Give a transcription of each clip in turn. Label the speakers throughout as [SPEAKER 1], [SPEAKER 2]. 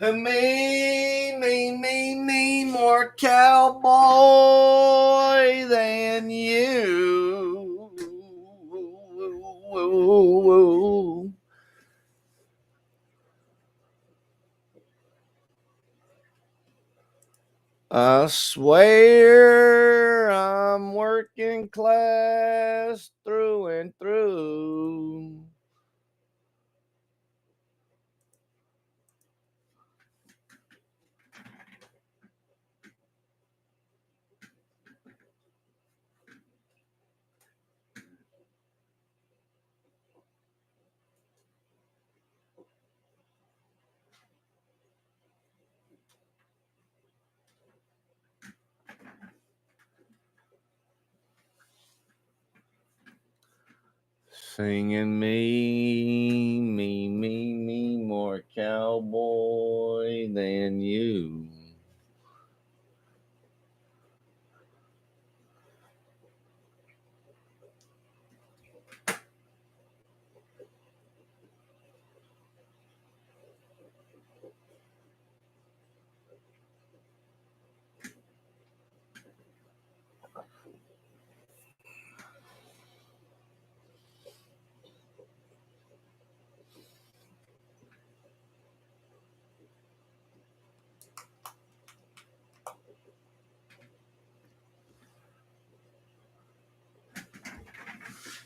[SPEAKER 1] Me, more cowboy than you. I swear I'm working class through and through. Singing me, more cowboy than you.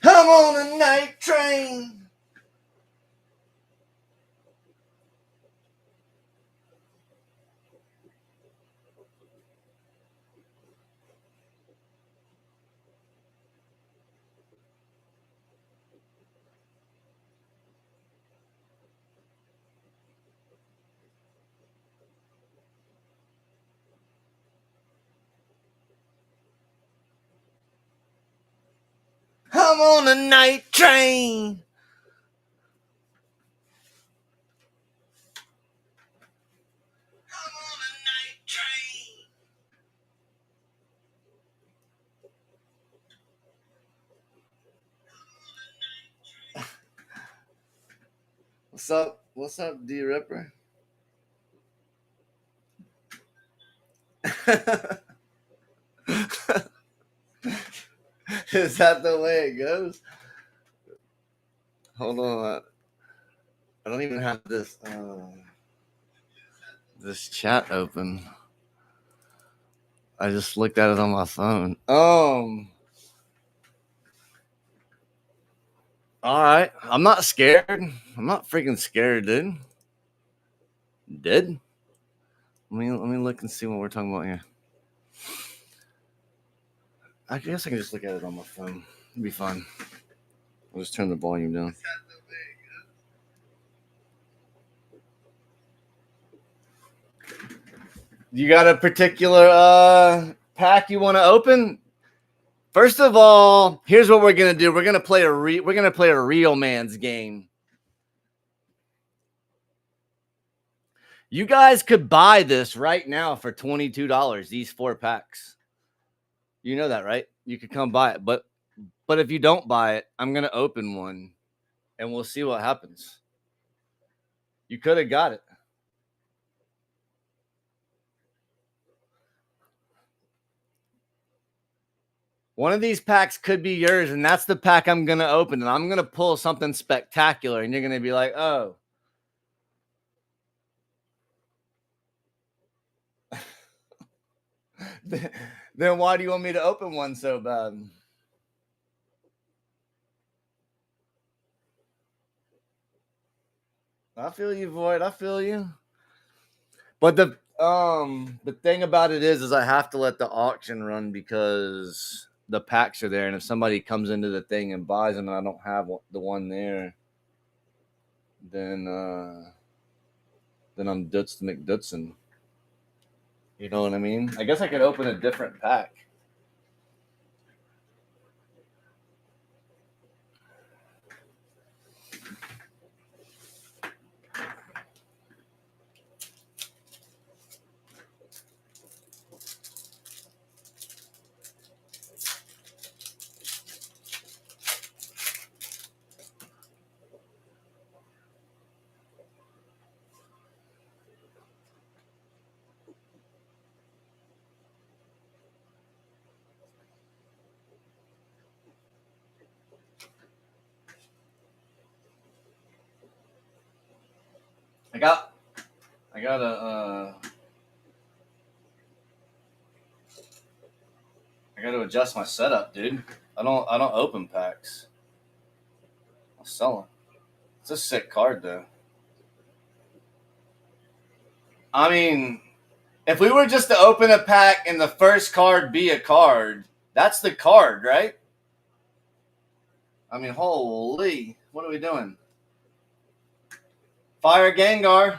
[SPEAKER 1] I'm on a night train. I'm on a night train. I'm on a night train. What's up? What's up, D Ripper? Is that the way it goes? Hold on. I don't even have this chat open. I just looked at it on my phone. All right. I'm not scared. I'm not freaking scared, dude. Did? Let me look and see what we're talking about here. I guess I can just look at it on my phone. It'll be fine. I'll just turn the volume down. You got a particular pack you want to open? First of all, here's what we're gonna do. We're gonna play a real man's game. You guys could buy this right now for $22. These 4 packs. You know that, right? You could come buy it, but if you don't buy it, I'm gonna open one, and we'll see what happens. You could have got it. One of these packs could be yours, and that's the pack I'm gonna open, and I'm gonna pull something spectacular, and you're gonna be like, "Oh." Then why do you want me to open one so bad? I feel you, Void. I feel you. But the thing about it is I have to let the auction run because the packs are there, and if somebody comes into the thing and buys them, and I don't have the one there, then I'm Dutz McDutson. You know what I mean? I guess I could open a different pack. I gotta I gotta adjust my setup, dude. I don't open packs. I'll sell them. It's a sick card though. I mean, if we were just to open a pack and the first card be a card, that's the card, right? I mean, holy, what are we doing? Fire Gengar.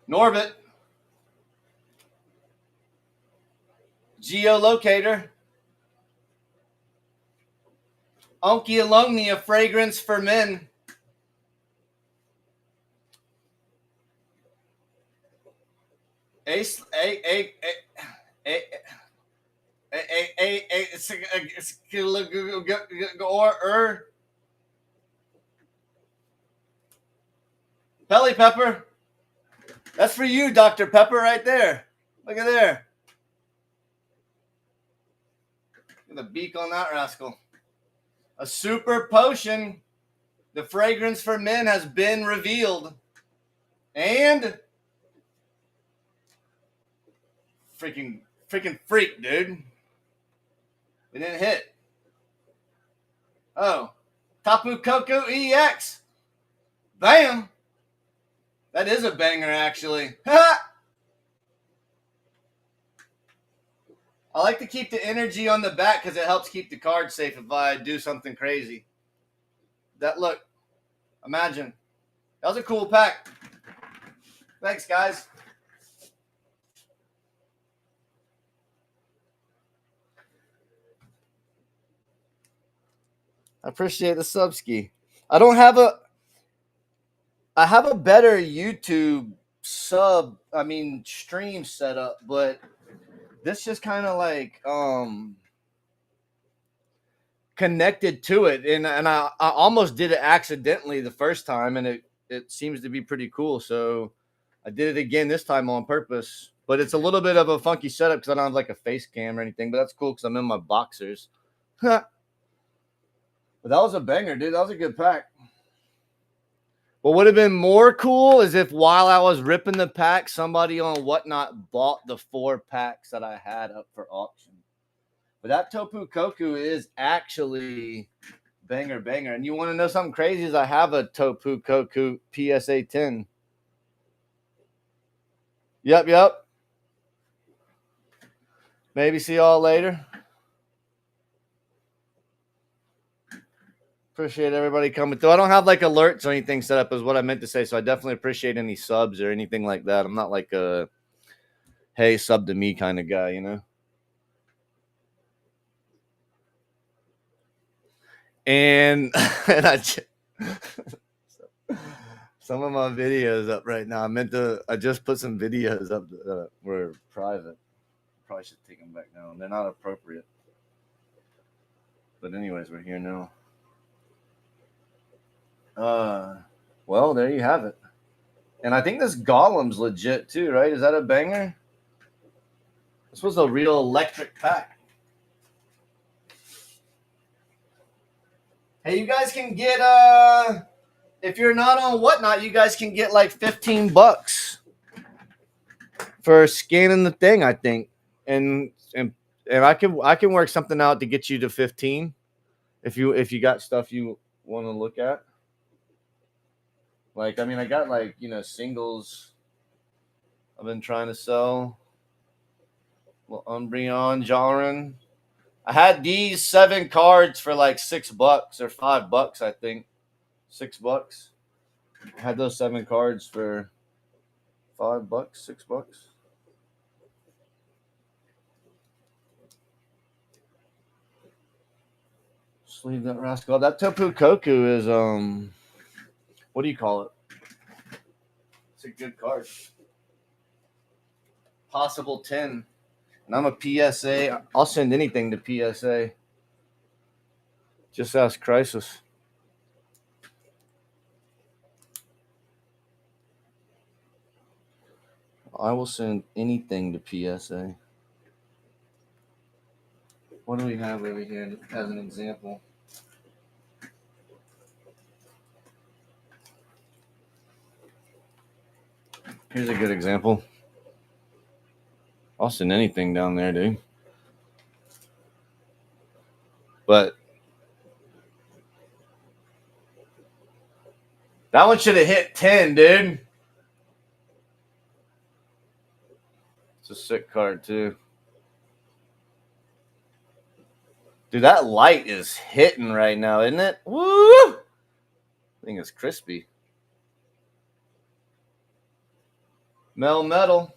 [SPEAKER 1] Norbit. Geolocator. Onkyalonia Fragrance for Men. Ace, Belly Pepper. That's for you, Dr. Pepper, right there. Look at there. Look at the beak on that rascal. A super potion. The fragrance for men has been revealed. And freaking freak, dude. We didn't hit. Oh. Tapu Koko EX. Bam. That is a banger, actually. I like to keep the energy on the back because it helps keep the card safe if I do something crazy. That look. Imagine. That was a cool pack. Thanks, guys. I appreciate the subski. I have a better YouTube stream setup, but this just kind of like connected to it, and I almost did it accidentally the first time, and it seems to be pretty cool. So I did it again this time on purpose, but it's a little bit of a funky setup because I don't have like a face cam or anything. But that's cool because I'm in my boxers. But that was a banger, dude. That was a good pack. What would have been more cool is if while I was ripping the pack, somebody on Whatnot bought the 4 packs that I had up for auction. But that Tapu Koko is actually banger. And you want to know something crazy is I have a Tapu Koko PSA 10. Yep. Maybe see y'all later. Appreciate everybody coming through. I don't have like alerts or anything set up is what I meant to say. So I definitely appreciate any subs or anything like that. I'm not like a, hey, sub to me kind of guy, you know? And I some of my videos up right now. I just put some videos up that were private. Probably should take them back down. They're not appropriate. But anyways, we're here now. Well, there you have it. And I think this Golem's legit too, right? Is that a banger? This was a real electric pack. Hey, you guys can get if you're not on Whatnot, you guys can get like $15 for scanning the thing, I think. And I can work something out to get you to 15 if you got stuff you want to look at. Like, I mean, I got like, singles I've been trying to sell. Well, Umbreon, Jaren. I had these 7 cards for like $6 or $5, I think. $6. I had those 7 cards for $5, $6. Just leave that rascal. That Tapu Koko is what do you call it? It's a good card. Possible 10. And I'm a PSA. I'll send anything to PSA. Just ask Crisis. I will send anything to PSA. What do we have over here as an example? Here's a good example. I'll send anything down there, dude. But that one should have hit 10, dude. It's a sick card, too. Dude, that light is hitting right now, isn't it? Woo! I think it's crispy. Metal.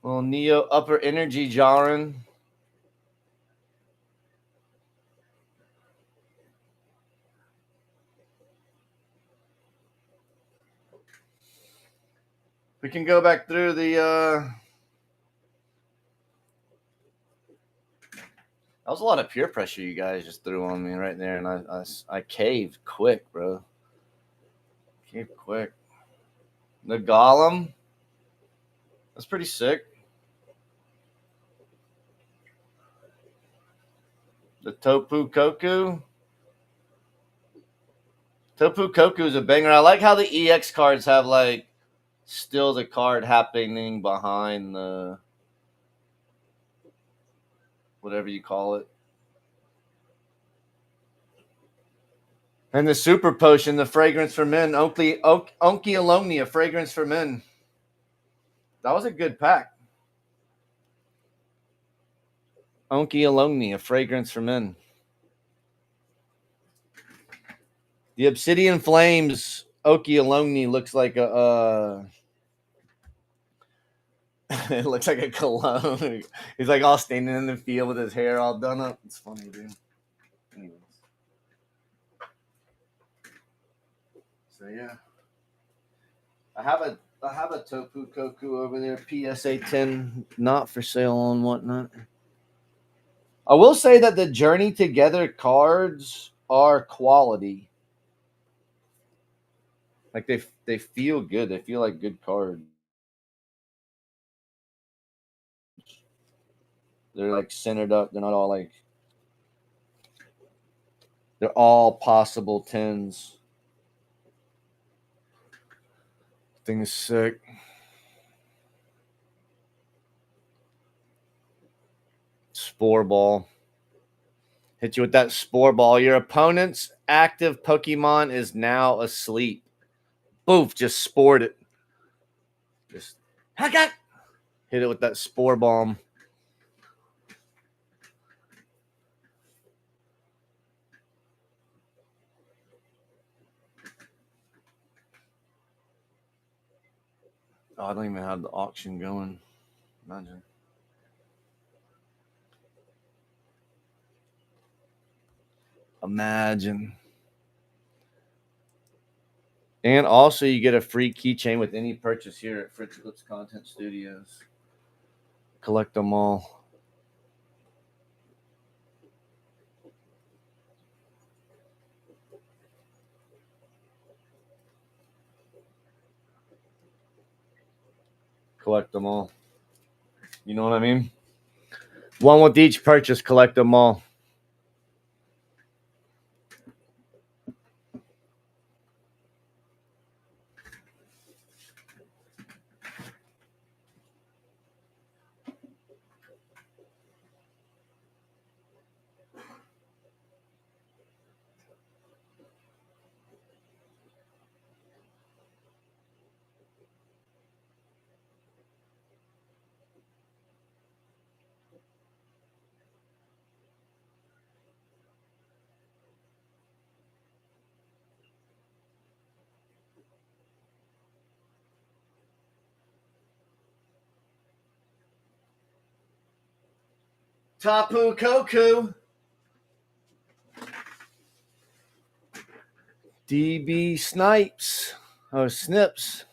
[SPEAKER 1] Little Neo upper energy jarring. We can go back through the that was a lot of peer pressure you guys just threw on me right there, and I caved quick, bro. Caved quick. The Golem. That's pretty sick. The Topu Koku. Topu Koku is a banger. I like how the EX cards have like still the card happening behind the whatever you call it. And the Super Potion, the Fragrance for Men, Onky Alomni, a Fragrance for Men. That was a good pack. Onky Alomni, a Fragrance for Men. The Obsidian Flames, Oki Alomni looks like a it looks like a cologne. He's like all standing in the field with his hair all done up. It's funny, dude. Anyways. So yeah. I have a Topu Koku over there, PSA 10, not for sale and whatnot. I will say that the Journey Together cards are quality. Like they feel good. They feel like good cards. They're like centered up. They're not all like. They're all possible 10s. Thing is sick. Spore Ball. Hit you with that Spore Ball. Your opponent's active Pokemon is now asleep. Boof, just spored it. Just hit it with that Spore Bomb. Oh, I don't even have the auction going. Imagine. Imagine. And also, you get a free keychain with any purchase here at Fritch Content Studios. Collect them all. Collect them all. You know what I mean? One with each purchase. Collect them all. Tapu Koku. DB Snipes. Oh, Snips.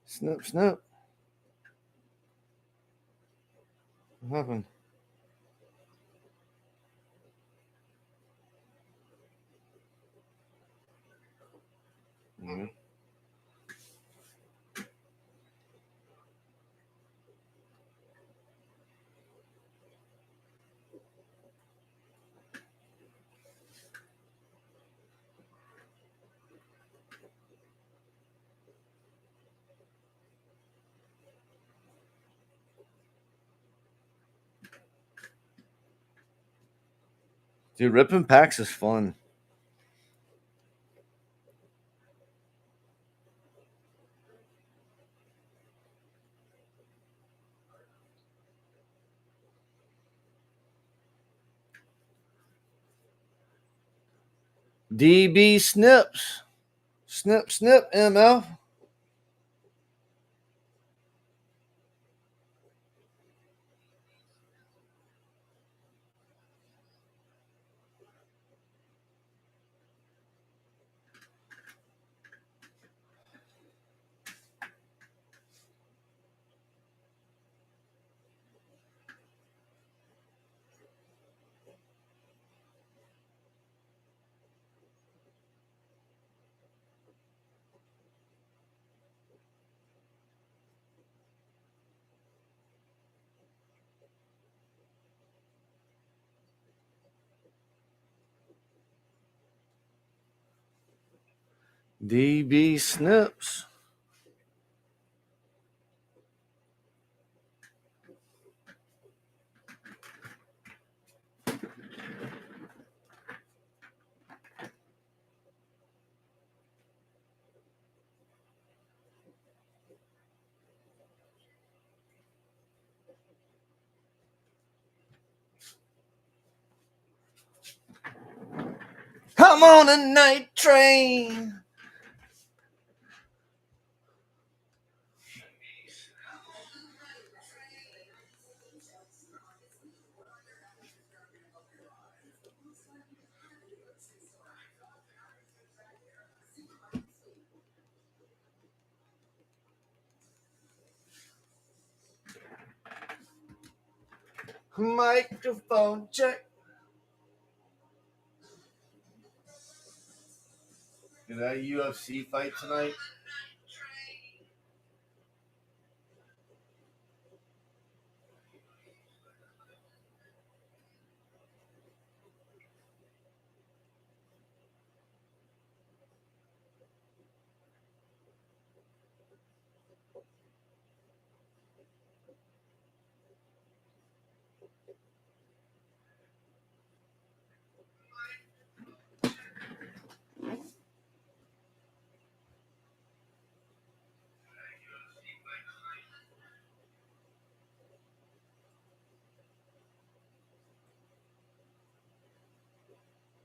[SPEAKER 1] Snip. What happened? Mm-hmm. Dude, ripping packs is fun. DB Snips. Snip, snip, MF. DB Snips. I'm on a night train. Microphone check. Is that a UFC fight tonight?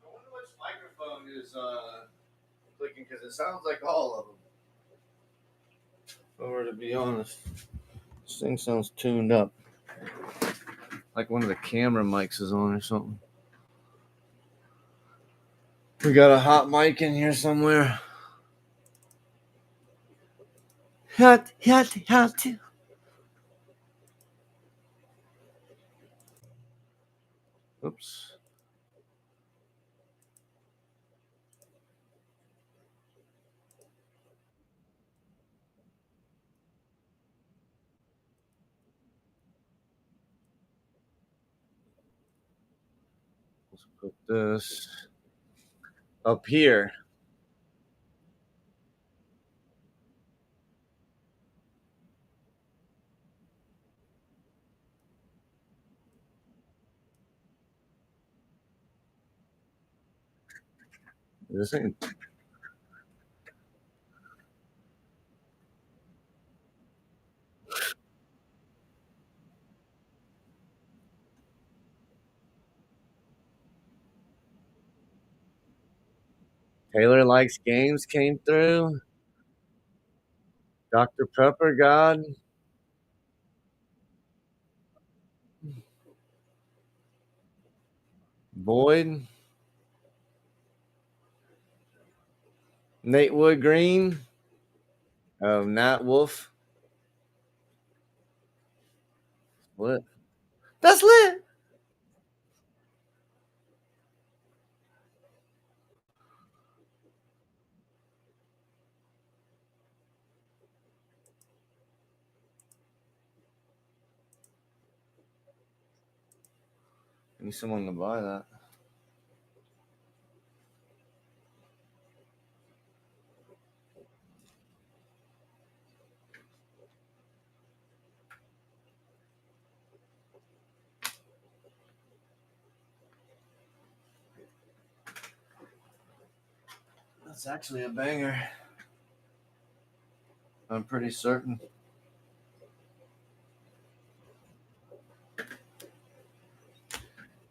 [SPEAKER 1] I wonder which microphone is clicking because it sounds like all of them. If I were to be honest, this thing sounds tuned up. Like one of the camera mics is on or something. We got a hot mic in here somewhere. Hot, hot, hot. Oops. Let's put this up here. This ain't Taylor Likes Games came through. Dr. Pepper God. Boyd. Nate Wood Green. Nat Wolf. What? That's lit. I need someone to buy that. It's actually a banger. I'm pretty certain.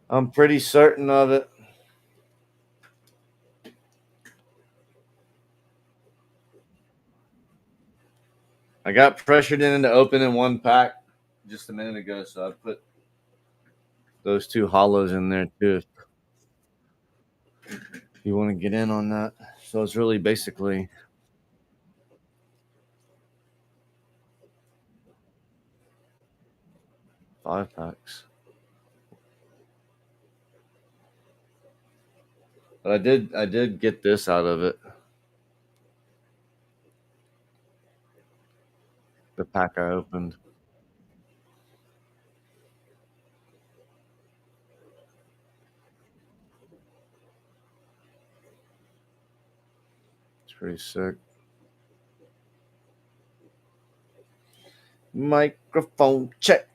[SPEAKER 1] I'm pretty certain of it. I got pressured into opening one pack just a minute ago, so I put those two hollows in there too. If you want to get in on that, so it's really basically 5 packs. But I did get this out of it. The pack I opened. It's pretty sick. Microphone check.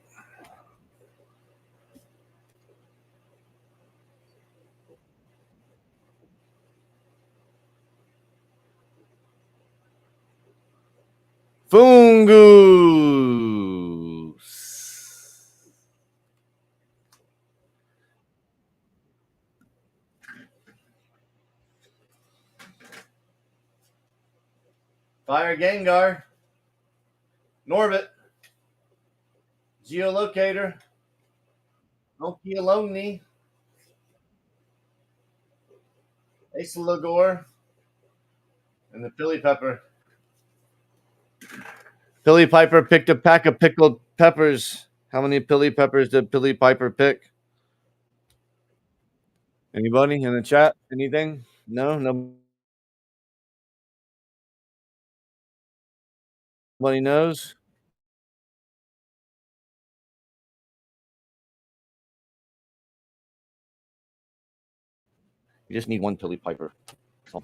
[SPEAKER 1] Fungus. Fire Gengar. Norbit. Geolocator. Nokia Lonely. Acelagore. And the Philly Pepper. Pilly Piper picked a pack of pickled peppers. How many Pilly Peppers did Pilly Piper pick? Anybody in the chat? Anything? No, nobody knows. You just need one Pilly Piper. So.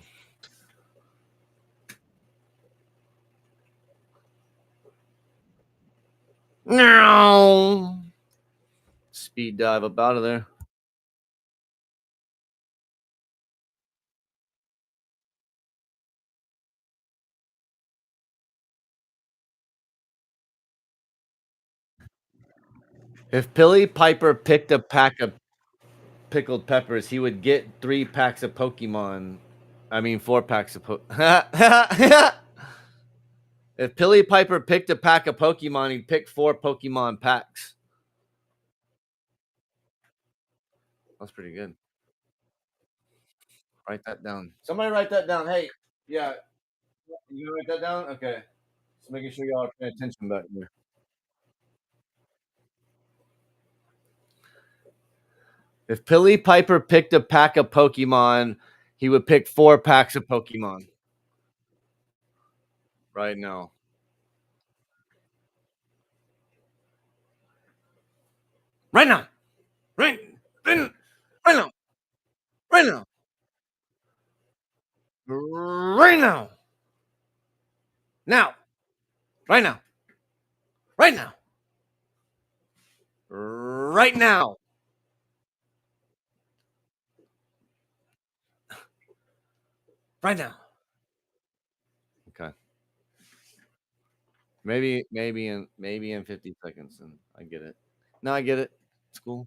[SPEAKER 1] No. Speed dive up out of there. If Pilly Piper picked a pack of pickled peppers, he would get 3 packs of Pokemon. I mean, 4 packs of If Pilly Piper picked a pack of Pokemon, he'd pick 4 Pokemon packs. That's pretty good. Write that down. Somebody write that down. Hey, yeah, you gonna write that down? Okay. Just making sure y'all are paying attention back there. If Pilly Piper picked a pack of Pokemon, he would pick 4 packs of Pokemon. Right now. Right now. Right. Right now. Right now. Right now. Now. Right now. Right now. Right now. Right now. Okay. Maybe in 50 seconds, and I get it. No, I get it. It's cool.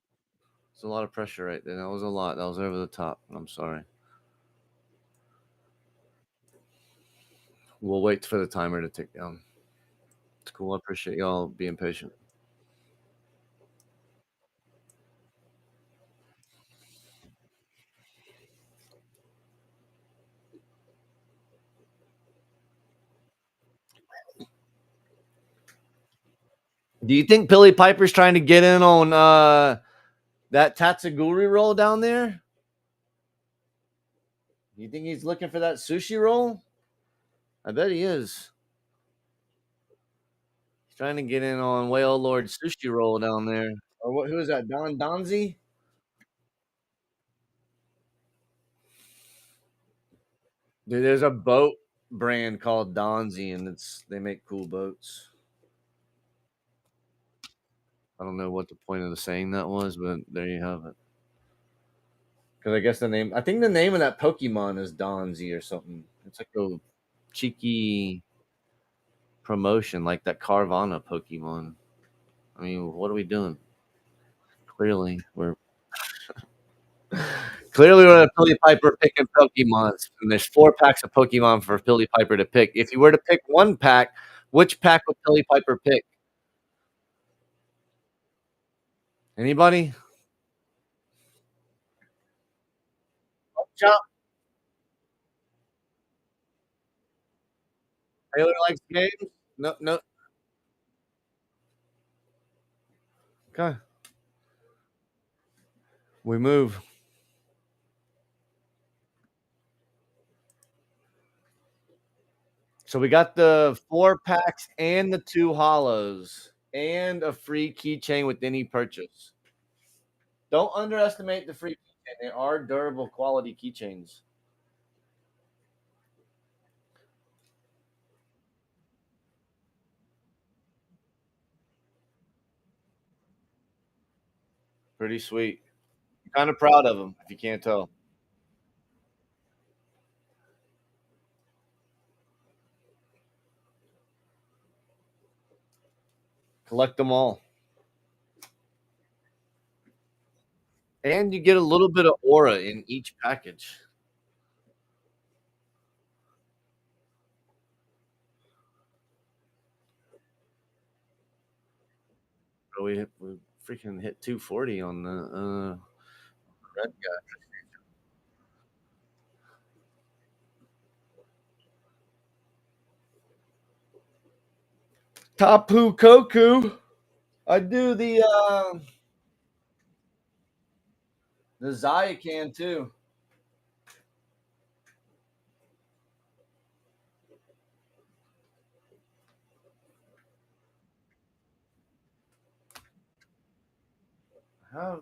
[SPEAKER 1] It's a lot of pressure right there. That was a lot. That was over the top. I'm sorry. We'll wait for the timer to tick down. It's cool. I appreciate y'all being patient. Do you think Billy Piper's trying to get in on that Tatsuguri roll down there? You think he's looking for that sushi roll? I bet he is. He's trying to get in on Whale Lord sushi roll down there. Or what? Who is that? Don Donzi? Dude, there's a boat brand called Donzi, and they make cool boats. I don't know what the point of the saying that was, but there you have it. Because I guess I think the name of that Pokemon is Donzi or something. It's like a cheeky promotion, like that Carvana Pokemon. I mean, what are we doing? Clearly we're a Pilly Piper picking Pokemons, and there's 4 packs of Pokemon for Pilly Piper to pick. If you were to pick 1 pack, which pack would Pilly Piper pick? Anybody? Chop. Taylor likes games? No, no. Okay. We move. So we got the 4 packs and the 2 hollows and a free keychain with any purchase. Don't underestimate the free keychain. They are durable quality keychains. Pretty sweet. Kind of proud of them, if you can't tell. Collect them all. And you get a little bit of aura in each package. So we freaking hit 240 on the red guy. Tapu Koku. I do the Zaya can too. How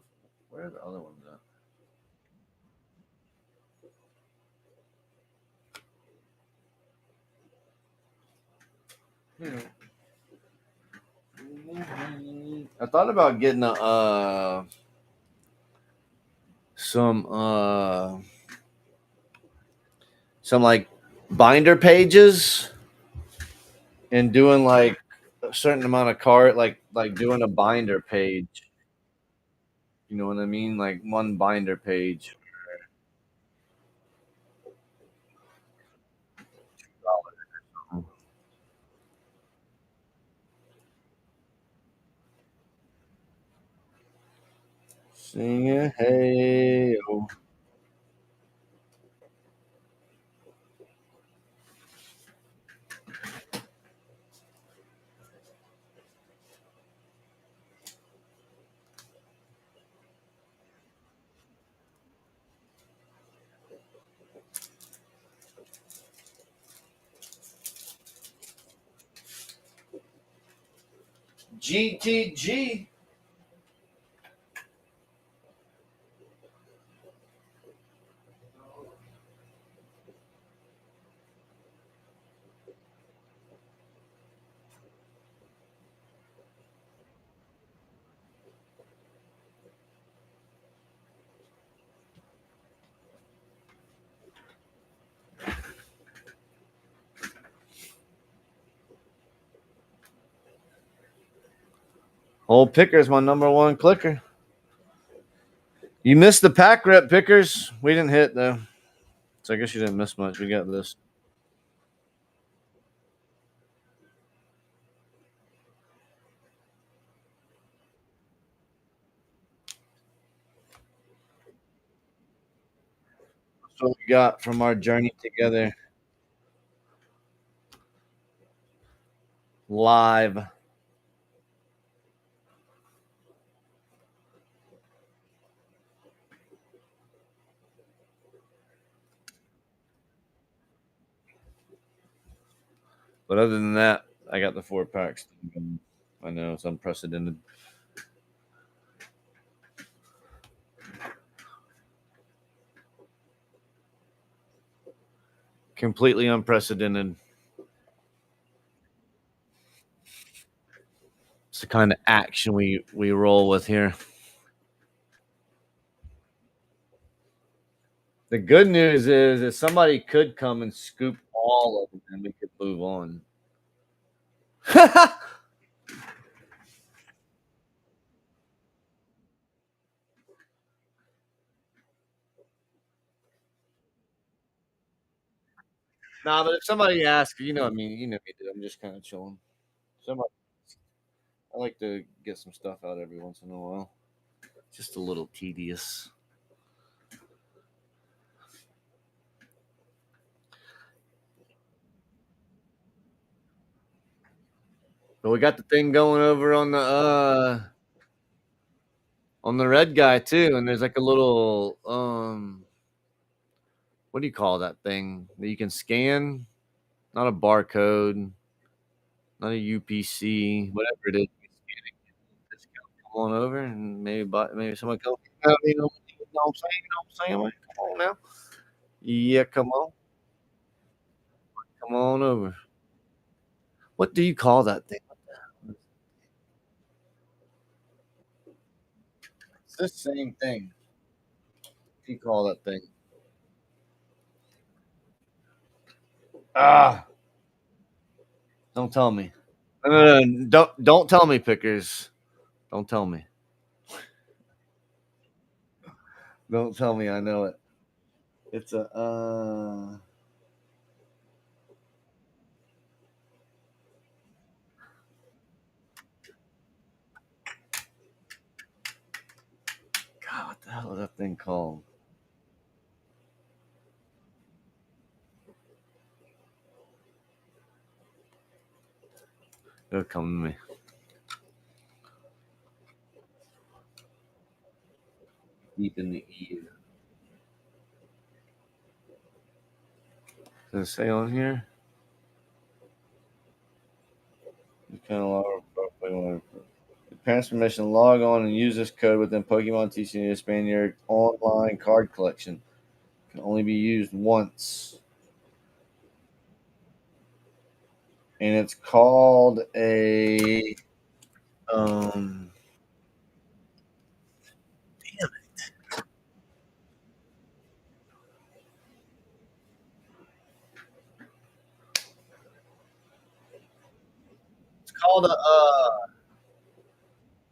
[SPEAKER 1] where are the other ones at? Hmm. I thought about getting a some some like binder pages and doing like a certain amount of cart like doing a binder page. You know what I mean? Like one binder page. Sing it, hey. Oh. GTG. Old Picker's my number one clicker. You missed the pack rep Pickers. We didn't hit though. So I guess you didn't miss much. We got this. That's what we got from our journey together live. But other than that, I got the 4 packs. I know it's unprecedented. Completely unprecedented. It's the kind of action we roll with here. The good news is if somebody could come and scoop all of them, then we could move on. Nah, but if somebody asks, you know what I mean, you know me, dude. I'm just kind of chilling. Somebody, I like to get some stuff out every once in a while. Just a little tedious. But we got the thing going over on the red guy too, and there's like a little what do you call that thing that you can scan? Not a barcode, not a UPC, whatever it is. You scan it, discount, come on over and maybe someone come. You know what I'm saying? You know what I'm saying? Man? Come on now. Yeah, come on over. What do you call that thing? It's the same thing. What do you call that thing? Ah, don't tell me. No, don't tell me, pickers. Don't tell me. Don't tell me. I know it. It's a God. What the hell is that thing called? It'll come to me. Deep in the ear. Does it say on here? You kind of parents permission to log on and use this code within Pokemon TCG to expand your online card collection. Can only be used once, and it's called a it's called a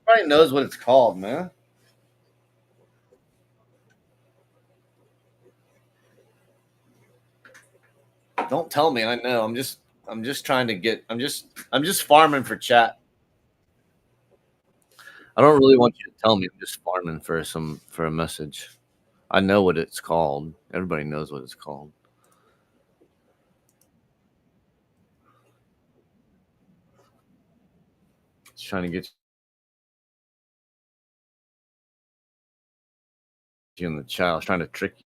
[SPEAKER 1] everybody knows what it's called, man. Don't tell me. I know. I'm just trying to get. I'm just farming for chat. I don't really want you to tell me. I'm just farming for a message. I know what it's called. Everybody knows what it's called. Just trying to get you in the chat. I was trying to trick you.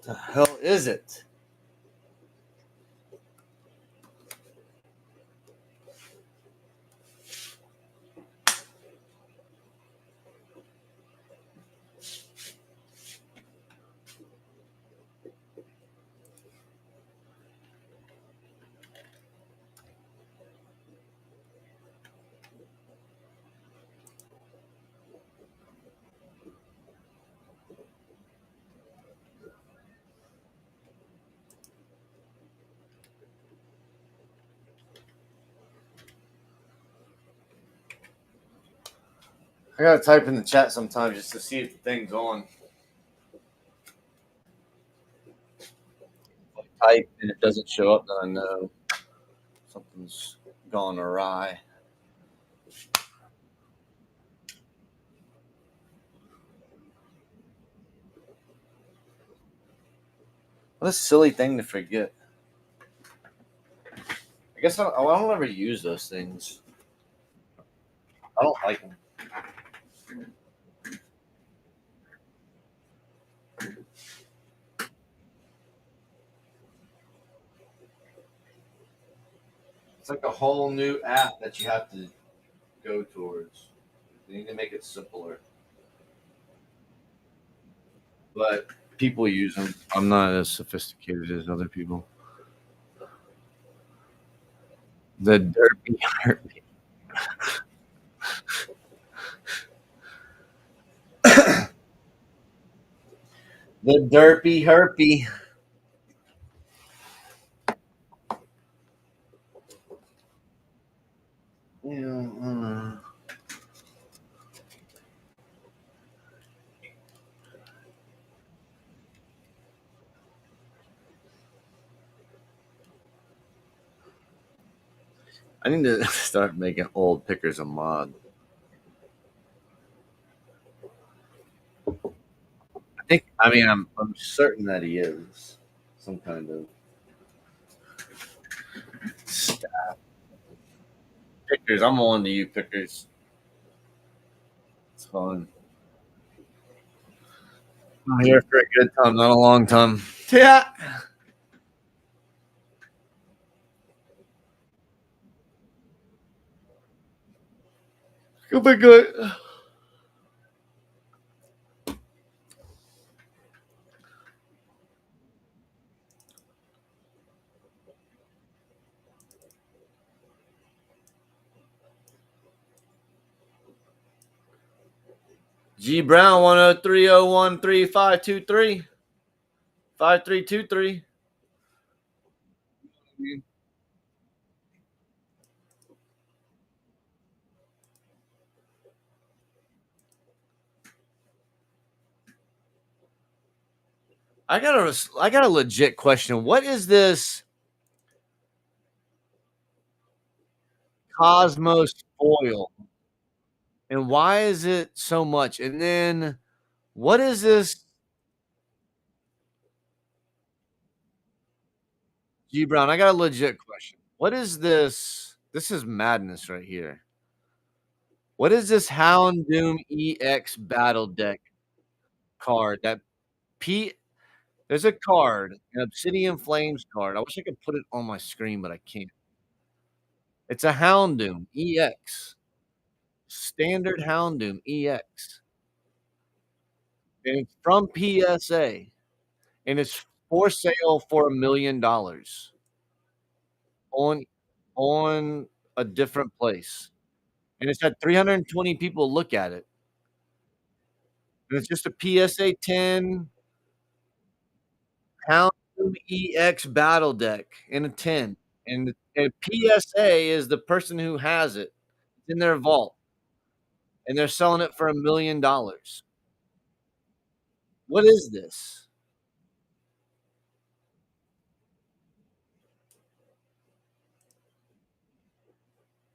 [SPEAKER 1] The hell is it? I gotta type in the chat sometimes just to see if the thing's on. type and it doesn't show up, then I know something's gone awry. What a silly thing to forget. I don't ever use those things. I don't like them. It's like a whole new app that you have to go towards. They need to make it simpler. But people use them. I'm not as sophisticated as other people. The derpy herpy. The derpy herpy. Yeah, I need to start making old pickers a mod. I'm certain that he is some kind of pickers. I'm on to you pickers. It's fun. I'm here for a good time, not a long time. Yeah. It'll be good. G Brown 103013523 5323. I got a legit question. What is this Cosmos foil? And why is it so much? And then what is this G Brown? I got a legit question. What is this? This is madness right here. What is this Houndoom EX Battle Deck card? That P There's a card, an Obsidian Flames card. I wish I could put it on my screen, but I can't. It's a Houndoom EX. Standard Houndoom EX. And it's from PSA. And it's for sale for $1,000,000 on on a different place. And it's had 320 people look at it. And it's just a PSA 10 Houndoom EX battle deck in a 10. And PSA is the person who has it. It's in their vault, and they're selling it for $1,000,000. What is this?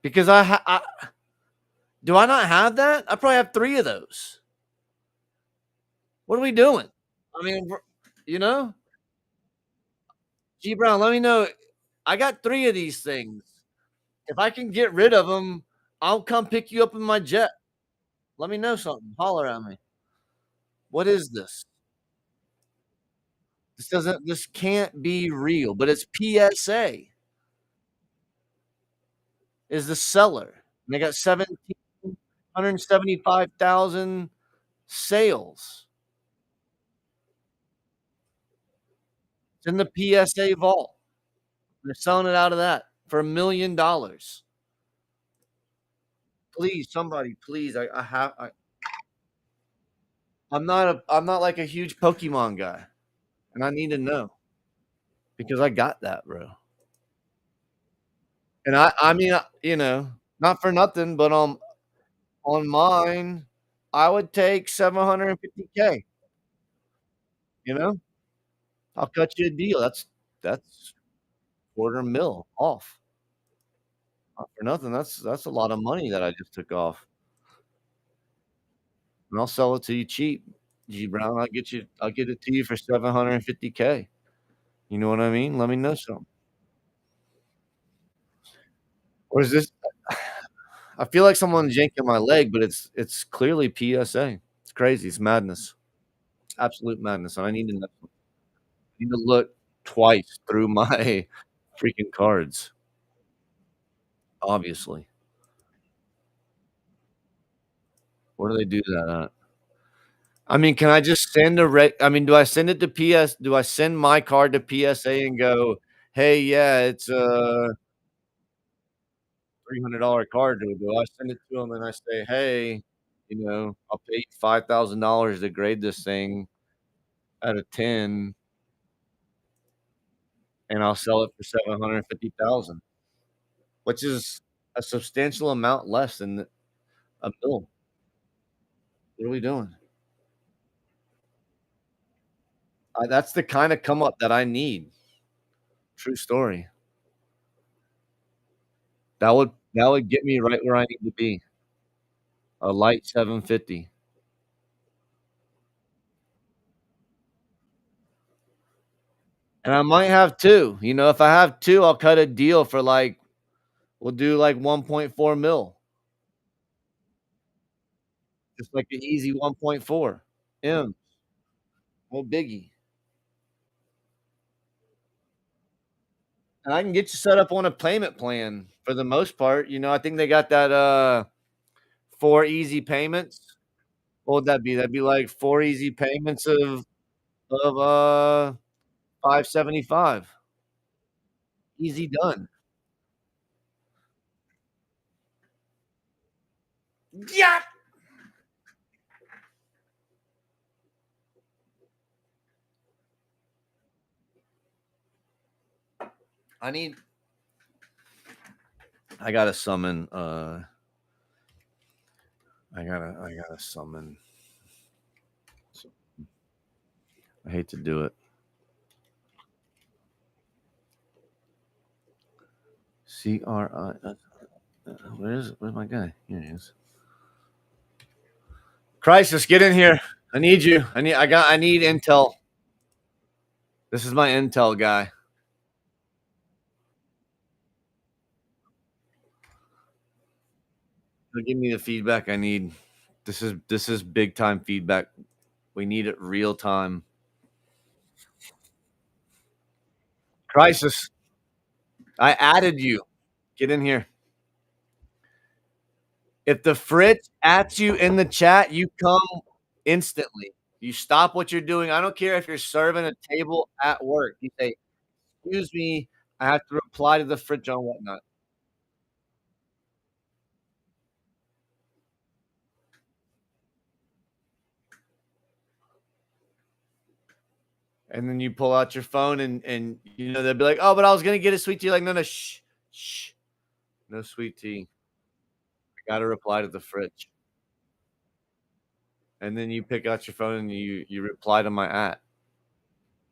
[SPEAKER 1] Because do I not have that? I probably have 3 of those. What are we doing? I mean, you know? G Brown, let me know. I got 3 of these things. If I can get rid of them, I'll come pick you up in my jet. Let me know something. Holler at me. What is this? This can't be real, but it's PSA is the seller. And they got 175,000 sales. It's in the PSA vault. They're selling it out of that for $1,000,000. Please, somebody, please. I'm not like a huge Pokemon guy, and I need to know because I got that, bro. And not for nothing, but on mine, I would take 750K. You know, I'll cut you a deal. that's quarter mil off. Not for nothing. That's a lot of money that I just took off, and I'll sell it to you cheap, G Brown. I'll get it to you for 750K. You know what I mean? Let me know something. Or is this I feel like someone's yanking my leg, but it's clearly PSA. It's crazy. It's madness. Absolute madness. And I need to look twice through my freaking cards, obviously. Where do they do that at? I mean, can I just send a I mean, do I send it to do I send my card to PSA and go, "Hey, yeah, it's a $300 card," or do I send it to them and I say, "Hey, I'll pay you $5,000 to grade this thing out of 10, and I'll sell it for 750,000," which is a substantial amount less than a bill. What are we doing? That's the kinda come up that I need. True story. That would get me right where I need to be. A light 750. And I might have 2. If I have 2, I'll cut a deal for, like we'll do, like, 1.4 mil, just like an easy 1.4 M, no biggie. And I can get you set up on a payment plan for the most part. I think they got that, 4 easy payments. What would that be? That'd be like 4 easy payments of 575. Easy done. Yeah. I need I gotta summon, I gotta summon I hate to do it. Where's my guy? Here he is. Crisis, get in here. I need you. I need intel. This is my intel guy. Give me the feedback I need. This is big time feedback. We need it real time. Crisis, I added you. Get in here. If the Fritch adds you in the chat, you come instantly. You stop what you're doing. I don't care if you're serving a table at work. You say, "Excuse me, I have to reply to the Fritch on whatnot." And then you pull out your phone and they'll be like, "Oh, but I was gonna get a sweet tea." Like, no, no, shh, shh, no sweet tea. I gotta reply to the Fritch. And then you pick out your phone and you reply to my at.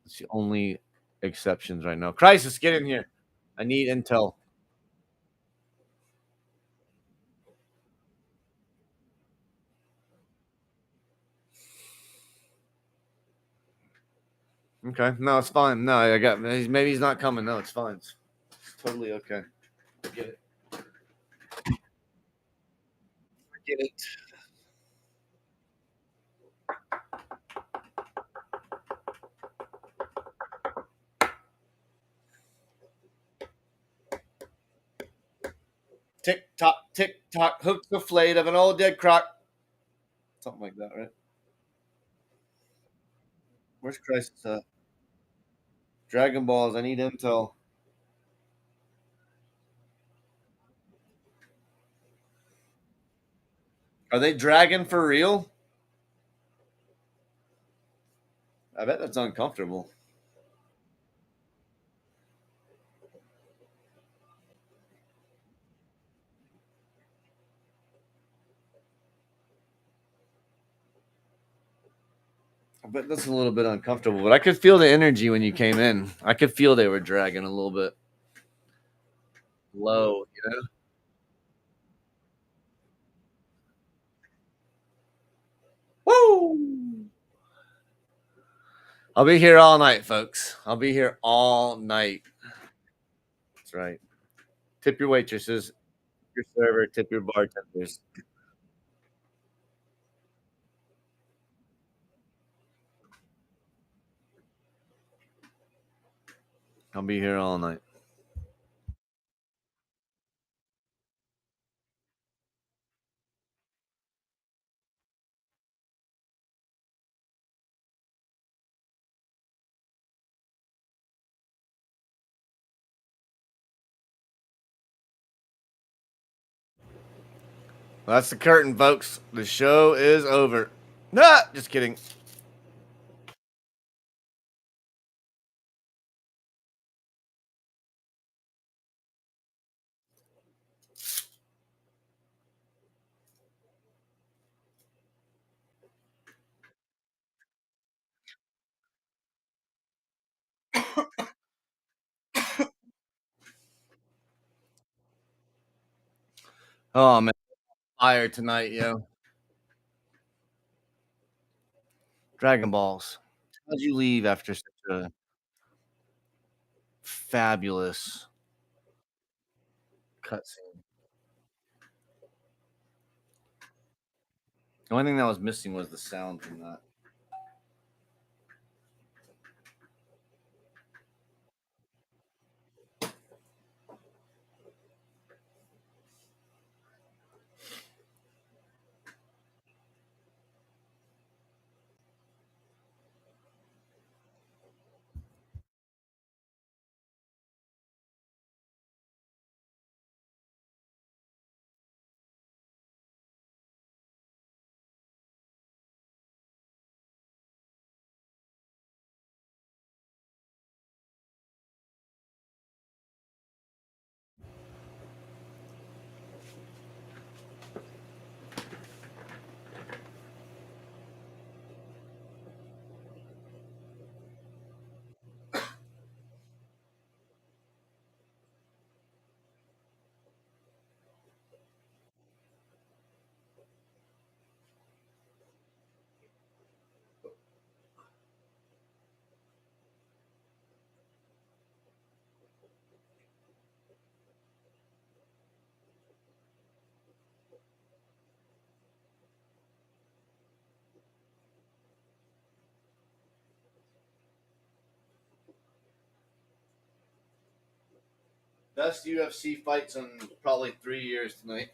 [SPEAKER 1] It's the only exceptions right now. Crisis, get in here. I need intel. Okay. No, it's fine. No, I got maybe he's not coming. No, it's fine. It's totally okay. Get it. Get it. Tick tock, hook the flayed of an old dead croc. Something like that, right? Where's Crisis at? Dragon Balls, I need intel. Are they dragging for real? I bet that's uncomfortable. But that's a little bit uncomfortable. But I could feel the energy when you came in. I could feel they were dragging a little bit low, you know? Woo! I'll be here all night, folks. I'll be here all night. That's right. Tip your waitresses, your server, tip your bartenders. I'll be here all night. Well, that's the curtain, folks. The show is over. Nah, just kidding. Oh man, fire tonight, yo. Dragon Balls. How'd you leave after such a fabulous cutscene? The only thing that was missing was the sound from that. Best UFC fights in probably 3 years tonight.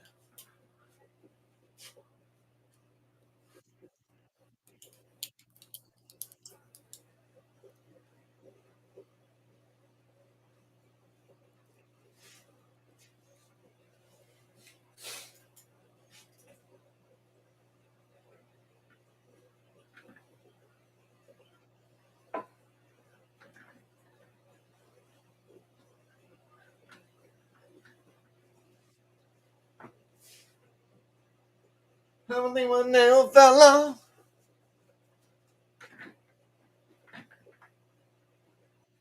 [SPEAKER 1] Everything my nail fell off.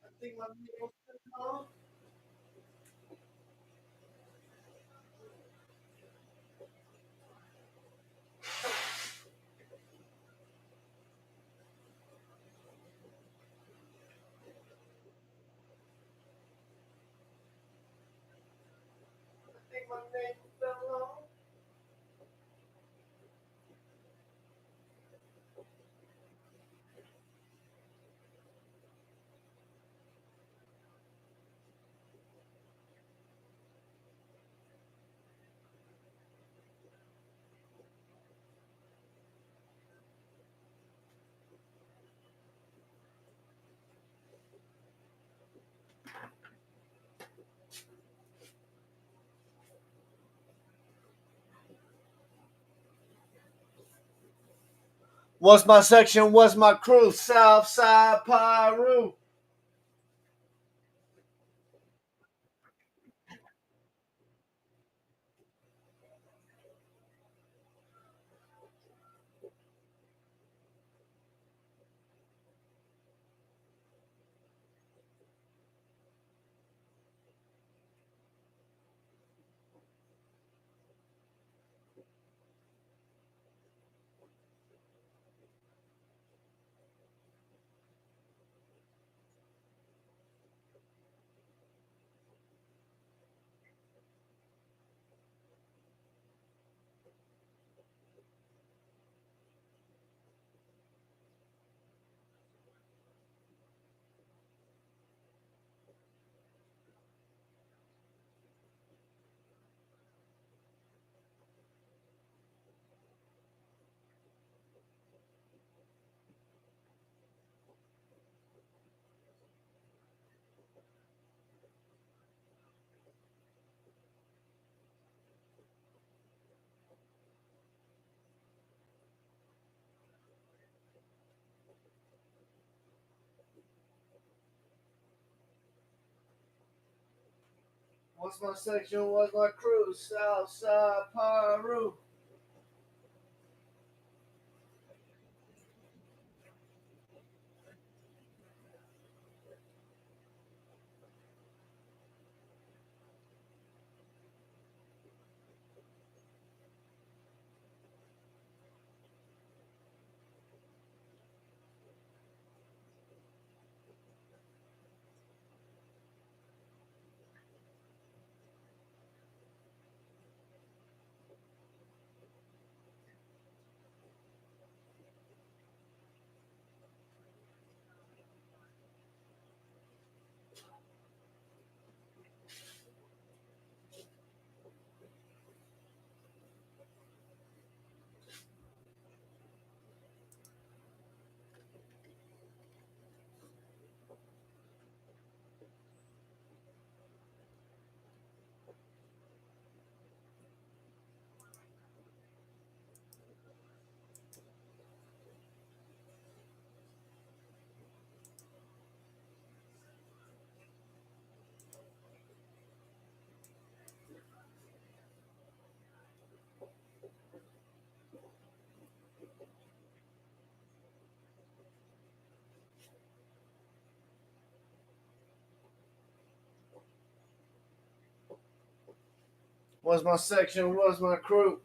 [SPEAKER 1] I think my nail fell off. I think my nail fell off. What's my section? What's my crew? Southside Pyru. What's my section? What's my crew? Southside Peru. What's my section? What's my crew?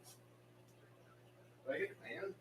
[SPEAKER 1] Right, man.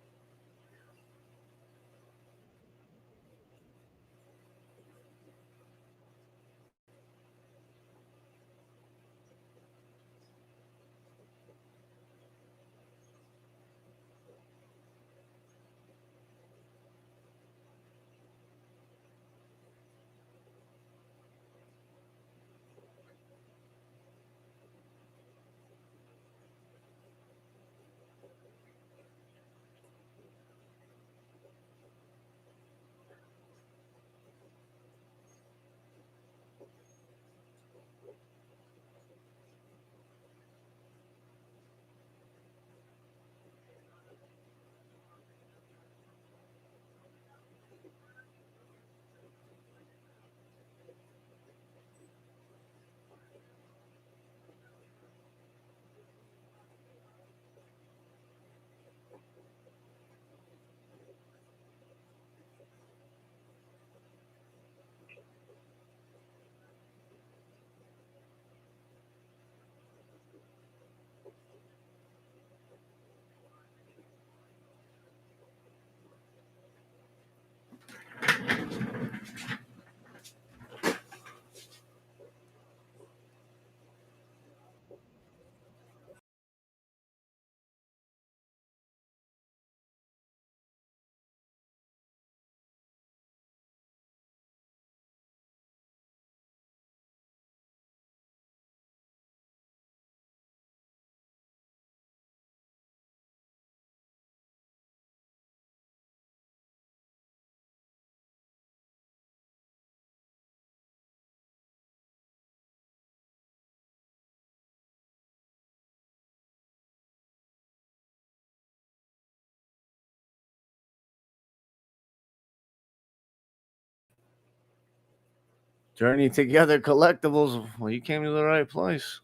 [SPEAKER 1] Journey Together Collectibles. Well, you came to the right place.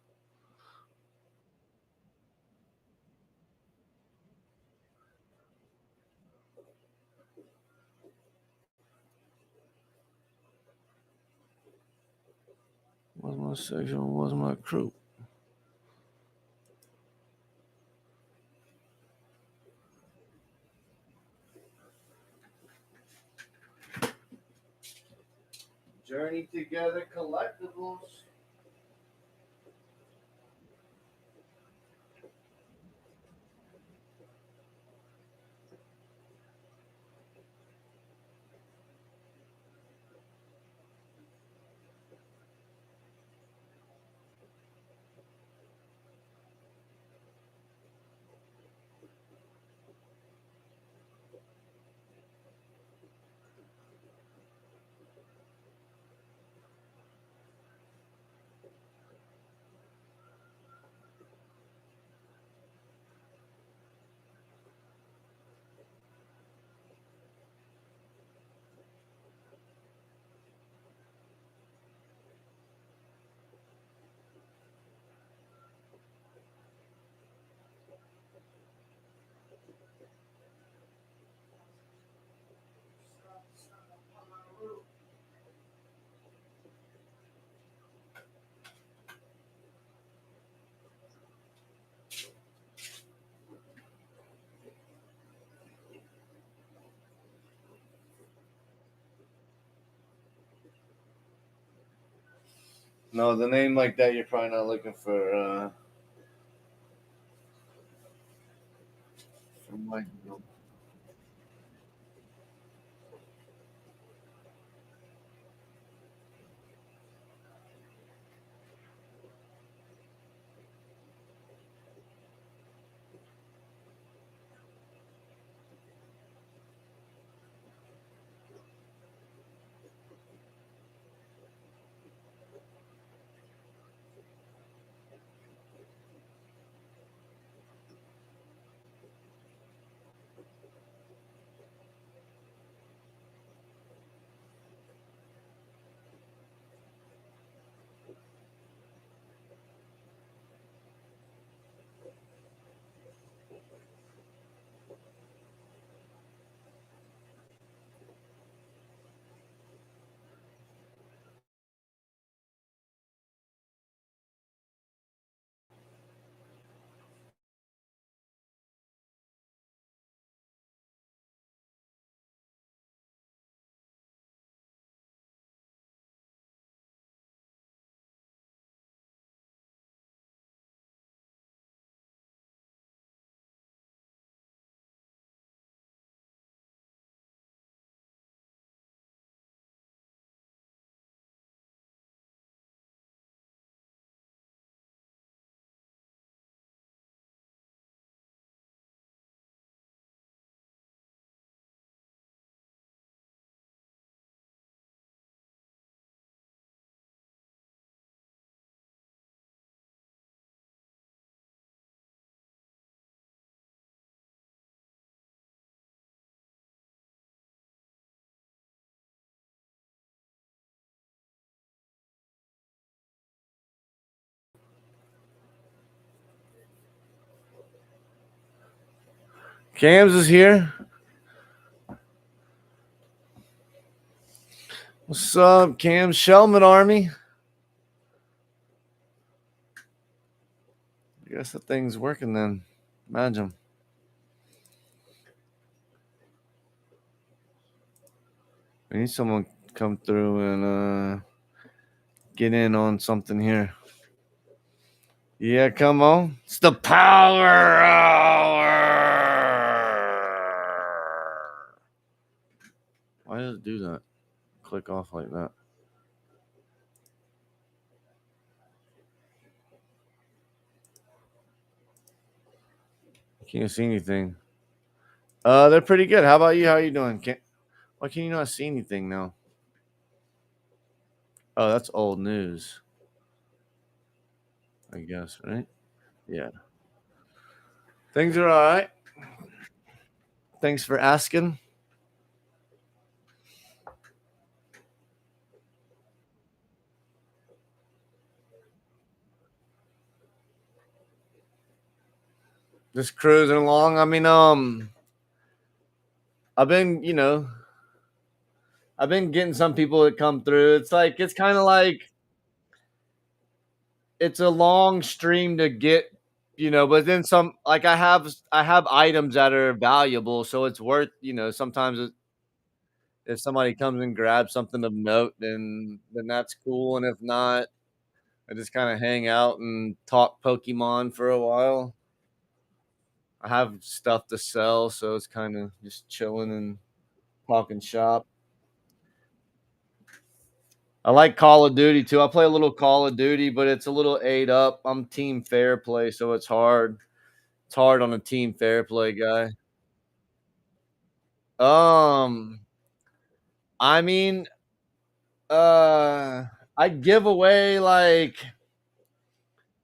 [SPEAKER 1] What's my section? What's my crew? Journey Together Collectibles. No, the name like that, you're probably not looking for like. Cams is here. What's up, Cam? Shellman Army. I guess the thing's working then. Imagine. We need someone to come through and get in on something here. Yeah, come on. It's the power hour. Why does it do that? Click off like that. Can't see anything. They're pretty good. How about you? How you doing? Why can you not see anything now? Oh, that's old news. I guess, right? Yeah. Things are all right. Thanks for asking. Just cruising along. I mean, I've been, I've been getting some people that come through. It's kind of like it's a long stream to get, but then some like I have items that are valuable, so it's worth, sometimes if somebody comes and grabs something of note, then that's cool. And if not, I just kind of hang out and talk Pokemon for a while. I have stuff to sell, so it's kind of just chilling and talking shop. I like Call of Duty too. I play a little Call of Duty, but it's a little ate up. I'm team fair play, so it's hard. It's hard on a team fair play guy. Um, I mean, uh, I give away like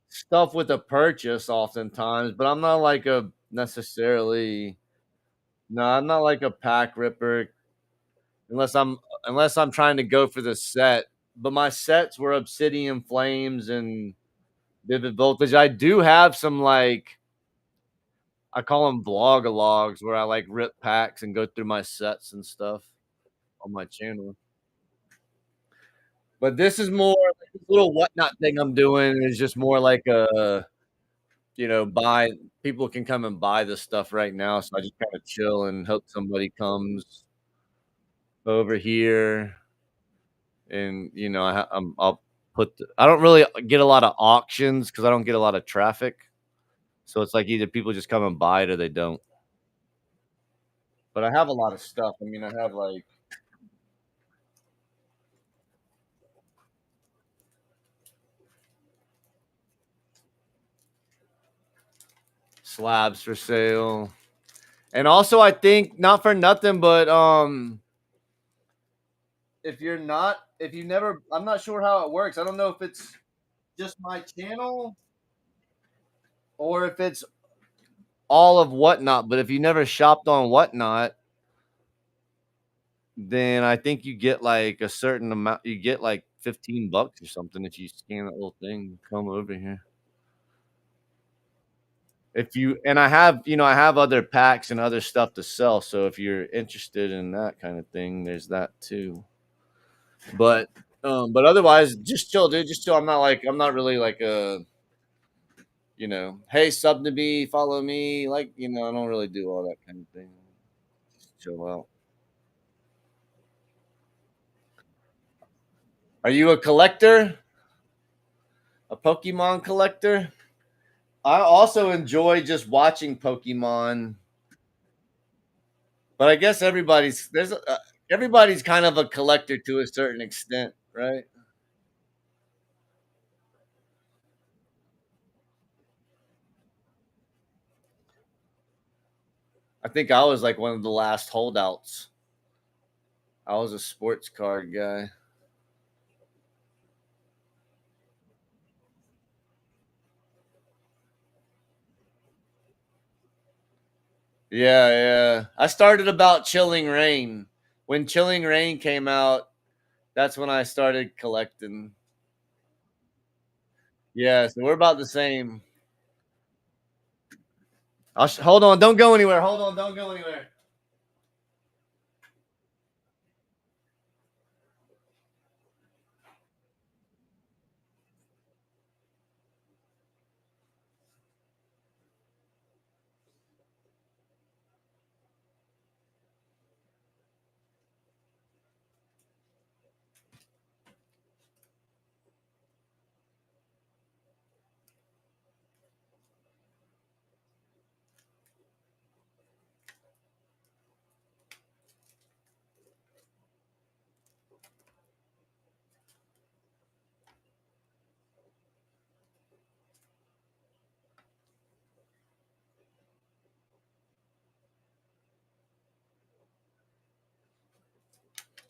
[SPEAKER 1] stuff with a purchase oftentimes, but I'm not like a necessarily. No, I'm not like a pack ripper unless I'm unless I'm trying to go for the set. But my sets were Obsidian Flames and Vivid Voltage. I do have some like I call them vlog-a-logs where I like rip packs and go through my sets and stuff on my channel. But this is more like this little whatnot thing I'm doing is just more like a buy people can come and buy this stuff right now. So I just kind of chill and hope somebody comes over here and I'll I don't really get a lot of auctions because I don't get a lot of traffic. So it's like either people just come and buy it or they don't. But I have a lot of stuff. I mean, I have like slabs for sale. And also I think not for nothing, but if you never I'm not sure how it works. I don't know if it's just my channel or if it's all of Whatnot, but if you never shopped on Whatnot, then I think you get like a certain amount. You get like 15 bucks or something if you scan that little thing. Come over here. If you and I have, I have other packs and other stuff to sell. So if you're interested in that kind of thing, there's that too. But but otherwise, just chill, dude. Just chill. I'm not really like hey, sub to me, follow me. Like, I don't really do all that kind of thing. Just chill out. Are you a collector? A Pokemon collector? I also enjoy just watching Pokemon, but I guess everybody's kind of a collector to a certain extent, right? I think I was like one of the last holdouts. I was a sports card guy. Yeah, yeah. I started about Chilling Rain. When Chilling Rain came out, that's when I started collecting. Yeah, so we're about the same. Hold on, don't go anywhere. Hold on, don't go anywhere.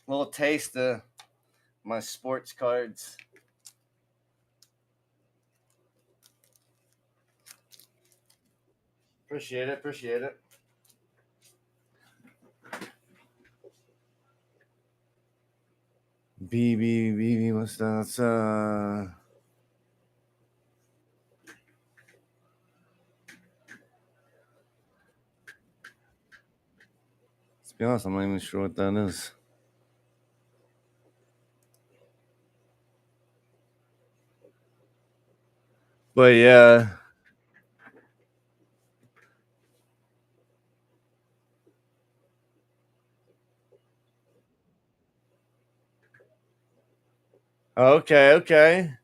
[SPEAKER 1] A little taste of my sports cards. Appreciate it. Appreciate it. BB, what's that? To be honest, I'm not even sure what that is. But yeah. Okay, okay.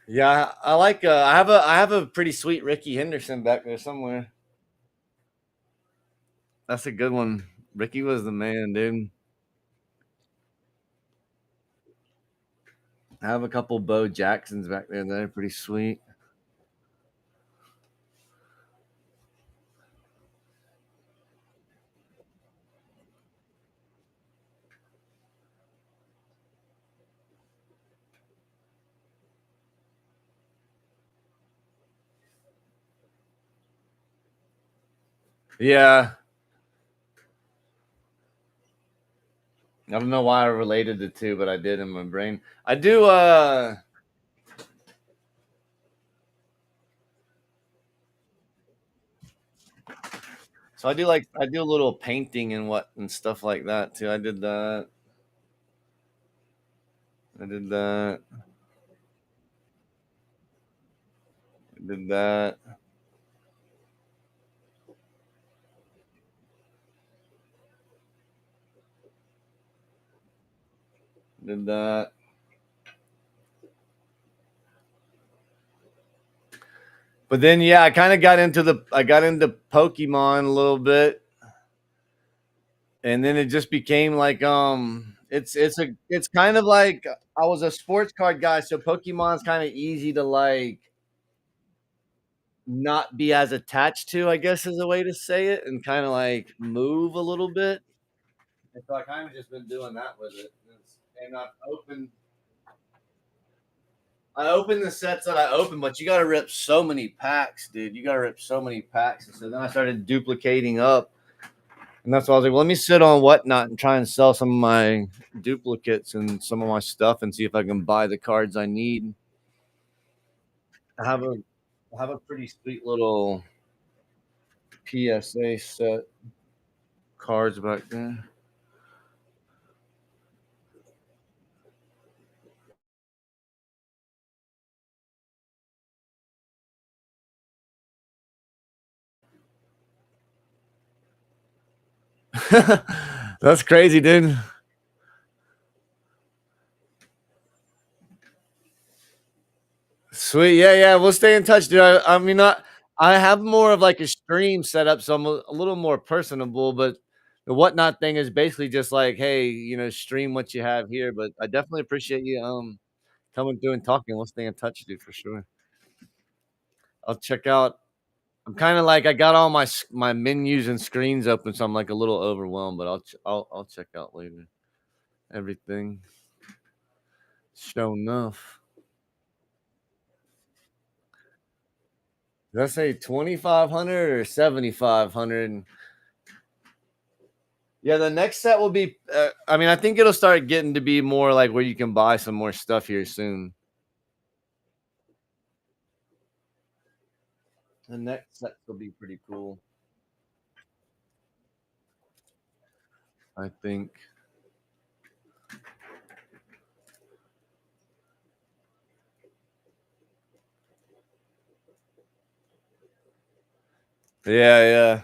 [SPEAKER 1] Yeah, I like I have a pretty sweet Ricky Henderson back there somewhere. That's a good one. Ricky was the man, dude. I have a couple Bo Jacksons back there that are pretty sweet. Yeah. I don't know why I related the two, but I did in my brain. I do so I do a little painting and stuff like that too. I did that. I did that. I did that. Did that. But then yeah, I got into Pokemon a little bit, and then it just became like it's kind of like I was a sports card guy, so Pokemon's kind of easy to like not be as attached to, I guess is a way to say it, and kind of like move a little bit. And so I kind of just been doing that with it. And I opened the sets that I opened, but you got to rip so many packs, dude. You got to rip so many packs. And so then I started duplicating up, and that's why I was like, well, let me sit on Whatnot and try and sell some of my duplicates and some of my stuff, and see if I can buy the cards I need. I have a I have a pretty sweet little PSA set cards back there. That's crazy, dude. Sweet. Yeah, yeah. We'll stay in touch, dude. I have more of like a stream set up, so I'm a little more personable, but the Whatnot thing is basically just like, hey, stream what you have here. But I definitely appreciate you coming through and talking. We'll stay in touch, dude, for sure. I'll check out. I'm kind of like I got all my menus and screens open, so I'm like a little overwhelmed, but I'll check out later. Everything show enough. Did I say 2,500 or 7,500? Yeah, the next set will be. I mean, I think it'll start getting to be more like where you can buy some more stuff here soon. The next set will be pretty cool, I think. Yeah, yeah.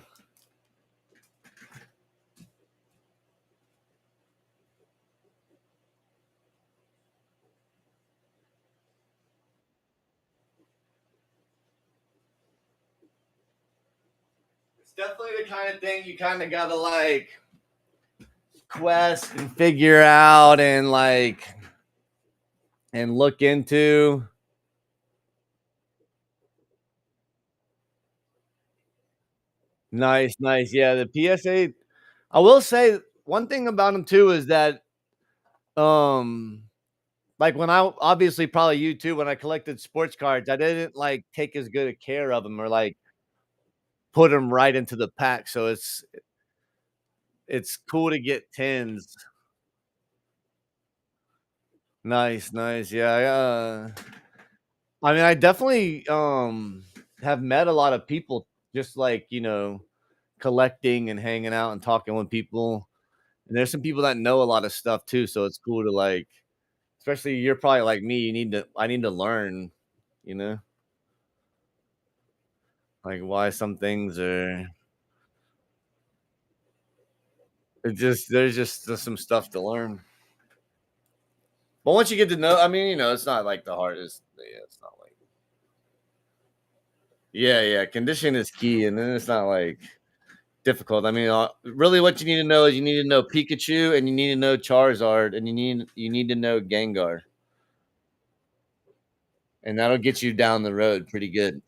[SPEAKER 1] It's definitely the kind of thing you kind of gotta like quest and figure out and like and look into. Nice, nice. Yeah, the PSA. I will say one thing about them too is that um like when I obviously probably you too when I collected sports cards, I didn't like take as good a care of them or like put them right into the pack. So it's cool to get tens. Nice, nice. Yeah, I mean, I definitely have met a lot of people just like collecting and hanging out and talking with people. And there's some people that know a lot of stuff too, so it's cool to like, especially you're probably like me. I need to learn, you know, like why some things are. There's just some stuff to learn. But once you get to know, I mean, it's not like the hardest. Yeah, it's not like. Yeah, yeah. Condition is key, and then it's not like difficult. I mean, really, what you need to know is you need to know Pikachu, and you need to know Charizard, and you need to know Gengar, and that'll get you down the road pretty good.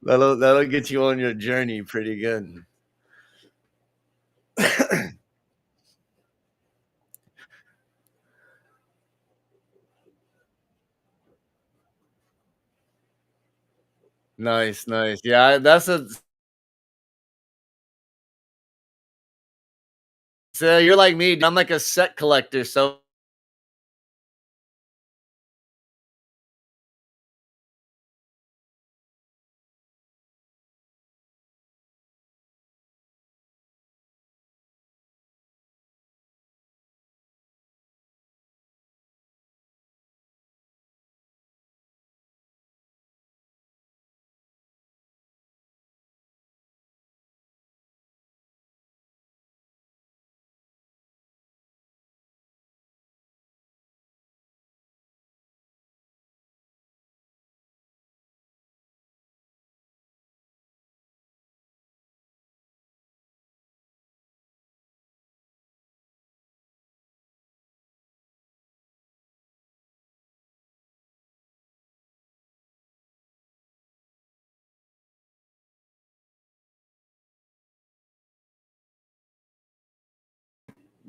[SPEAKER 1] That'll get you on your journey pretty good. Nice, nice. Yeah, that's a. So you're like me. I'm like a set collector, so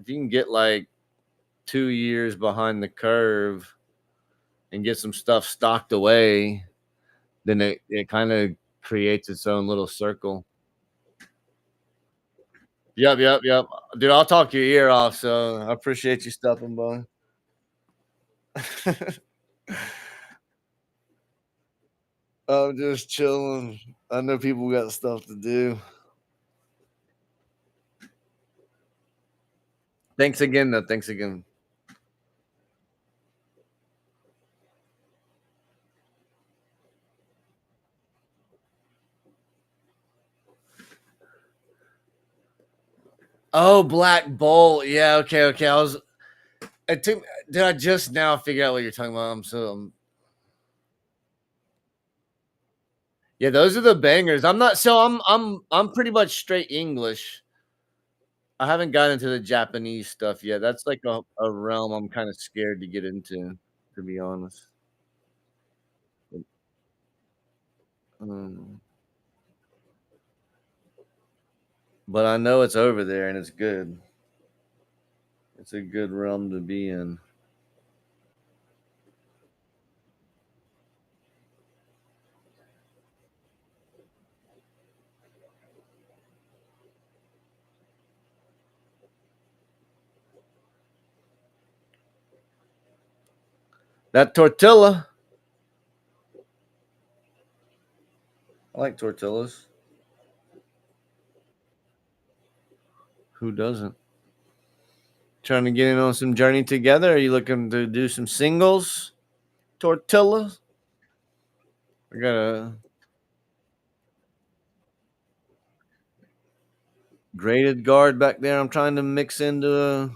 [SPEAKER 1] if you can get like 2 years behind the curve and get some stuff stocked away, then it kind of creates its own little circle. Yep, yep, yep. Dude, I'll talk your ear off. So I appreciate you stopping by. I'm just chilling. I know people got stuff to do. Thanks again, though. Thanks again. Oh, Black Bolt. Yeah, okay, okay. It took did I just now figure out what you're talking about? Yeah, those are the bangers. I'm not so I'm pretty much straight English. I haven't gotten into the Japanese stuff yet. That's like a realm I'm kind of scared to get into, to be honest. Mm. But I know it's over there and it's good. It's a good realm to be in. That tortilla, I like tortillas. Who doesn't? Trying to get in on some journey together? Are you looking to do some singles? Tortillas? I got a graded guard back there. I'm trying to mix into a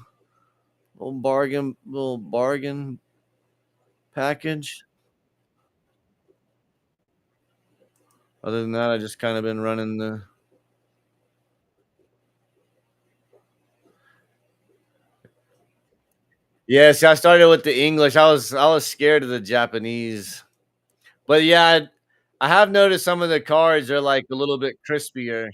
[SPEAKER 1] little bargain package. Other than that, I just kind of been running the. Yes, I started with the English. I was scared of the Japanese, but yeah, I have noticed some of the cards are like a little bit crispier.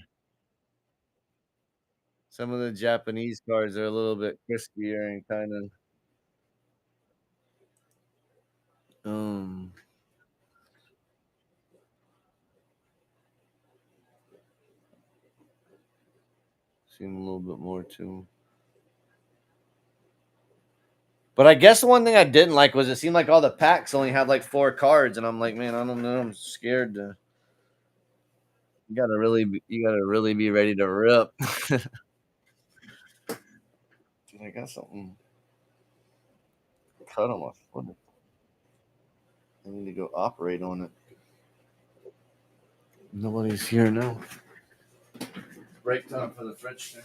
[SPEAKER 1] Some of the Japanese cards are a little bit crispier and kind of seem a little bit more to. But I guess the one thing I didn't like was it seemed like all the packs only had like 4 cards, and I'm like, man, I don't know. I'm scared to. You gotta really be ready to rip. Dude, I got something cut on my foot. I need to go operate on it. Nobody's here now. Break time for the Fritch.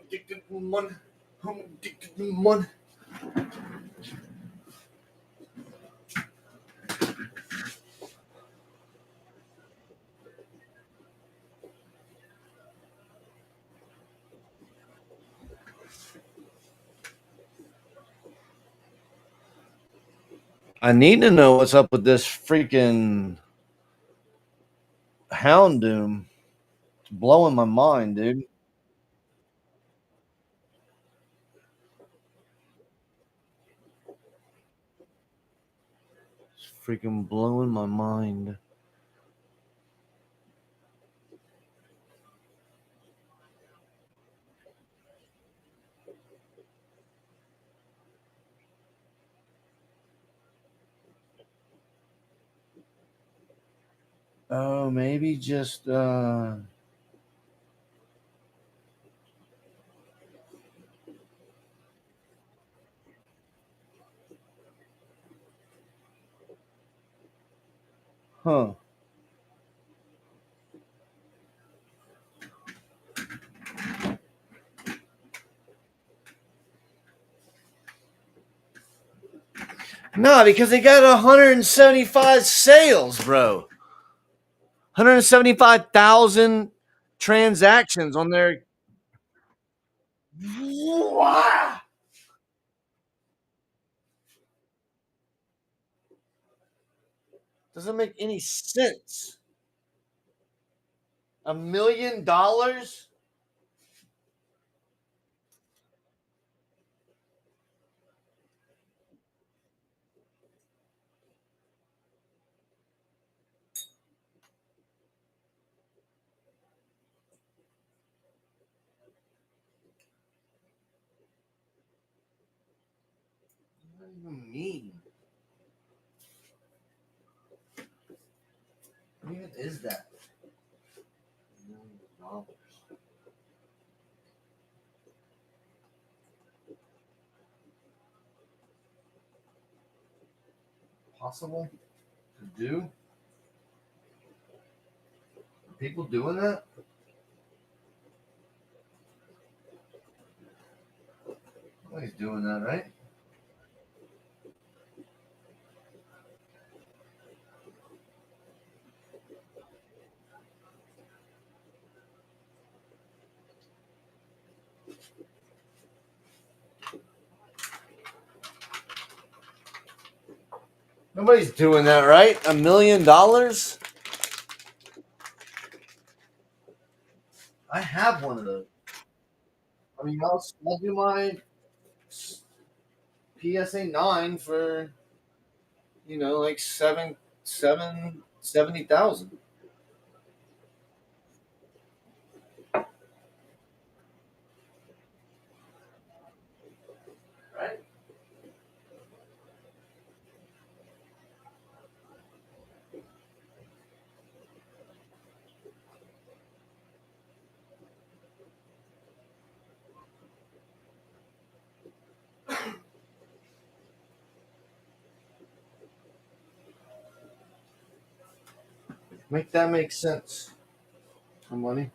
[SPEAKER 1] addicted to money. I'm addicted to money. I need to know what's up with this freaking Hound Doom. It's blowing my mind, dude. It's freaking blowing my mind. Oh, maybe just huh. No, because they got 175 sales, bro. 175,000 transactions on their. Wow. Doesn't make any sense. $1 million? What do you mean? What even is that? $1 million. Possible to do? Are people doing that? Nobody's doing that, right? Nobody's doing that, right? $1 million? I have one of those. I mean, I'll do my PSA 9 for, like 70,000. Right? Make that make sense. Money.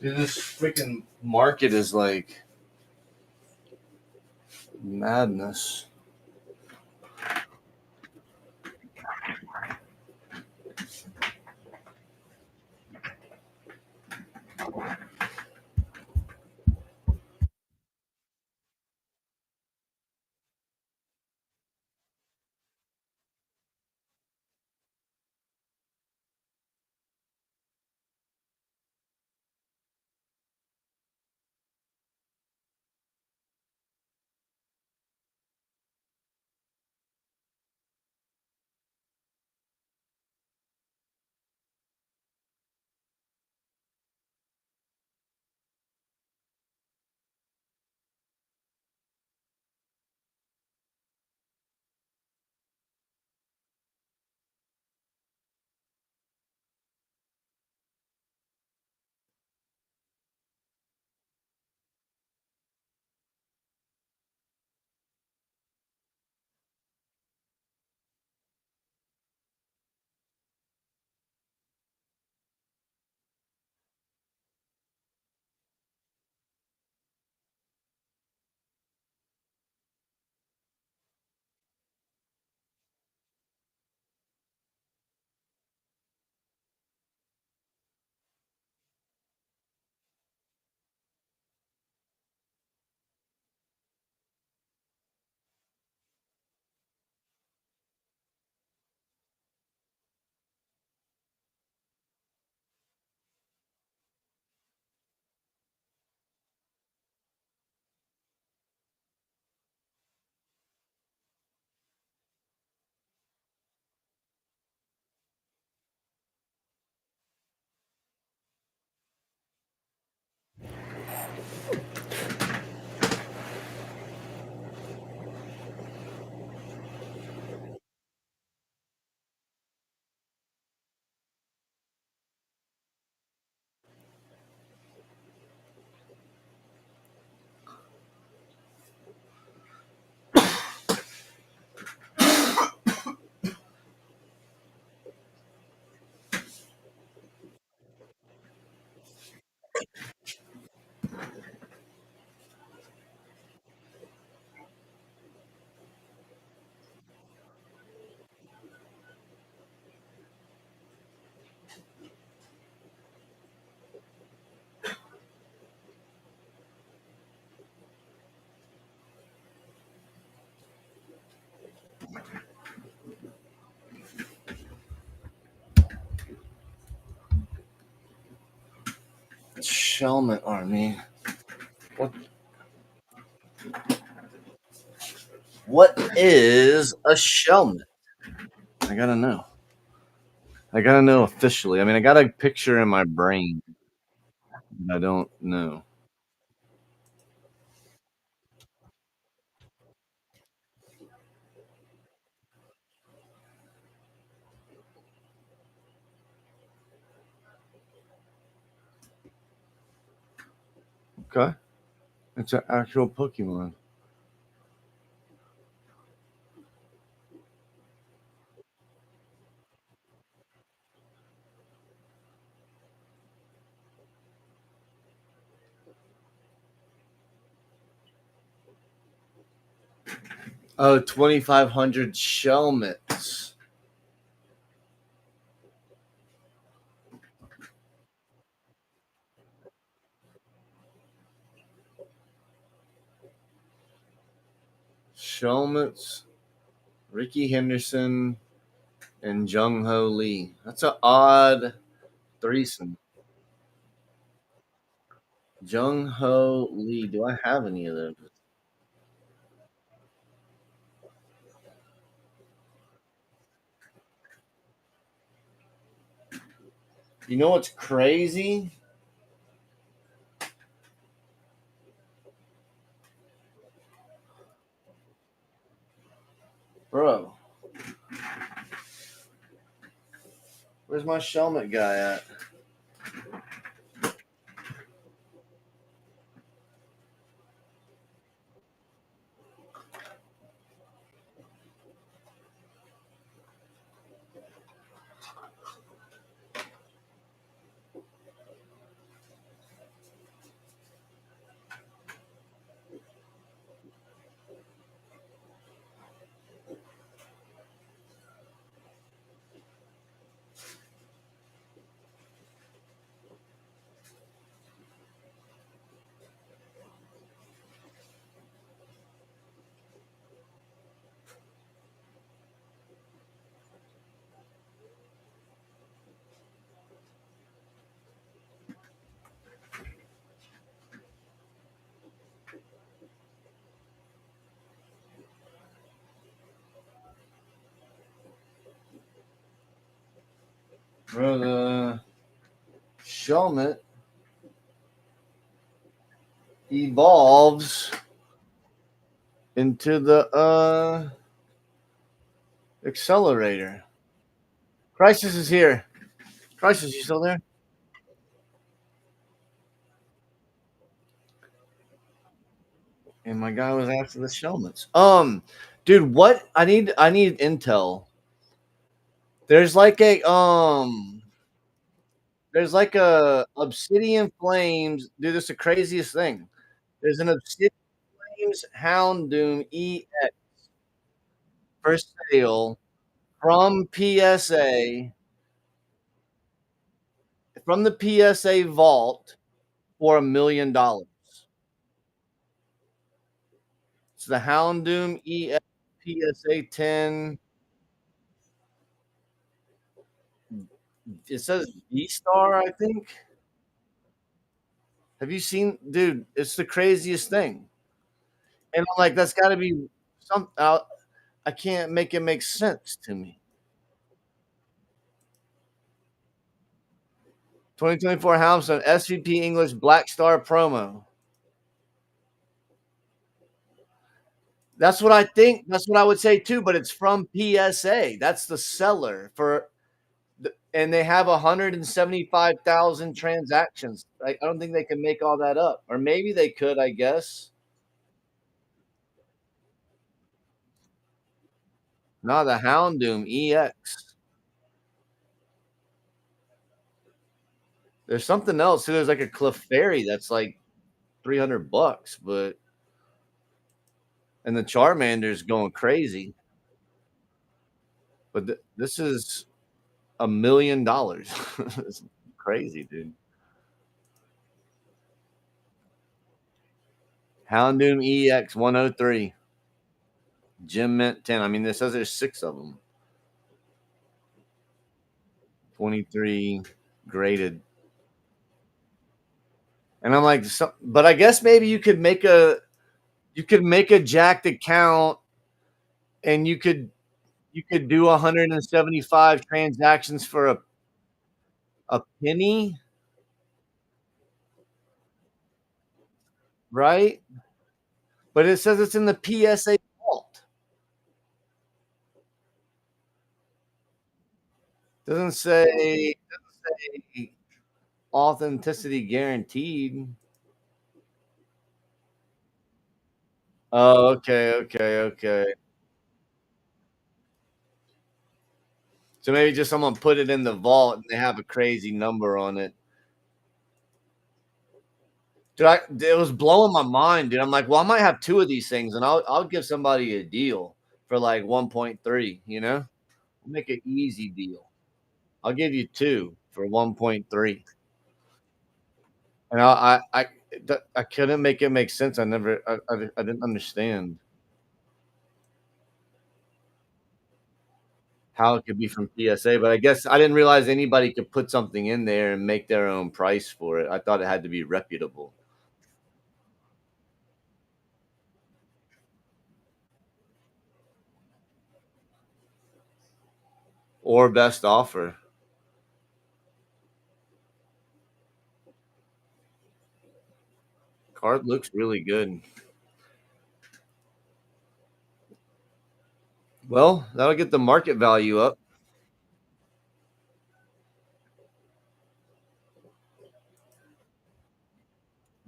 [SPEAKER 1] Dude, this freaking market is like madness. Shelmet Army. What what is a Shelmet? I gotta know. I gotta know officially. I mean, I got a picture in my brain, but I don't know. Okay. It's an actual Pokemon. Oh, 2,500 Shelmets. Shelmets, Ricky Henderson, and Jung Ho Lee. That's an odd threesome. Jung Ho Lee. Do I have any of those? You know what's crazy? Bro, where's my Shelmet guy at? Bro, the Shelmet evolves into the accelerator. Crisis is here. Crisis, you still there? And my guy was after the Shelmets. Dude, what I need intel. There's like a there's like a Obsidian Flames. Dude, this is the craziest thing. There's an Obsidian Flames Houndoom EX for sale from PSA from the PSA vault for $1 million. It's the Houndoom EX PSA 10. It says V Star, I think. Have you seen, dude? It's the craziest thing. And I'm like, that's got to be some. I can't make it make sense to me. 2024 Houndstone SVP English Black Star promo. That's what I think. That's what I would say too. But it's from PSA. That's the seller for, and they have 175,000 transactions. I don't think they can make all that up, or maybe they could. I guess. No, the Houndoom EX. There's something else. So there's like a Clefairy that's like $300, but and the Charmander's going crazy. But this is $1 million. It's crazy, dude. Houndoom EX 103. Gem Mint 10. I mean, this says there's six of them. 23 graded. And I'm like, but I guess maybe you could make a jacked account and you could do 175 transactions for a penny, right? But it says it's in the PSA vault. Doesn't say authenticity guaranteed. Oh, okay, okay, okay. So maybe just someone put it in the vault and they have a crazy number on it. Dude, it was blowing my mind, dude. I'm like, well, I might have two of these things, and I'll give somebody a deal for like 1.3. Make an easy deal. I'll give you two for 1.3. And I couldn't make it make sense. I didn't understand how it could be from PSA, but I guess I didn't realize anybody could put something in there and make their own price for it. I thought it had to be reputable or best offer. Card looks really good. Well, that'll get the market value up.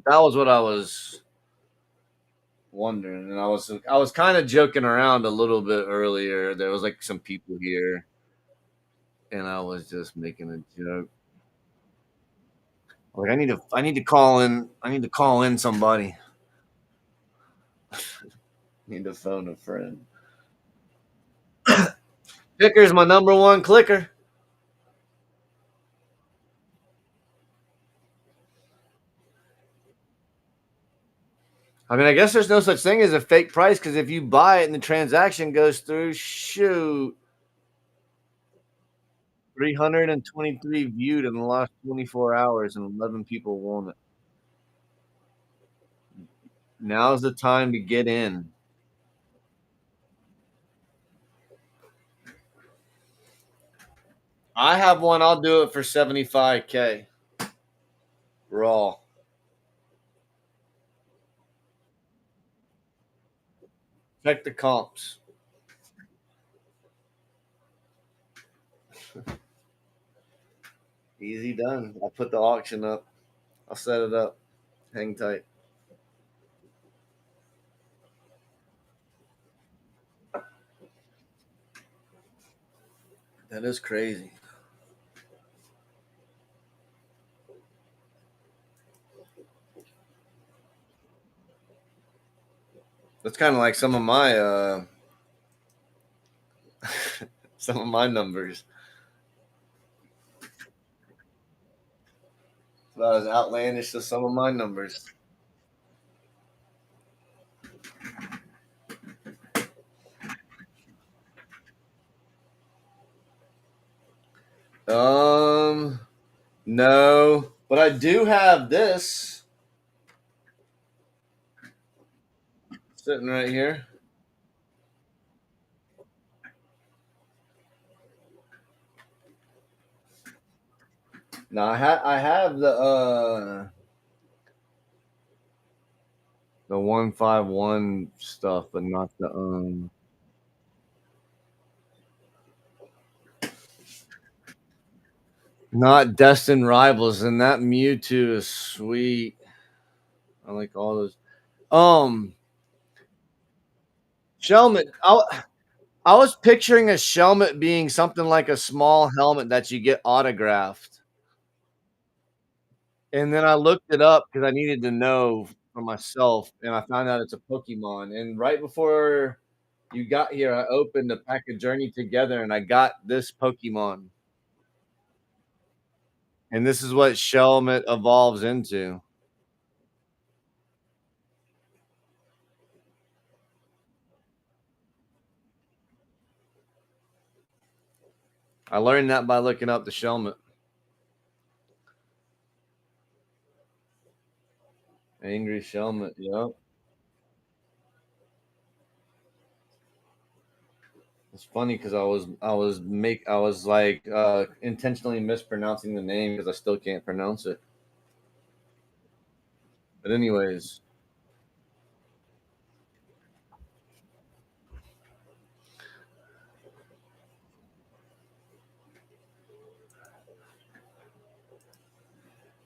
[SPEAKER 1] That was what I was wondering, and I was kind of joking around a little bit earlier. There was like some people here, and I was just making a joke. Like I need to call in. I need to call in somebody. Need to phone a friend. Clicker's my number one clicker. I mean, I guess there's no such thing as a fake price because if you buy it and the transaction goes through, shoot, 323 viewed in the last 24 hours and 11 people want it. Now's the time to get in. I have one. I'll do it for 75K raw. Check the comps. Easy done. I'll put the auction up. I'll set it up. Hang tight. That is crazy. That's kind of like some of my numbers. It's about as outlandish as some of my numbers. Um, no, but I do have this sitting right here. No, I have the 151 stuff, but not the not Destined Rivals, and that Mewtwo is sweet. I like all those. Um, Shelmet. I was picturing a Shelmet being something like a small helmet that you get autographed, and then I looked it up because I needed to know for myself, and I found out it's a Pokemon. And right before you got here, I opened a pack of Journey Together, and I got this Pokemon. And this is what Shelmet evolves into. I learned that by looking up the Shelmet. Angry Shelmet. Yep. It's funny because I was like intentionally mispronouncing the name because I still can't pronounce it. But anyways,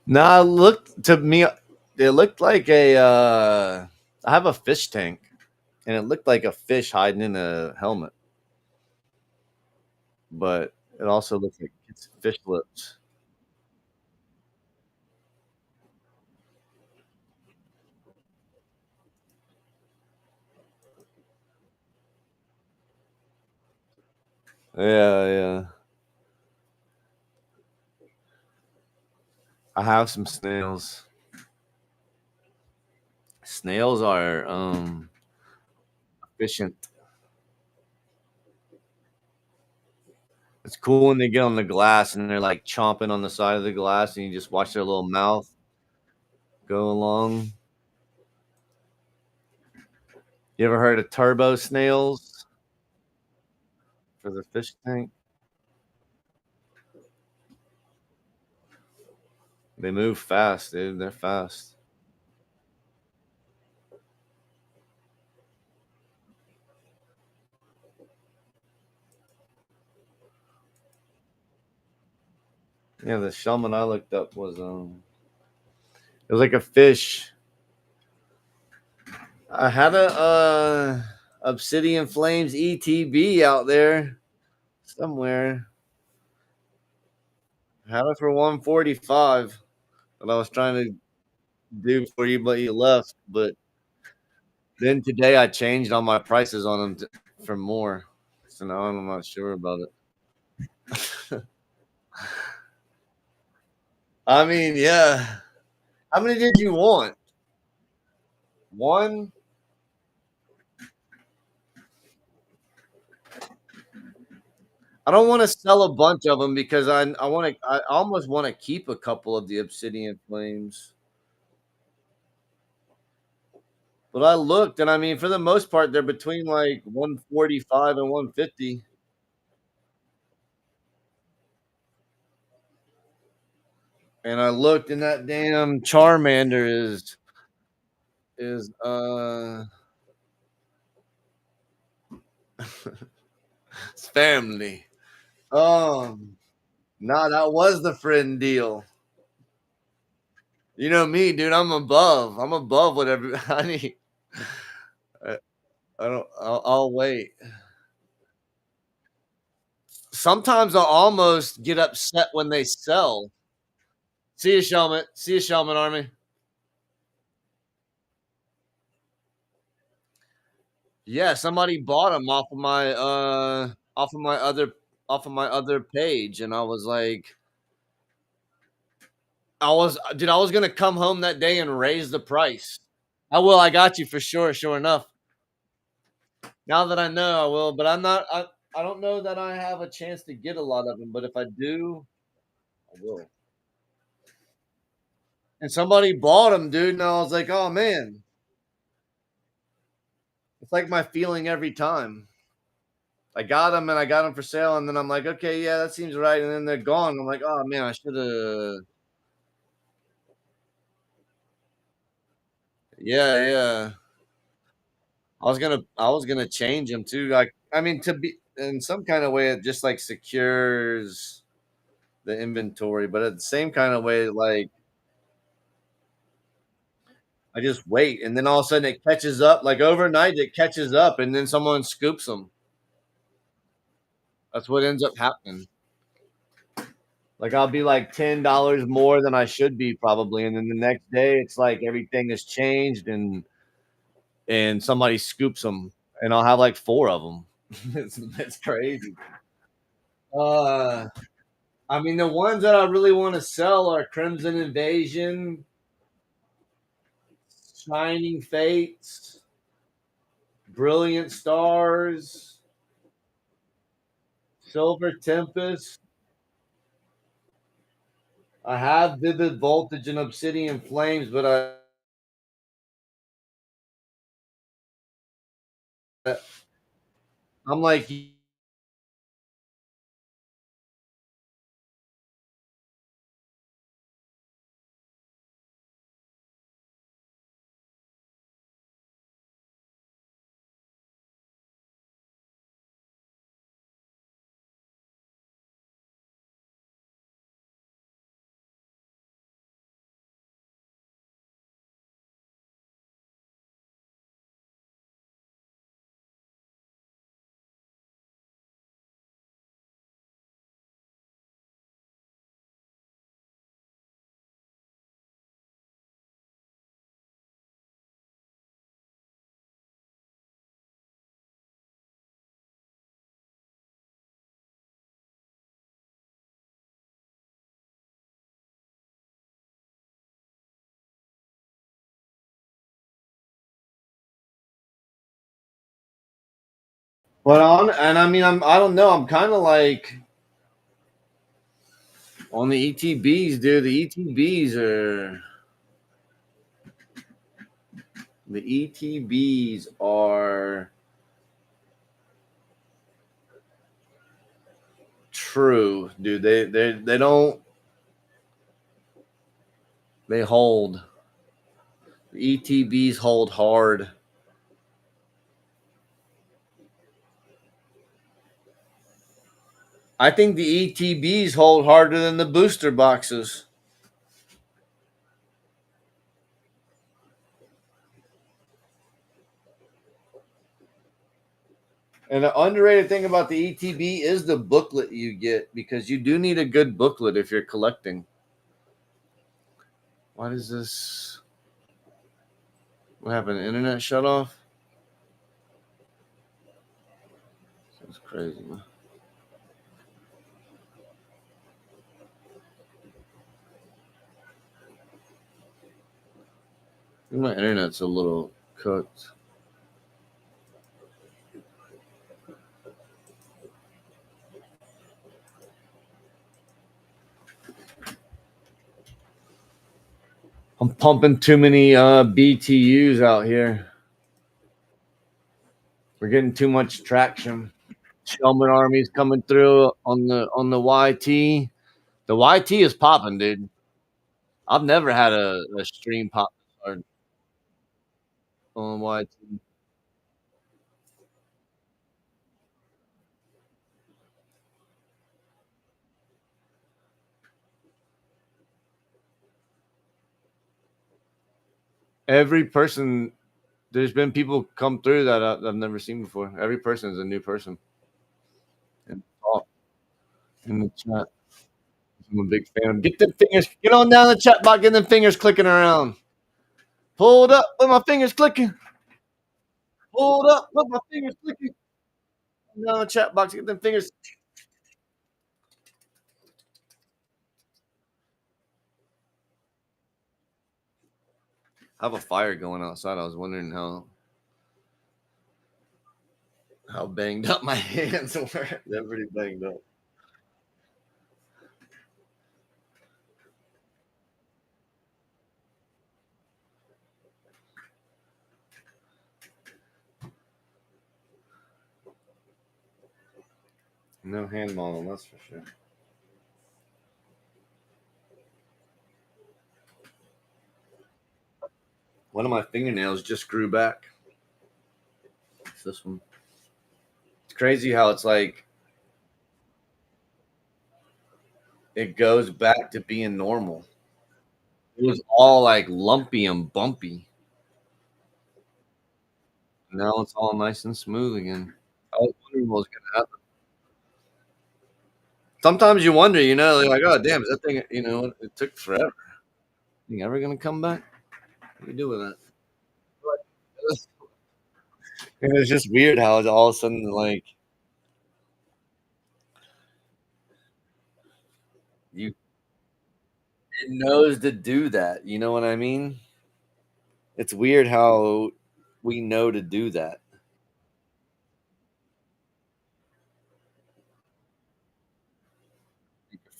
[SPEAKER 1] nah, looked to me. It looked like a. I have a fish tank, and it looked like a fish hiding in a helmet, but it also looks like it's fish lips. Yeah, yeah. I have some snails. Snails are efficient. It's cool when they get on the glass and they're like chomping on the side of the glass, and you just watch their little mouth go along. You ever heard of turbo snails for the fish tank? They move fast, dude. They're fast. Yeah, the shaman I looked up was it was like a fish. I had a Obsidian Flames ETB out there somewhere. I had it for 145 that I was trying to do for you, but you left. But then today I changed all my prices on them for more. So now I'm not sure about it. I mean, yeah. How many did you want? One? I don't want to sell a bunch of them because I almost want to keep a couple of the Obsidian Flames. But I looked, and I mean, for the most part, they're between like 145 and 150. And I looked, and that damn Charmander is it's family. Nah, that was the friend deal. You know me, dude. I'm above whatever I need. I, I don't. I'll wait. Sometimes I'll almost get upset when they sell. See you, Shelmet. See you, Shelmet Army. Yeah, somebody bought them off of my other page, and I was like, I was gonna come home that day and raise the price. I will. I got you for sure. Sure enough. Now that I know, I will. But I'm not. I don't know that I have a chance to get a lot of them. But if I do, I will. And somebody bought them, dude, and I was like, oh man, it's like my feeling every time. I got them and I got them for sale, and then I'm like, okay, yeah, that seems right, and then they're gone. I'm like, oh man, I should have. Yeah, yeah. I was gonna change them too. Like, I mean, to be in some kind of way, it just like secures the inventory, but at the same kind of way, like I just wait, and then all of a sudden it catches up. Like overnight, it catches up, and then someone scoops them. That's what ends up happening. Like I'll be like $10 more than I should be probably, and then the next day it's like everything has changed, and somebody scoops them, and I'll have like four of them. It's crazy. Uh, I mean, the ones that I really want to sell are Crimson Invasion, Shining Fates, Brilliant Stars, Silver Tempest. I have Vivid Voltage and Obsidian Flames, but I'm like, but on, and I mean, I don't know. I'm kind of like on the ETBs, dude. The ETBs are true, dude. They don't they hold. The ETBs hold hard. I think the ETBs hold harder than the booster boxes. And the underrated thing about the ETB is the booklet you get because you do need a good booklet if you're collecting. Why does this? What happened? The internet shut off? That's crazy, man. I think my internet's a little cooked. I'm pumping too many BTUs out here. We're getting too much traction. Shelman Army's coming through on the YT. The YT is popping, dude. I've never had a stream pop hard on YT. Every person, there's been people come through that I've never seen before. Every person is a new person. And talk in the chat. I'm a big fan. Get them fingers, get on down the chat box, get them fingers clicking around. Hold up with my fingers clicking. Hold up with my fingers clicking. Down the chat box, get them fingers. I have a fire going outside. I was wondering how banged up my hands were. They're pretty banged up. No hand model, that's for sure. One of my fingernails just grew back. It's this one. It's crazy how it's like it goes back to being normal. It was all like lumpy and bumpy. Now it's all nice and smooth again. I was wondering what was gonna happen. Sometimes you wonder, like, oh damn, is that thing, it took forever. Thing ever gonna come back? What do you do with that? And it's just weird how it's all of a sudden like you it knows to do that. You know what I mean? It's weird how we know to do that.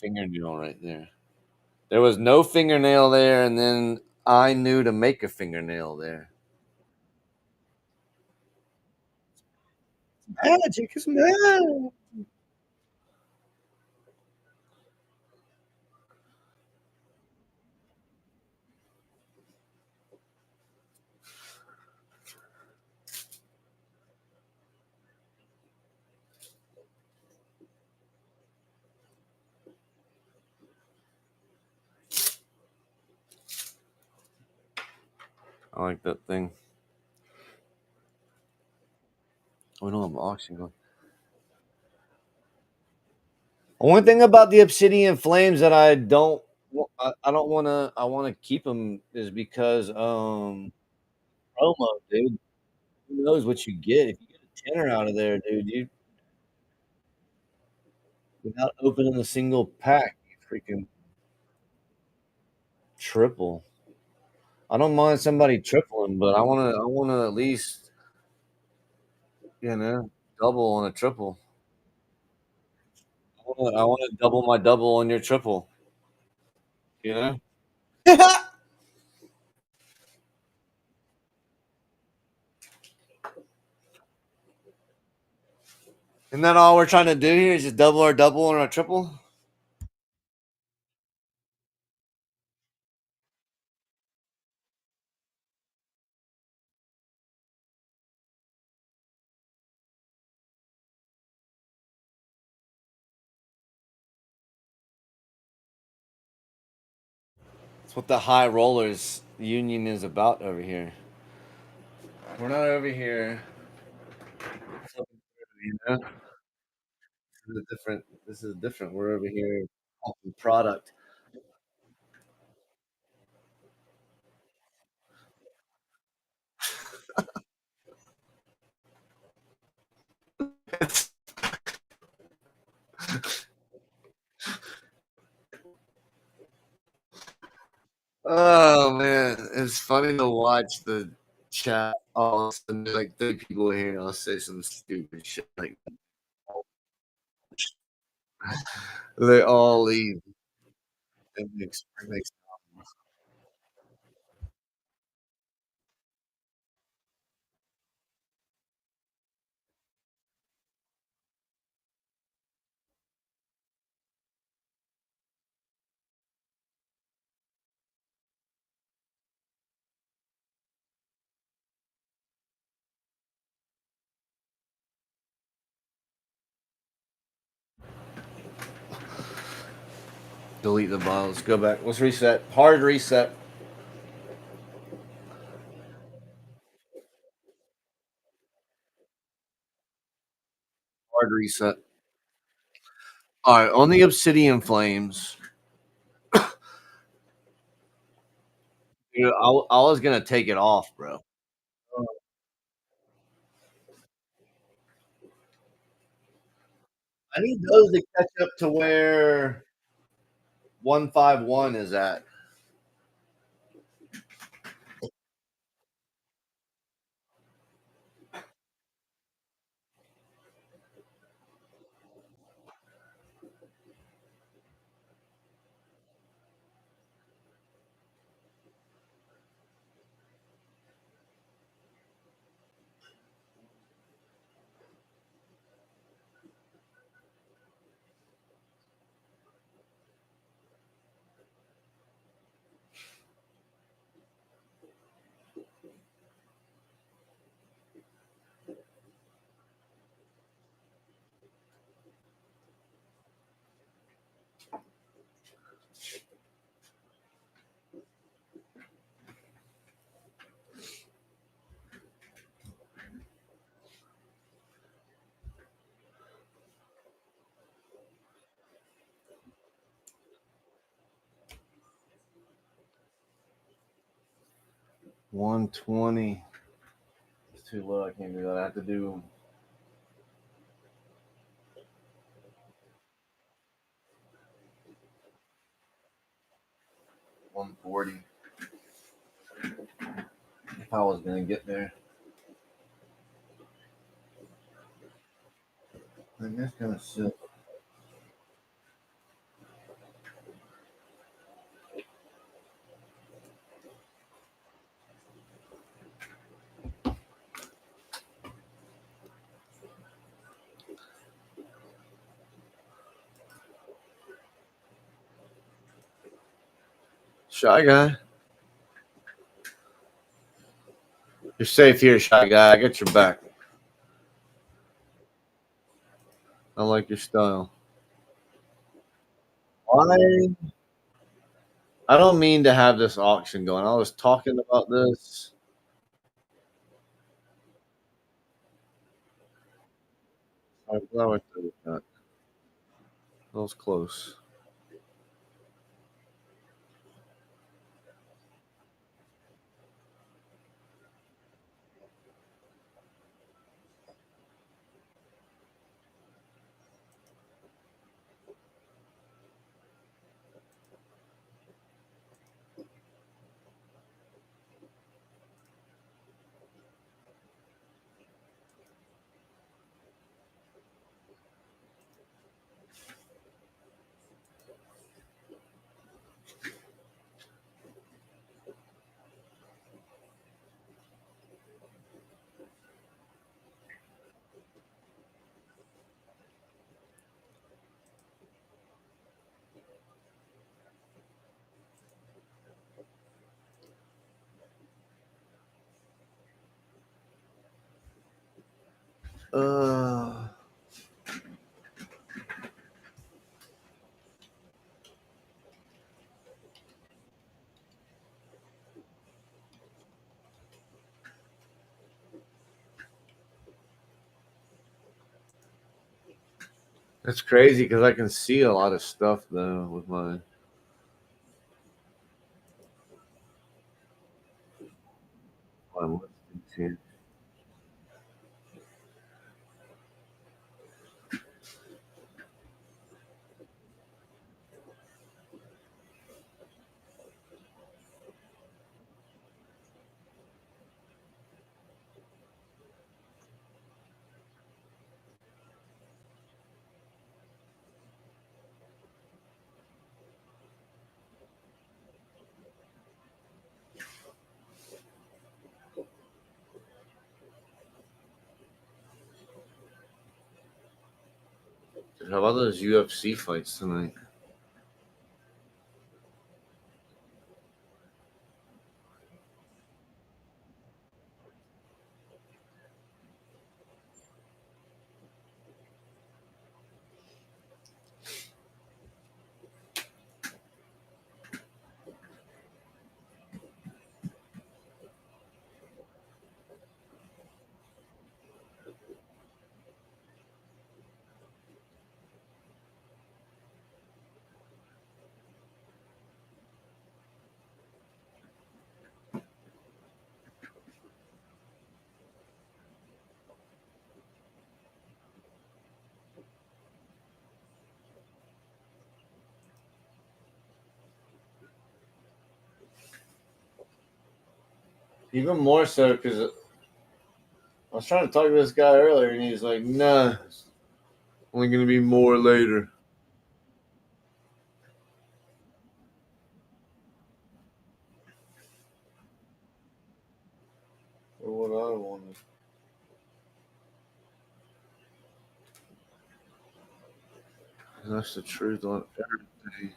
[SPEAKER 1] Fingernail right there. There was no fingernail there, and then I knew to make a fingernail there. Magic is magic. I like that thing. Oh no, I'm oxygen. Only thing about the obsidian flames that I don't, I don't want to. I want to keep them is because promo, dude. Who knows what you get if you get a tenner out of there, dude? You without opening a single pack, you freaking triple. I don't mind somebody tripling, but I wanna at least, you know, double on a triple. I wanna double my double on your triple, you know? Isn't that all we're trying to do here is just double our double on our triple? That's what the high rollers union is about over here. We're not over here, you know? This is different. We're over here talking product. Oh man, it's funny to watch the chat. All of a sudden, there's like 3 people here, and I'll say some stupid shit like they all leave. It makes delete the bottle. Let's go back. Let's reset. Hard reset. Hard reset. All right, on the obsidian flames. Dude, I was gonna take it off, bro. I need those to catch up to where 151 is at. – 120. It's too low. I can't do that. I have to do 140 if I was gonna get there. And that's kind of sick. Shy Guy. You're safe here, Shy Guy. I got your back. I like your style. Why? I don't mean to have this auction going. I was talking about this. I'm glad I did that. That was close. Uh, that's crazy because I can see a lot of stuff though with my listings here. Dude, how about those UFC fights tonight? Even more so because I was trying to talk to this guy earlier, and he's like, "Nah, it's only gonna be more later." Or what I wanted. And that's the truth on everything.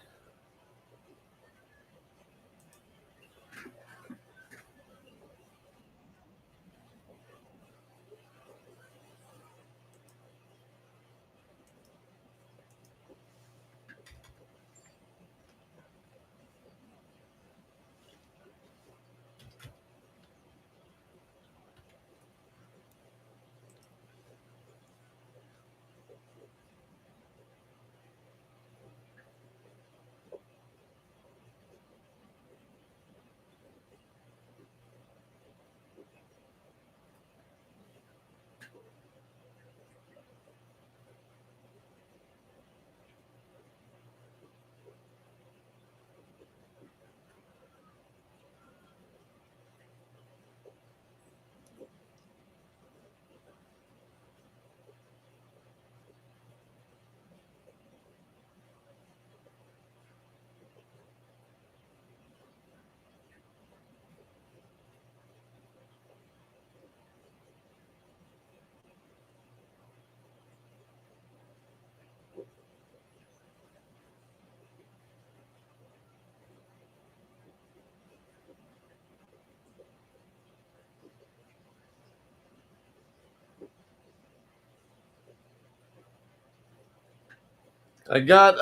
[SPEAKER 1] I got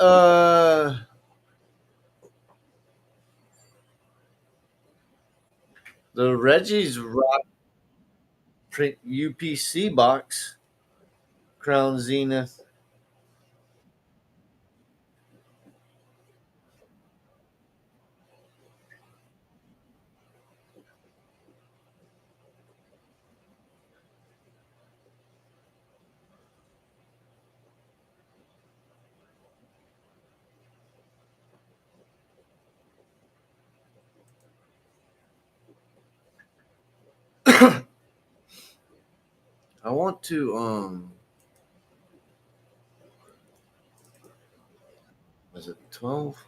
[SPEAKER 1] the Reggie's Rock print UPC box, Crown Zenith. I want to was it 12?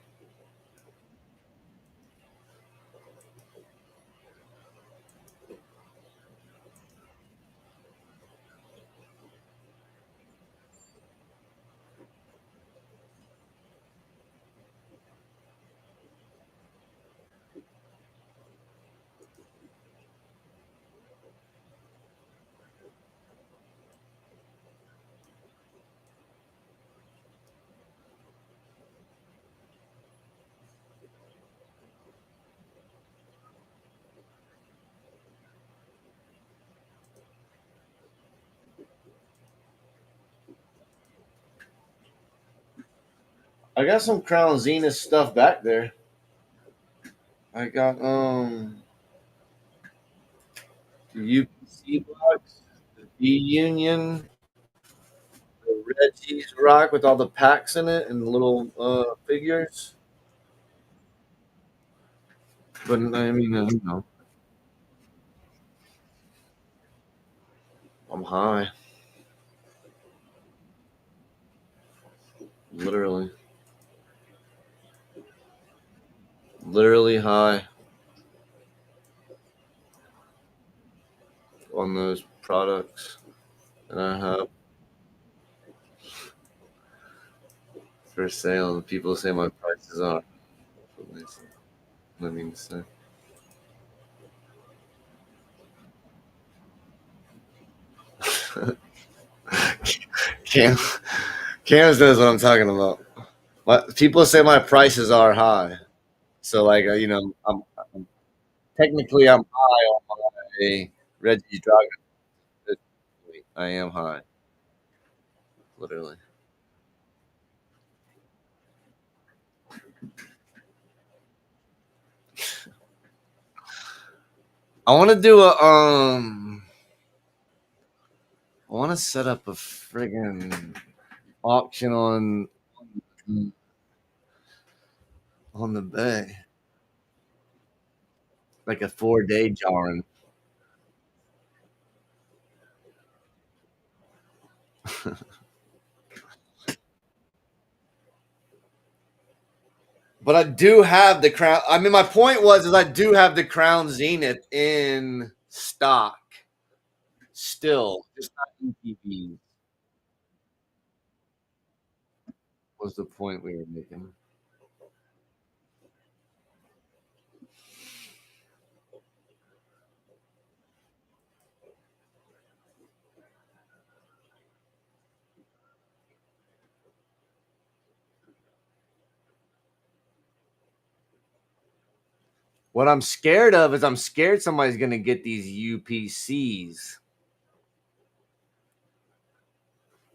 [SPEAKER 1] I got some Crown Zenith stuff back there. I got the UPC box, the B Union, the Reggie's Rock with all the packs in it and little figures. But I mean, I'm high, literally, literally high on those products that I have for sale. And people say my prices are. What I mean to say. Cam, Cam knows what I'm talking about. People say my prices are high, so like I'm technically I'm high on my Reggie Dragon. I am high, literally. I want to do a I want to set up a friggin' auction on the bay, like a 4-day jarring. But I do have the crown. I mean, my point was is I do have the Crown Zenith in stock still, just not ETBs. Was the point we were making? What I'm scared of is I'm scared somebody's going to get these UPCs,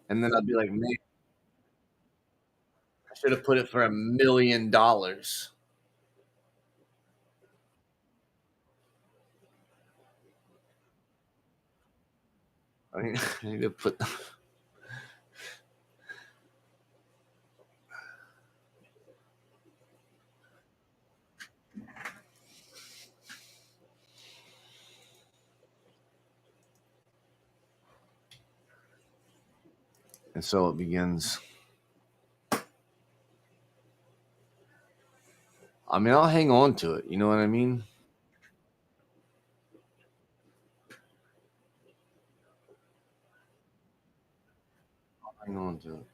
[SPEAKER 1] and then I'll be like, man, I should have put it for $1 million. I mean, I need to put. And so it begins. I mean, I'll hang on to it. You know what I mean? I'll hang on to it.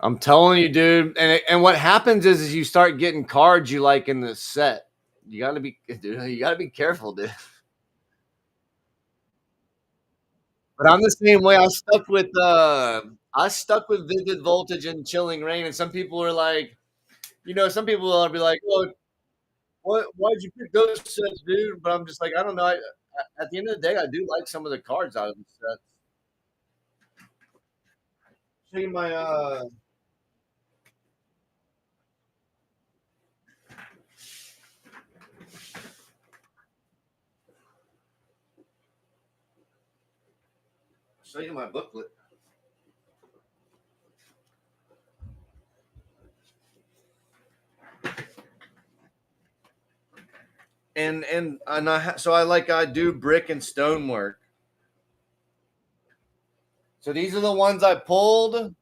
[SPEAKER 1] I'm telling you, dude. And what happens is you start getting cards you like in the set. You gotta be, dude. You gotta be careful, dude. But I'm the same way. I stuck with Vivid Voltage and Chilling Rain, and some people were like, some people will be like, "Oh, why'd you pick those sets, dude?" But I'm just like, I don't know. At the end of the day, I do like some of the cards out of the sets. Show you my show you my booklet. And so I do brick and stonework. So these are the ones I pulled.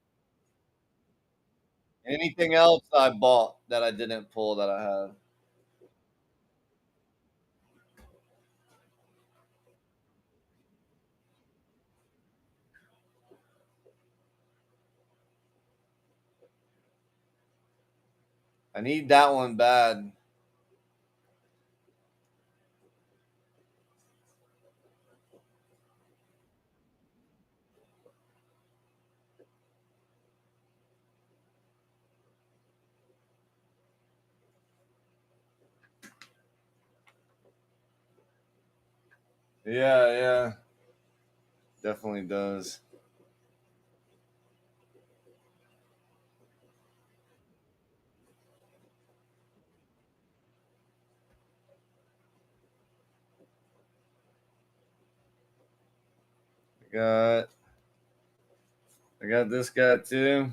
[SPEAKER 1] Anything else I bought that I didn't pull that I have. I need that one bad. Yeah, yeah, definitely does. I got I got this guy too.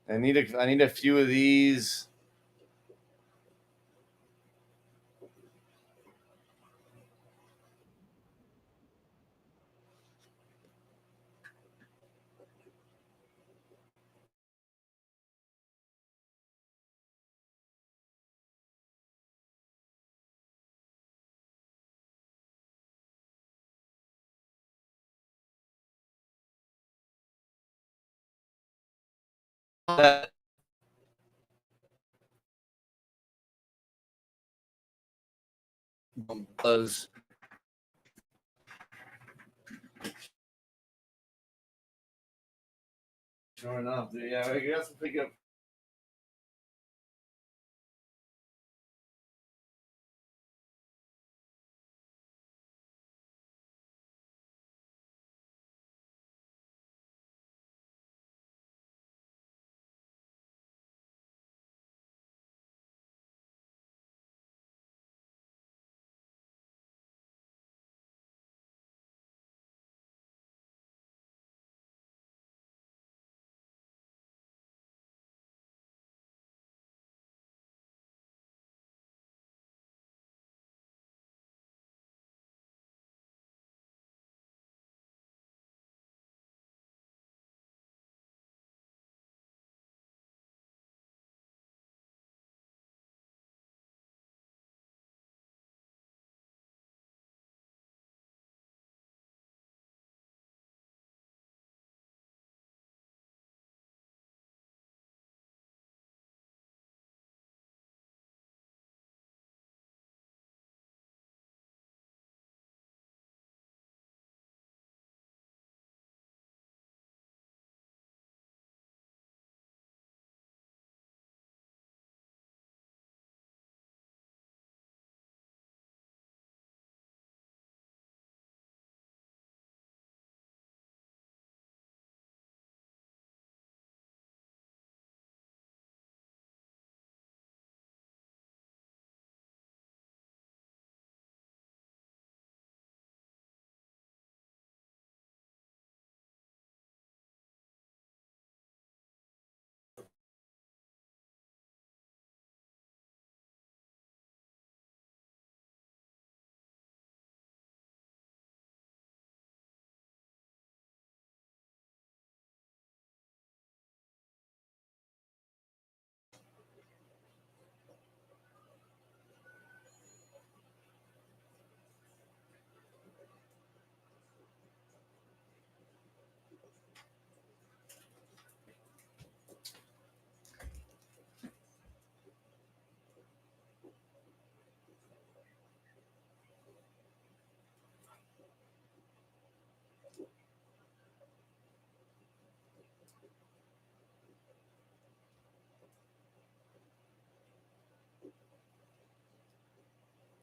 [SPEAKER 1] I need a few of these. Buzz. Sure enough, dude. Yeah, I guess to pick up.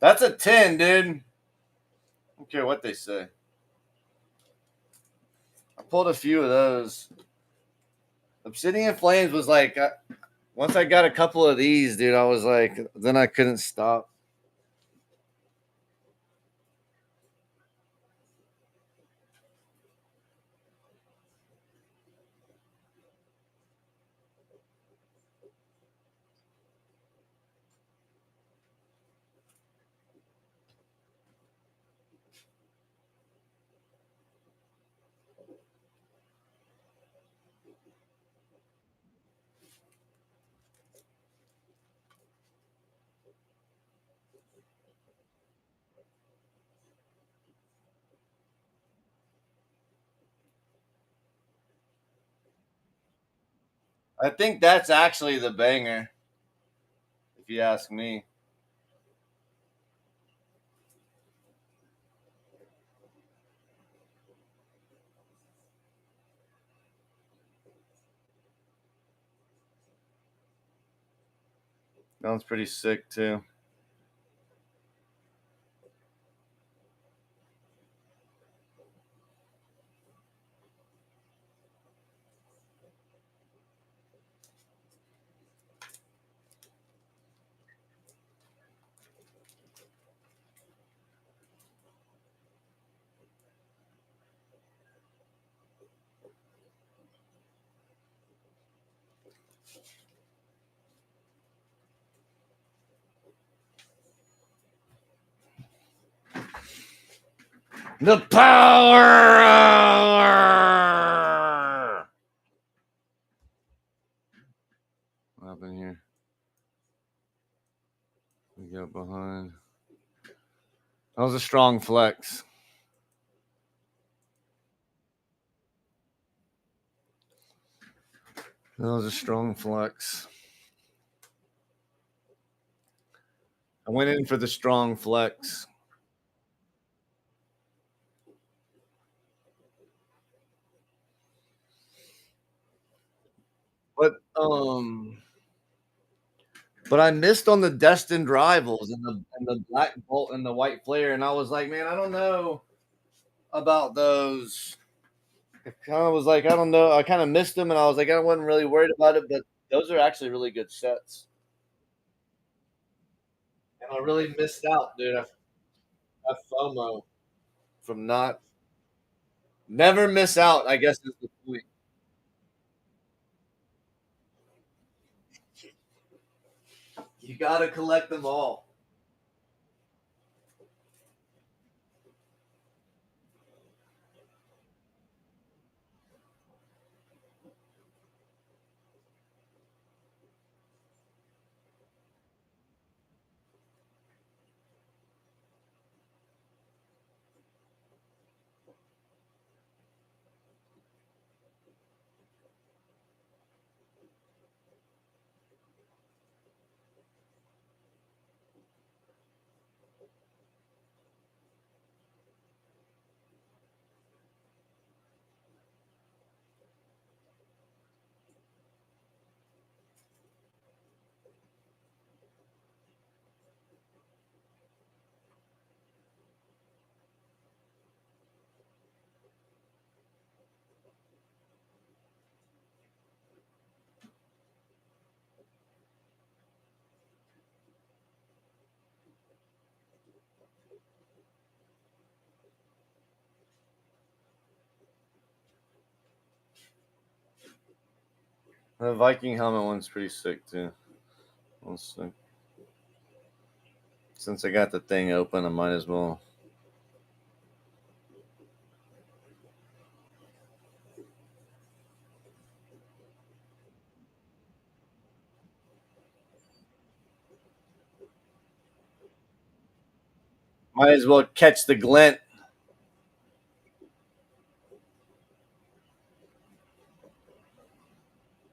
[SPEAKER 1] That's a 10, dude. I don't care what they say. I pulled a few of those. Obsidian Flames was like, once I got a couple of these, dude, I was like, then I couldn't stop. I think that's actually the banger, if you ask me. That one's pretty sick too. The power hour. What happened here? We got behind. That was a strong flex. That was a strong flex. I went in for the strong flex. But I missed on the destined rivals and the black bolt and the white flare, and I was like, man, I don't know about those. I kind of was like, I don't know. I kind of missed them, and I was like, I wasn't really worried about it, but those are actually really good sets. And I really missed out, dude. I FOMO from not never miss out. I guess is the point. You gotta collect them all. The Viking helmet one's pretty sick too. Let's see. Since I got the thing open, I might as well. Might as well catch the glint.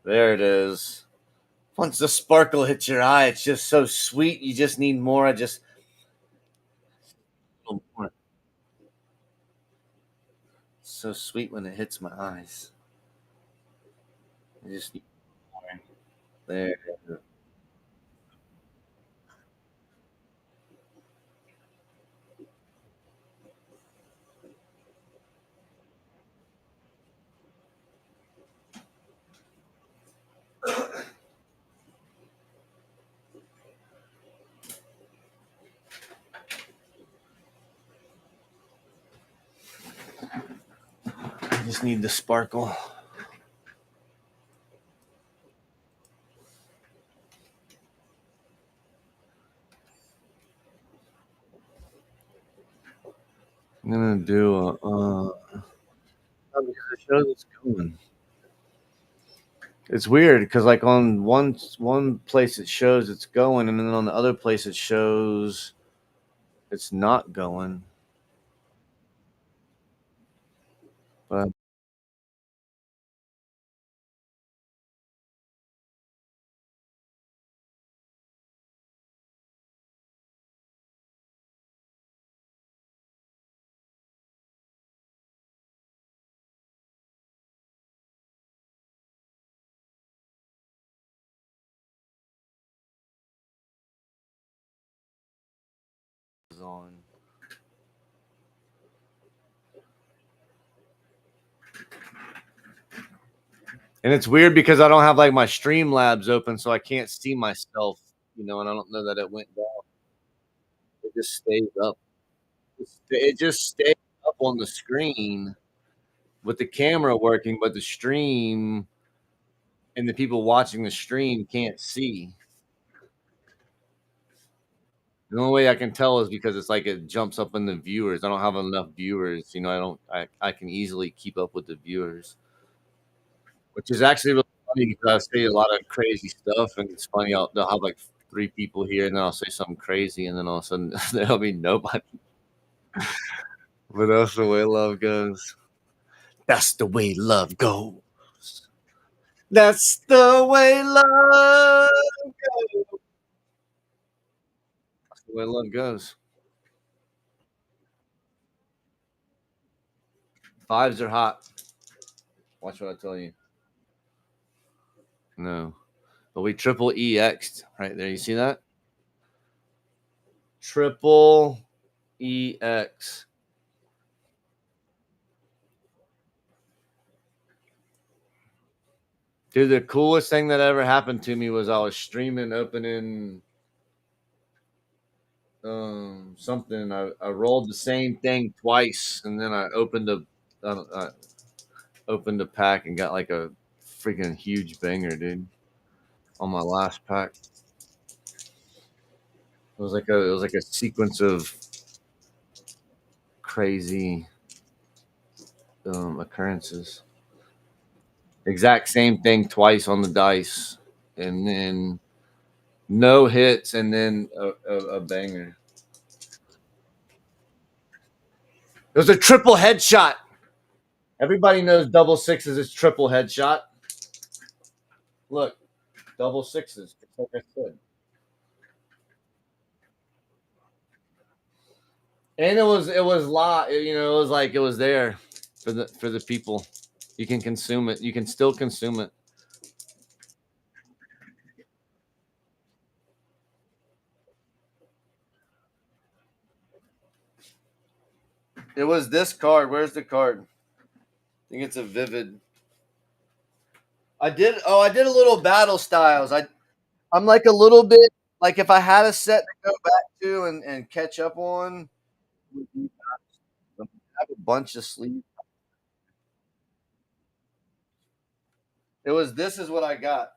[SPEAKER 1] There it is. Once the sparkle hits your eye, it's just so sweet. You just need more. I just more. It's so sweet when it hits my eyes. I just need more. There. just need the sparkle. I'm gonna do because it shows it's going. It's weird because like on one place it shows it's going, and then on the other place it shows it's not going. But it's on. And it's weird because I don't have like my Streamlabs open, so I can't see myself, and I don't know that it went down. It just stays up. It just stays up on the screen with the camera working, but the stream and the people watching the stream can't see. The only way I can tell is because it's like it jumps up in the viewers. I don't have enough viewers. I can easily keep up with the viewers, which is actually really funny because I say a lot of crazy stuff, and it's funny. They'll have like three people here, and then I'll say something crazy, and then all of a sudden there'll be nobody. But that's the way love goes. That's the way love goes. That's the way love. That's the way love goes. Fives are hot. Watch what I tell you. No, but we triple EX'd right there. You see that? Triple EX. Dude, the coolest thing that ever happened to me was I was streaming, opening something. I rolled the same thing twice, and then I opened a pack and got like a freaking huge banger, dude. On my last pack, it was like a sequence of crazy occurrences. Exact same thing twice on the dice, and then no hits, and then a banger. It was a triple headshot. Everybody knows double sixes is triple headshot. Look, double sixes. Like I said. And it was lot. It was like it was there for the people. You can consume it. You can still consume it. It was this card. Where's the card? I think it's a vivid. I did a little battle styles. I'm like a little bit like if I had a set to go back to and catch up on, I have a bunch of sleep. This is what I got.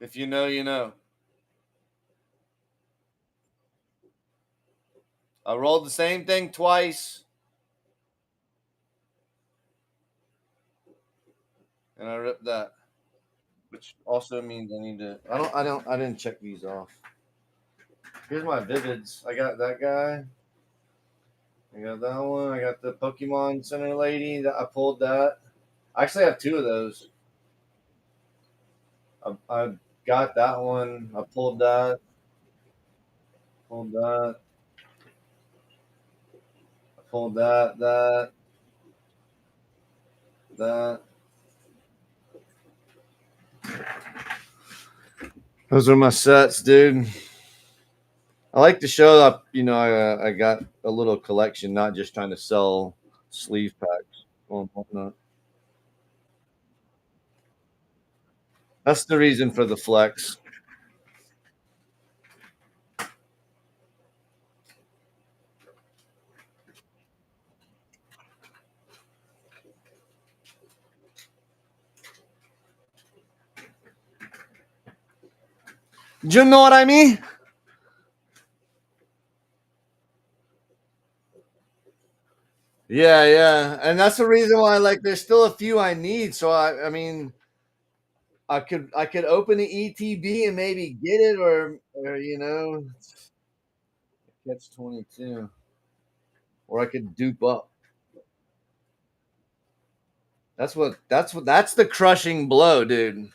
[SPEAKER 1] If you know, you know. I rolled the same thing twice, and I ripped that, which also means I need to. I didn't check these off. Here's my vivids. I got that guy. I got that one. I got the Pokemon Center lady. That I pulled that. I actually have two of those. I got that one. I pulled that. Pulled that. I pulled that. That. Those are my sets, dude. I like to show up. I got a little collection, not just trying to sell sleeve packs or whatnot. That's the reason for the flex. You know what I mean? Yeah, yeah, and that's the reason why. Like, there's still a few I need. So I mean, I could open the ETB and maybe get it, or catch 22, or I could dupe up. That's the crushing blow, dude.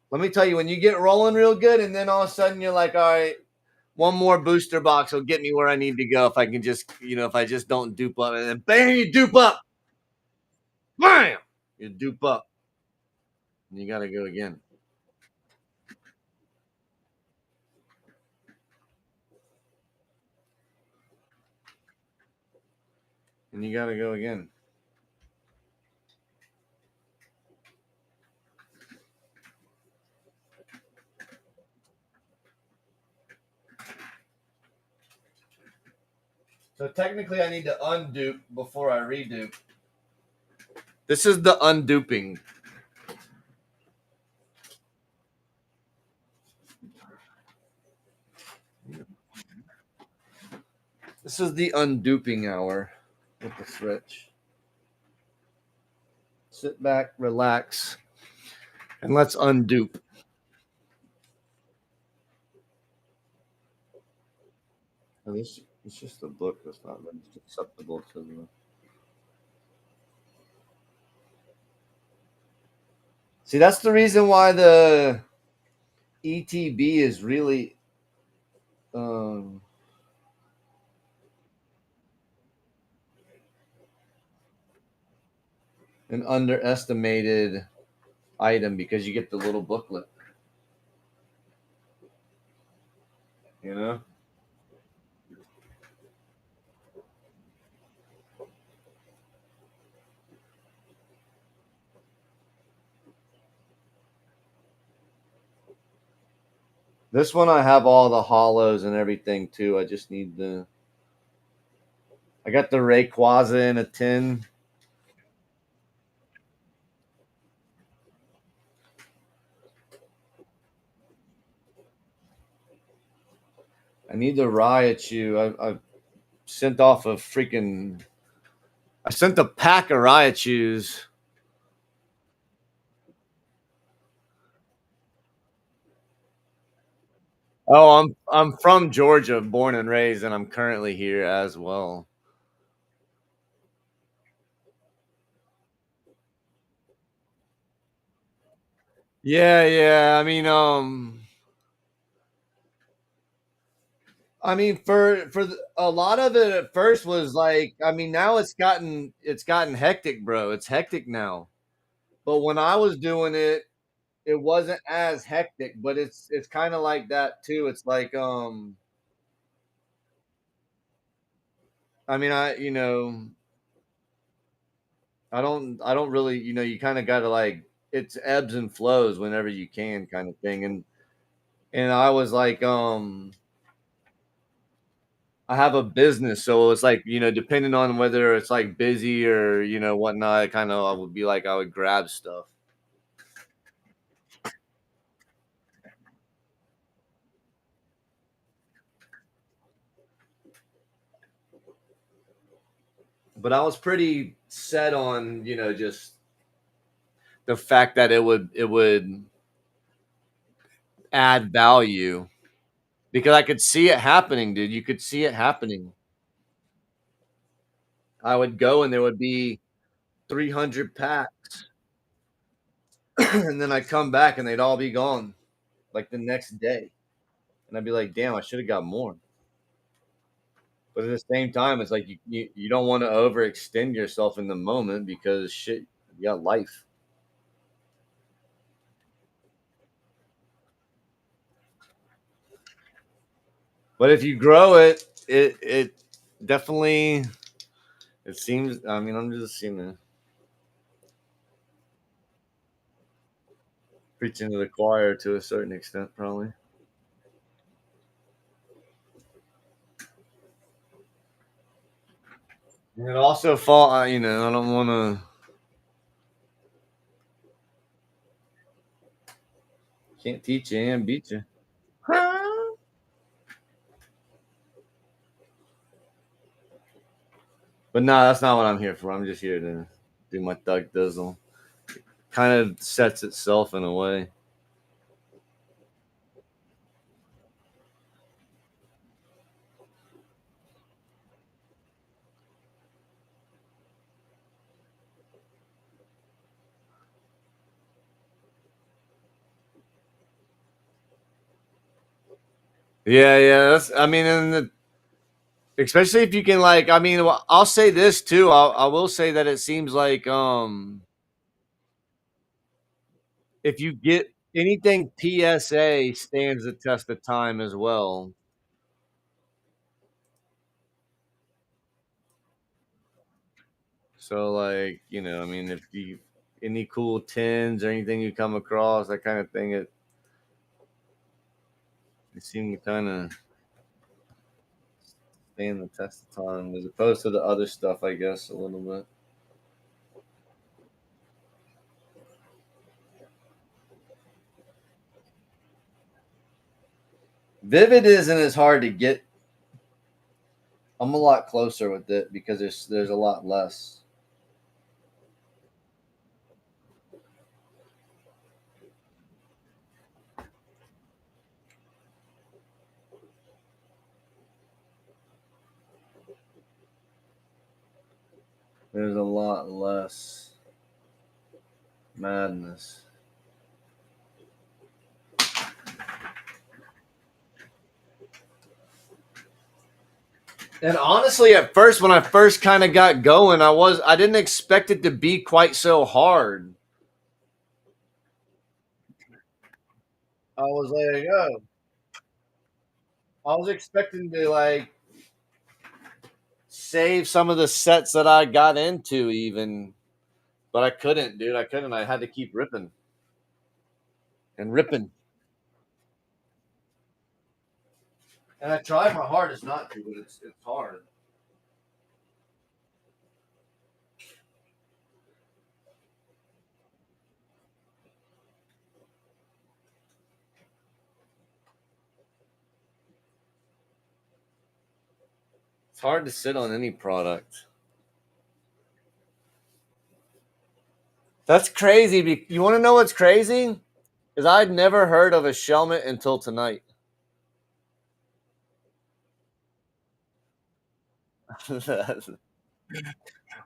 [SPEAKER 1] Let me tell you, when you get rolling real good, and then all of a sudden you're like, all right, one more booster box will get me where I need to go if I can just, if I just don't dupe up, and then bang, you dupe up, bam, you dupe up, and you got to go again, and you got to go again. So technically, I need to undupe before I redupe. This is the unduping. This is the unduping hour with the Fritch. Sit back, relax, and let's undupe. And this it's just a book that's not acceptable to the. See, that's the reason why the ETB is really um, an underestimated item, because you get the little booklet. You know, this one I have all the hollows and everything too. I just need the. I got the Rayquaza in a tin. I need the Raichu. I sent off a freaking. I sent a pack of Raichus. Oh, I'm from Georgia, born and raised, and I'm currently here as well. Yeah, yeah. I mean, for a lot of it at first was like, now it's gotten hectic, bro. It's hectic now. But when I was doing it, it wasn't as hectic. But it's kind of like that too. It's like, I don't really, you kind of got to, like, it's ebbs and flows whenever you can, kind of thing. And I was like, I have a business, so it's like, depending on whether it's like busy or whatnot, kind of I would be like, I would grab stuff. But I was pretty set on, just the fact that it would add value, because I could see it happening, dude. You could see it happening. I would go and there would be 300 packs, and then I'd come back and they'd all be gone like the next day, and I'd be like, damn, I should have got more. But at the same time, it's like you don't want to overextend yourself in the moment, because shit, you got life. But if you grow it, it definitely, it seems. I'm just preaching to the choir to a certain extent, probably. And it also fall. I don't want to. Can't teach you and beat you. But no, that's not what I'm here for. I'm just here to do my thug dizzle. Kind of sets itself in a way. Yeah, yeah. That's. I mean, especially if you can like. I mean, I'll say this too. I will say that it seems like if you get anything PSA stands the test of time as well. So like, I mean, if you any cool tins or anything you come across, that kind of thing, it seemed to kind of stand the test of time as opposed to the other stuff, I guess, a little bit. Vivid isn't as hard to get. I'm a lot closer with it because there's a lot less. There's a lot less madness. And honestly, at first, when I first kind of got going, I didn't expect it to be quite so hard. I was like, oh, I was expecting to like save some of the sets that I got into, even, but I couldn't, dude. I couldn't. I had to keep ripping and ripping, and I tried my hardest not to, but it's hard. It's hard to sit on any product. That's crazy. You want to know what's crazy? Because I'd never heard of a Shelmet until tonight.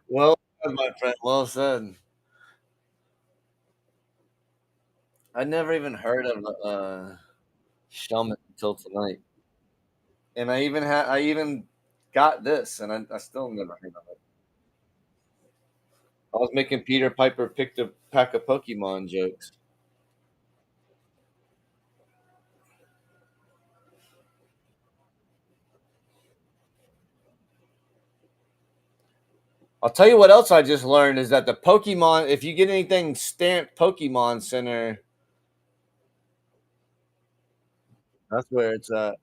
[SPEAKER 1] Well said, my friend. Well said. I never even heard of Shelmet until tonight, and I even got this, and I still never heard of it. I was making Peter Piper picked a pack of Pokemon jokes. I'll tell you what else I just learned is that the Pokemon, if you get anything stamped Pokemon Center, that's where it's at.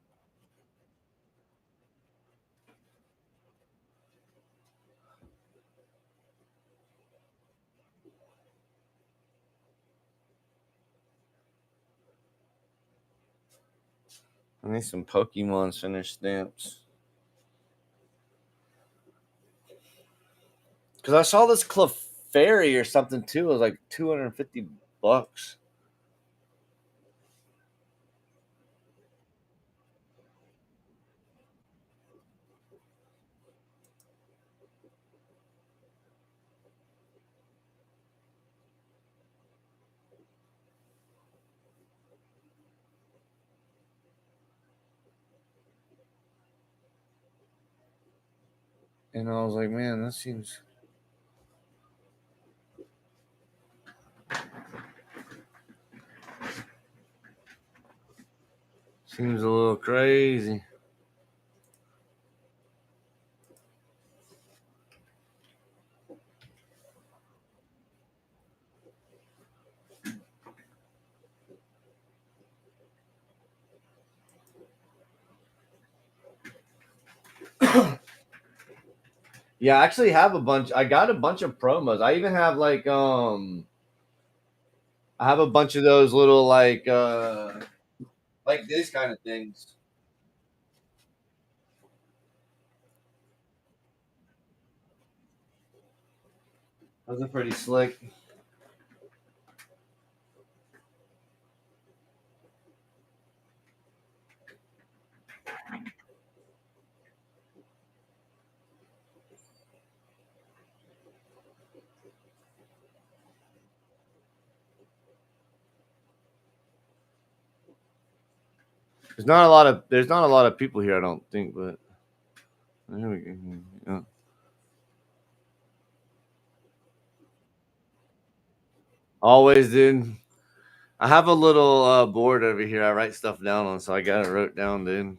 [SPEAKER 1] I need some Pokemon Center stamps. Because I saw this Clefairy or something too. It was like $250. And I was like, man, that seems a little crazy. Yeah, I actually have a bunch. I got a bunch of promos. I even have I have a bunch of those little like these kind of things. Those are pretty slick. There's not a lot of people here, I don't think, but there we go. Yeah. Always, dude. I have a little board over here. I write stuff down on, so I got it wrote down, dude.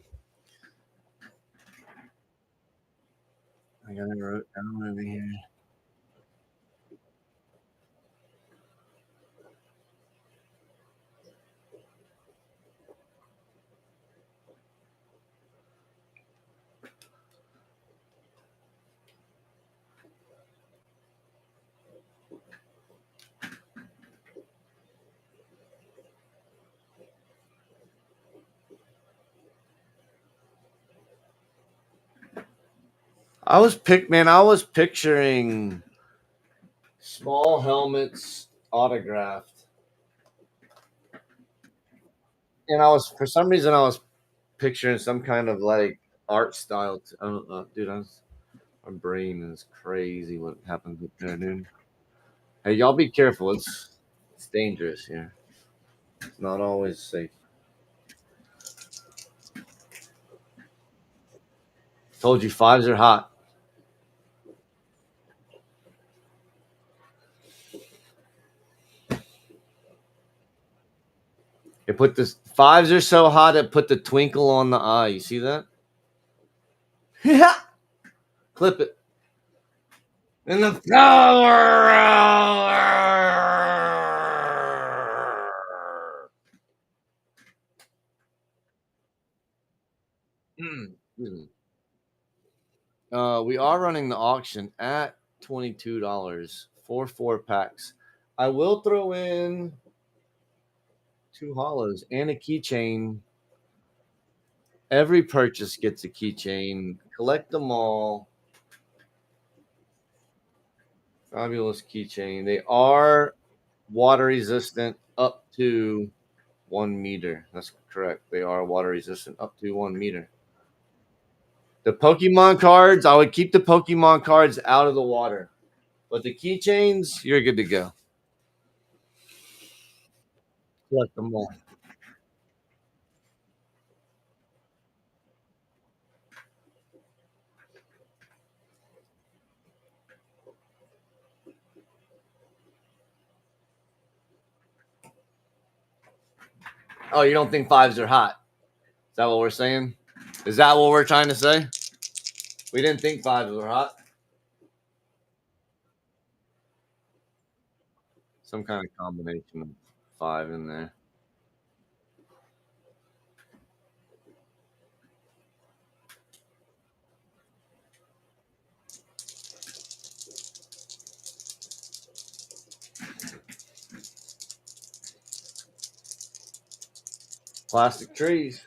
[SPEAKER 1] I got it wrote down over here. I was picturing small helmets autographed, and I was for some reason I was picturing some kind of like art style. I don't know, dude. My brain is crazy. What happens up there, dude? Hey, y'all be careful. It's dangerous here. It's not always safe. Told you fives are hot. It put this fives are so hot it put the twinkle on the eye. You see that? Yeah. Clip it. In the flower. We are running the auction at $22 for 4 packs. I will throw in two hollows and a keychain. Every purchase gets a keychain. Collect them all. Fabulous keychain. They are water resistant up to 1 meter. That's correct. They are water resistant up to 1 meter. The Pokemon cards, I would keep the Pokemon cards out of the water. But the keychains, you're good to go. Collect them all. Oh, you don't think fives are hot? Is that what we're saying? Is that what we're trying to say? We didn't think fives were hot. Some kind of combination of five in there. Plastic trees.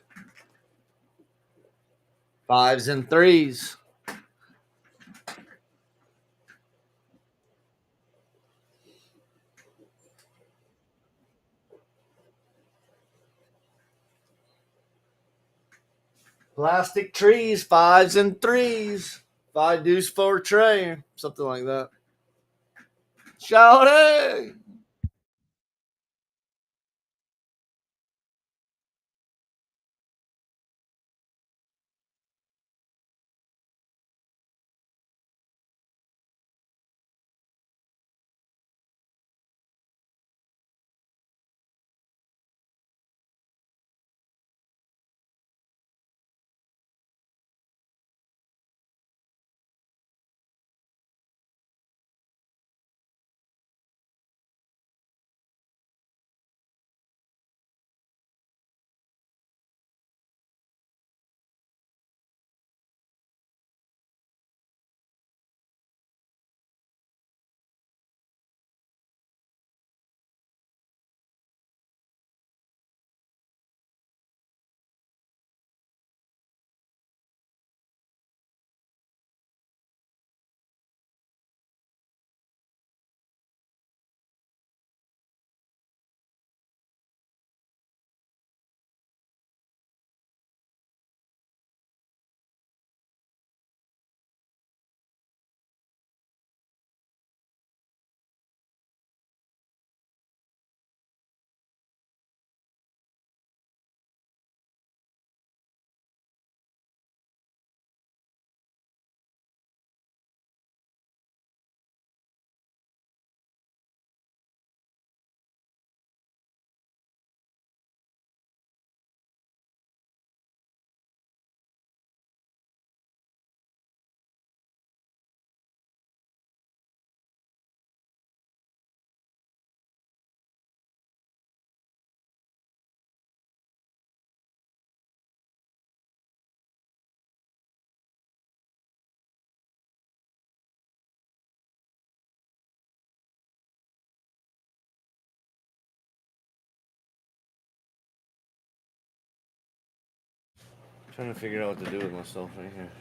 [SPEAKER 1] Fives and threes. Plastic trees. Fives and threes. Five deuce four tray. Something like that. Shout it! Trying to figure out what to do with myself right here.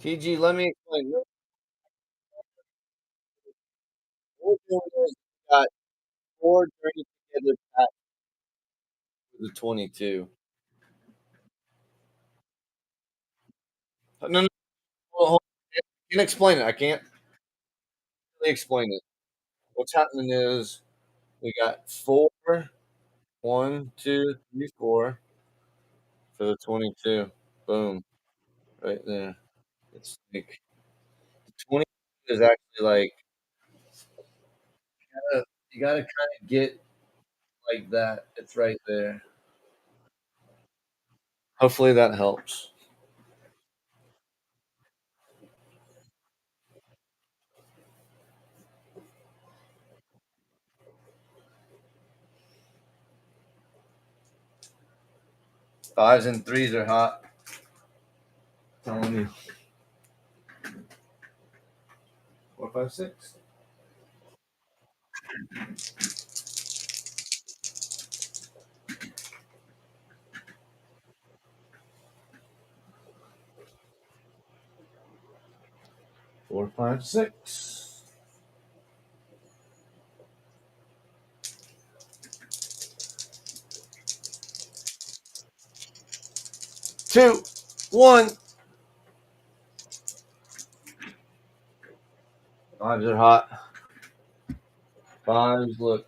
[SPEAKER 1] TG, let me explain. We're doing this. We got 4 journey together back to the 22. No, no, hold on. I can't explain it. I can't really explain it. What's happening is we got four, 1, 2, 3, 4 for the 22. Boom, right there. It's like the 20 is actually like you gotta kind of get like that. It's right there. Hopefully that helps. Fives and threes are hot. Telling you. 4, 5, 6. 4, 5, 6. 2, 1. Fives are hot. Fives look.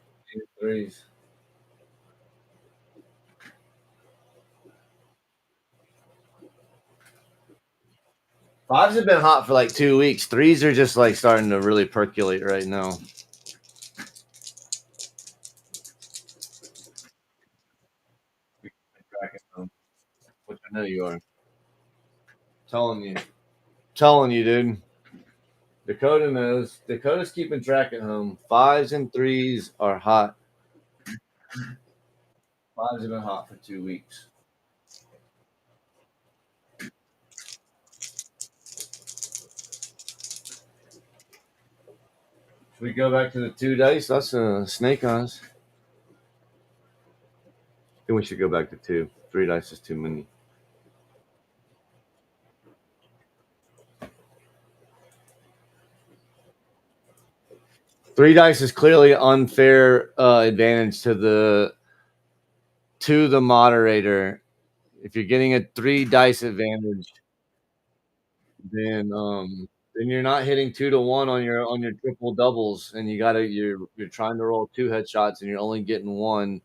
[SPEAKER 1] Threes. Fives have been hot for like 2 weeks. Threes are just like starting to really percolate right now. Which I know you are. Telling you. Telling you, dude. Dakota knows. Dakota's keeping track at home. Fives and threes are hot. Fives have been hot for 2 weeks. Should we go back to the 2 dice? That's snake eyes. I think we should go back to 2. 3 dice is too many. 3 dice is clearly unfair advantage to the moderator. If you're getting a 3 dice advantage, then you're not hitting 2 to 1 on your triple doubles, and you're trying to roll 2 headshots, and you're only getting one,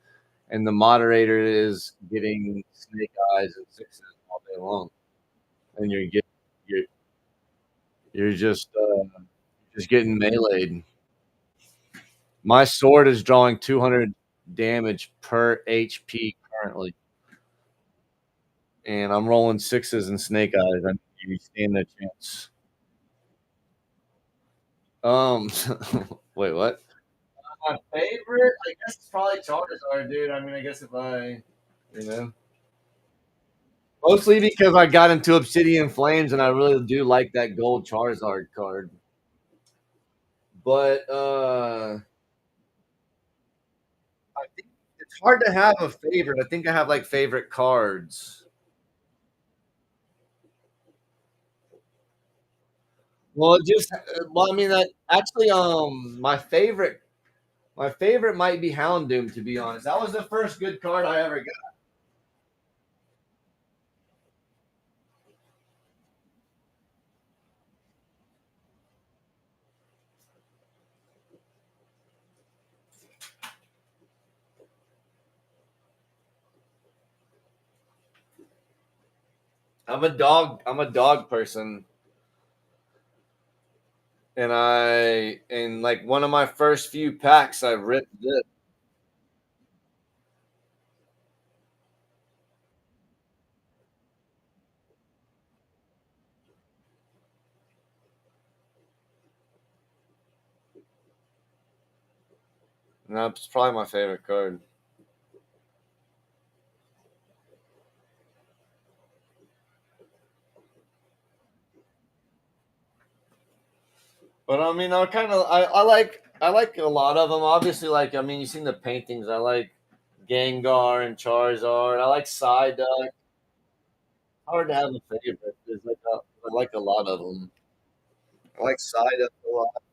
[SPEAKER 1] and the moderator is getting snake eyes and sixes all day long, and you're you're just getting meleeed. My sword is drawing 200 damage per HP currently, and I'm rolling sixes and snake eyes. I you stand a chance. Um, wait, what? My favorite, I guess it's probably Charizard, dude. I mean, I guess if you know, mostly because I got into Obsidian Flames, and I really do like that gold Charizard card. But I think it's hard to have a favorite. I think I have like favorite cards. Well, I mean, that actually, my favorite might be Houndoom. To be honest, that was the first good card I ever got. I'm a dog. I'm a dog person, and like one of my first few packs, I ripped this. And that's probably my favorite card. But I mean, I like a lot of them. Obviously, like I mean, you seen the paintings. I like Gengar and Charizard. I like Psyduck. Hard to have a favorite. I like a lot of them. I like Psyduck a lot.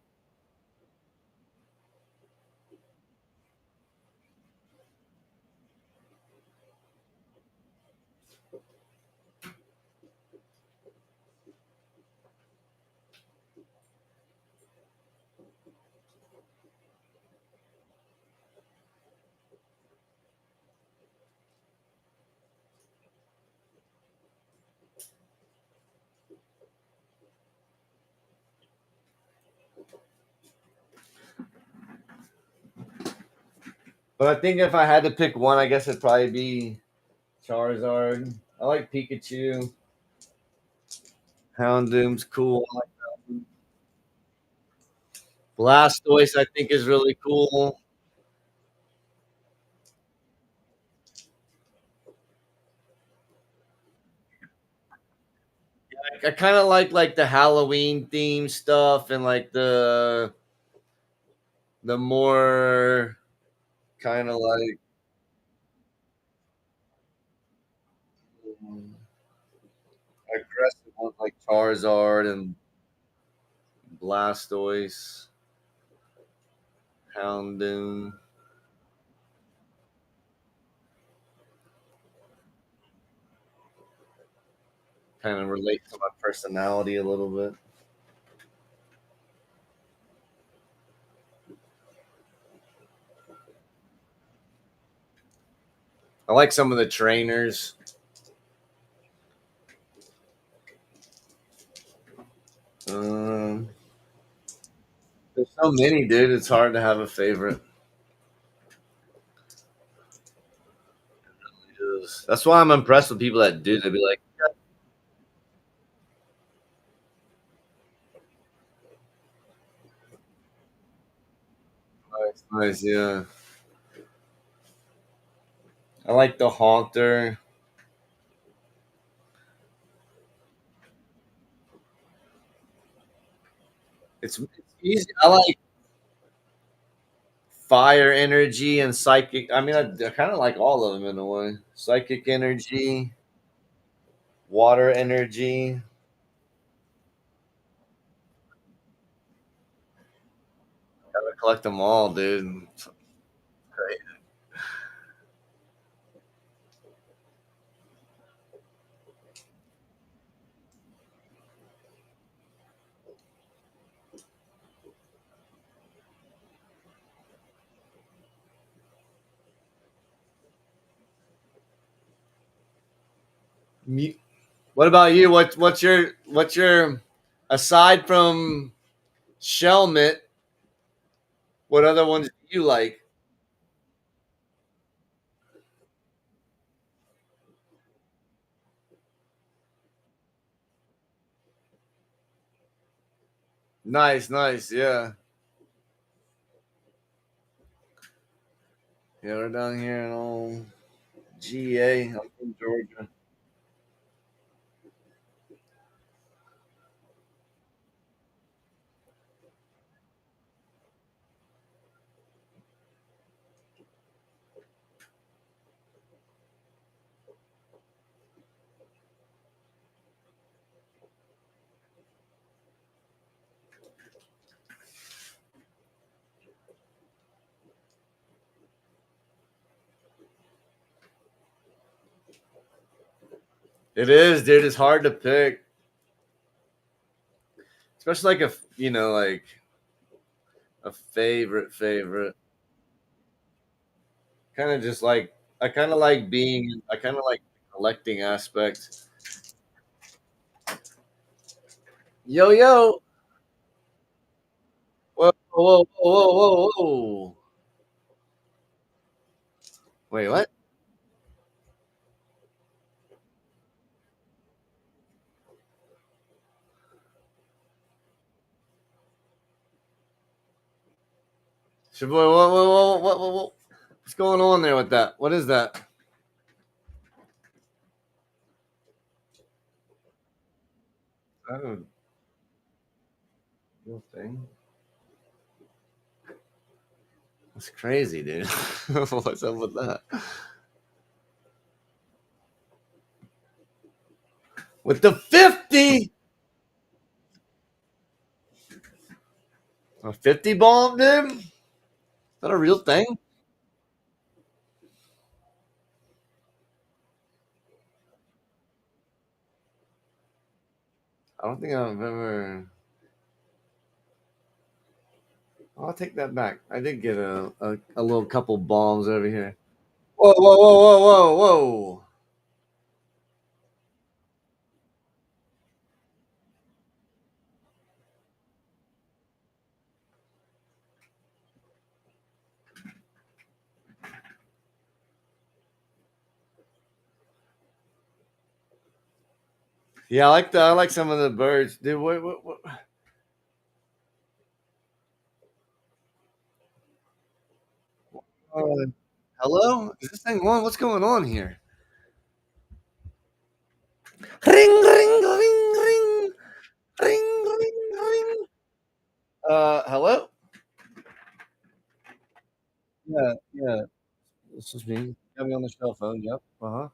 [SPEAKER 1] But I think if I had to pick one, I guess it'd probably be Charizard. I like Pikachu. Houndoom's cool. I like Blastoise, I think, is really cool. I kind of like the Halloween theme stuff and like the more kind of like um, aggressive ones like Charizard and Blastoise, Houndoom. Kind of relate to my personality a little bit. I like some of the trainers. Um, there's so many, dude. It's hard to have a favorite. That's why I'm impressed with people that do. They'd be like, nice, nice, yeah. I like the Haunter. It's easy. I like fire energy and psychic. I mean, I kind of like all of them in a way. Psychic energy, water energy. Gotta collect them all, dude. Great. What about you? What's your aside from Shelmet? What other ones do you like? Nice, nice. Yeah, yeah. We're down here in old GA. I'm from Georgia. It is, dude. It's hard to pick, especially like like a favorite. Kind of just like I kind of like being. I kind of like the collecting aspect. Yo yo. Whoa whoa whoa whoa whoa. Wait, what? Shaboy, what? What's going on there with that? What is that? I don't know thing. That's crazy, dude. What's up with that? With the 50, a 50 bomb, dude. Is that a real thing? I don't think I've ever. I'll take that back. I did get a little couple bombs over here. Whoa, whoa, whoa, whoa, whoa, whoa. Yeah, I like some of the birds, dude. What? Uh, hello? Is this thing on? What's going on here? Ring, ring, ring, ring, ring, ring, ring. Hello? Yeah, yeah. This is me. Got me on the cell phone. Yep. Uh huh.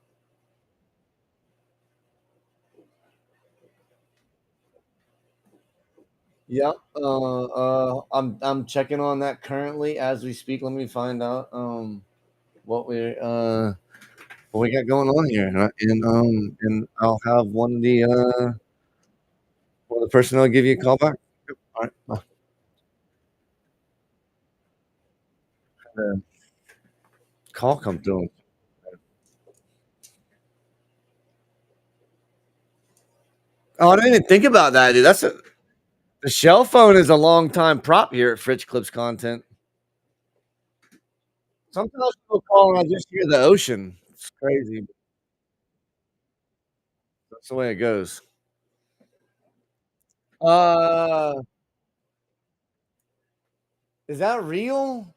[SPEAKER 1] Yep. I'm checking on that currently as we speak. Let me find out what we got going on here, and I'll have one of the person will give you a call back. Yep. All right. The call come through. Oh, I didn't even think about that, dude. The shell phone is a long time prop here at Fritch Clips Content. Sometimes people call and I just hear the ocean. It's crazy. That's the way it goes. Uh, is that real?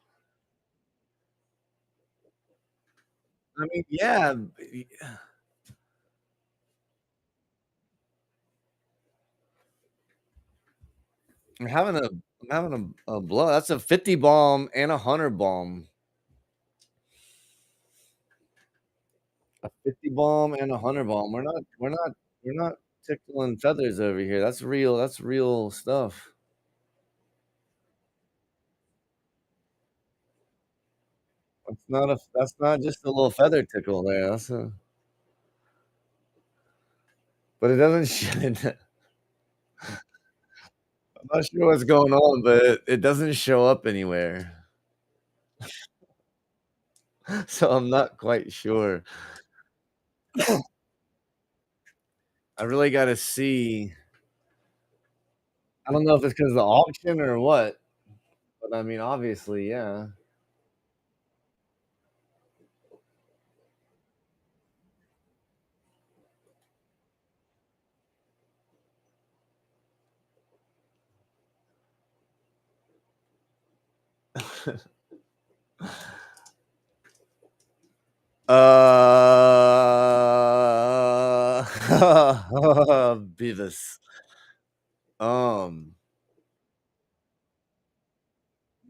[SPEAKER 1] I mean, yeah. I'm having a blow. That's a 50 bomb and a 100 bomb. A 50 bomb and a 100 bomb. We're not tickling feathers over here. That's real stuff. That's not just a little feather tickle there. But it doesn't I'm not sure what's going on, but it doesn't show up anywhere. So I'm not quite sure. I really gotta see. I don't know if it's because of the auction or what, but I mean, obviously, yeah. Beavis. Um,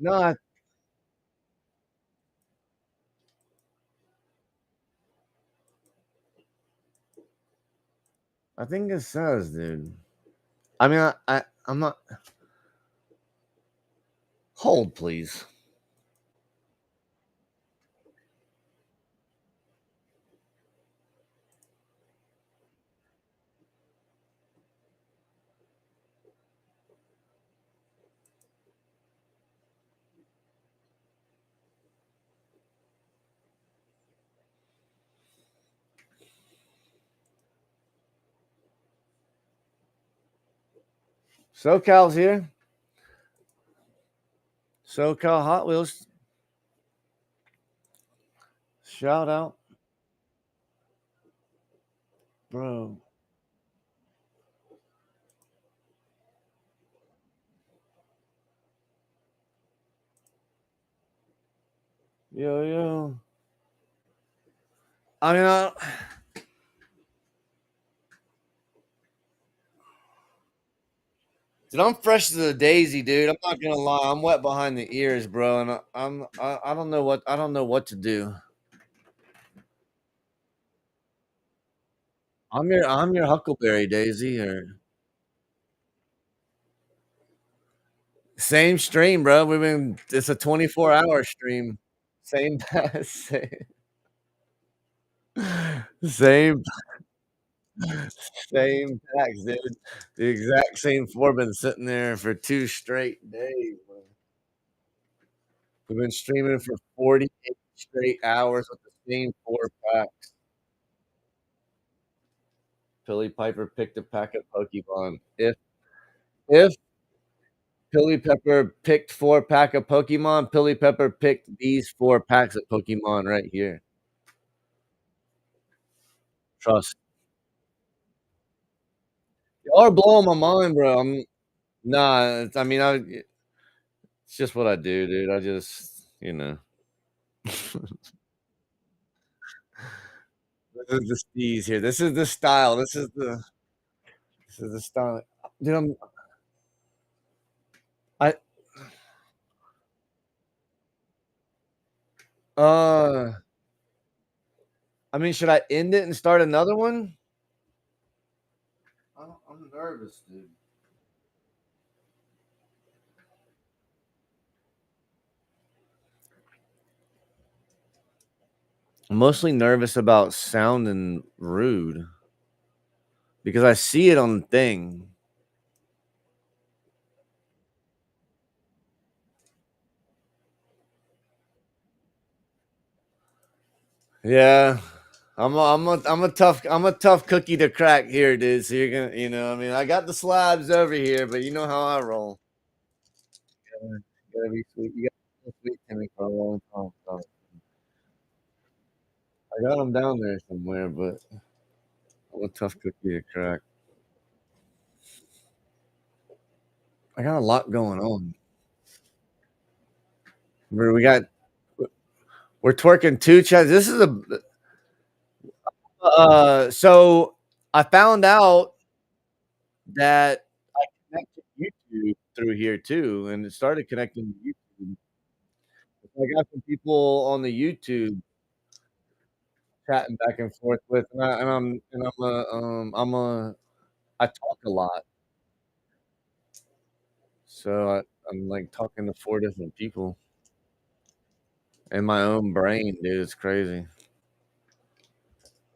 [SPEAKER 1] no, I think it says, dude. I mean, I'm not. Hold, please. SoCal's here. SoCal Hot Wheels. Shout out, bro. Yo, yo. I mean, Dude, I'm fresh as a daisy, dude. I'm not gonna lie. I'm wet behind the ears, bro, and I don't know what to do. I'm your Huckleberry Daisy, or same stream, bro. It's a 24-hour stream. Same same same same packs, dude. The exact same 4 been sitting there for 2 straight days, bro. We've been streaming for 48 straight hours with the same 4 packs. Billy Piper picked a pack of Pokemon. If Pilly Pepper picked 4 pack of Pokemon, Pilly Pepper picked these 4 packs of Pokemon right here. Trust. Y'all are blowing my mind, bro. Nah, it's I mean, it's just what I do, dude. I just, you know. This is the steez here. This is the style. This is the style. Dude, I uh I mean, should I end it and start another one? I'm nervous, dude. I'm mostly nervous about sounding rude because I see it on the thing. Yeah. I'm a tough cookie to crack here, dude. So you're gonna, I mean, I got the slabs over here, but you know how I roll. You gotta be sweet. You gotta be sweet to me for a long time. So I got them down there somewhere, but I'm a tough cookie to crack. I got a lot going on. We got we're twerking two chats. This is a so I found out that I connected YouTube through here too, and it started connecting to YouTube. I got some people on the YouTube chatting back and forth with, I talk a lot, so I'm like talking to 4 different people in my own brain, dude. It's crazy,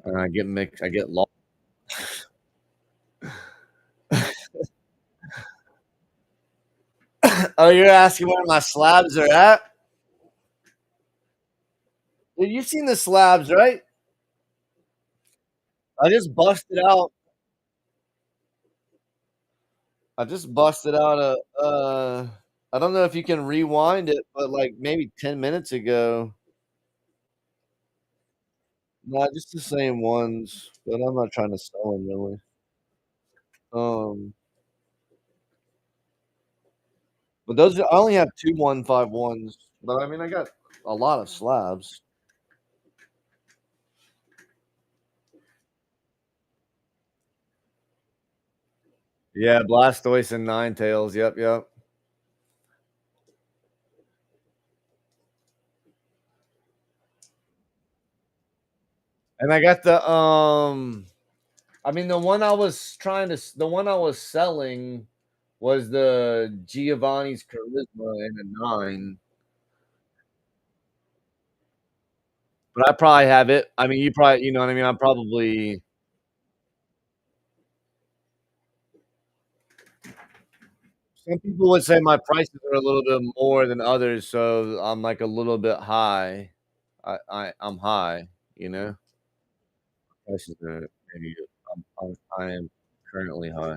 [SPEAKER 1] and I get mixed. I get lost. Oh, you're asking where my slabs are at? Dude, you've seen the slabs, right? I just busted out. I just busted out I don't know if you can rewind it, but like maybe 10 minutes ago. Not just the same ones, but I'm not trying to sell them really. Um, but those I only have 2 151s, but I mean I got a lot of slabs. Yeah, Blastoise and Ninetales. Yep, yep. And I got I mean the one I was selling was the Giovanni's Charisma and a 9. But I probably have it. I mean, you know what I mean? I'm probably some people would say my prices are a little bit more than others, so I'm like a little bit high. I'm high, you know? Prices are maybe I am currently high.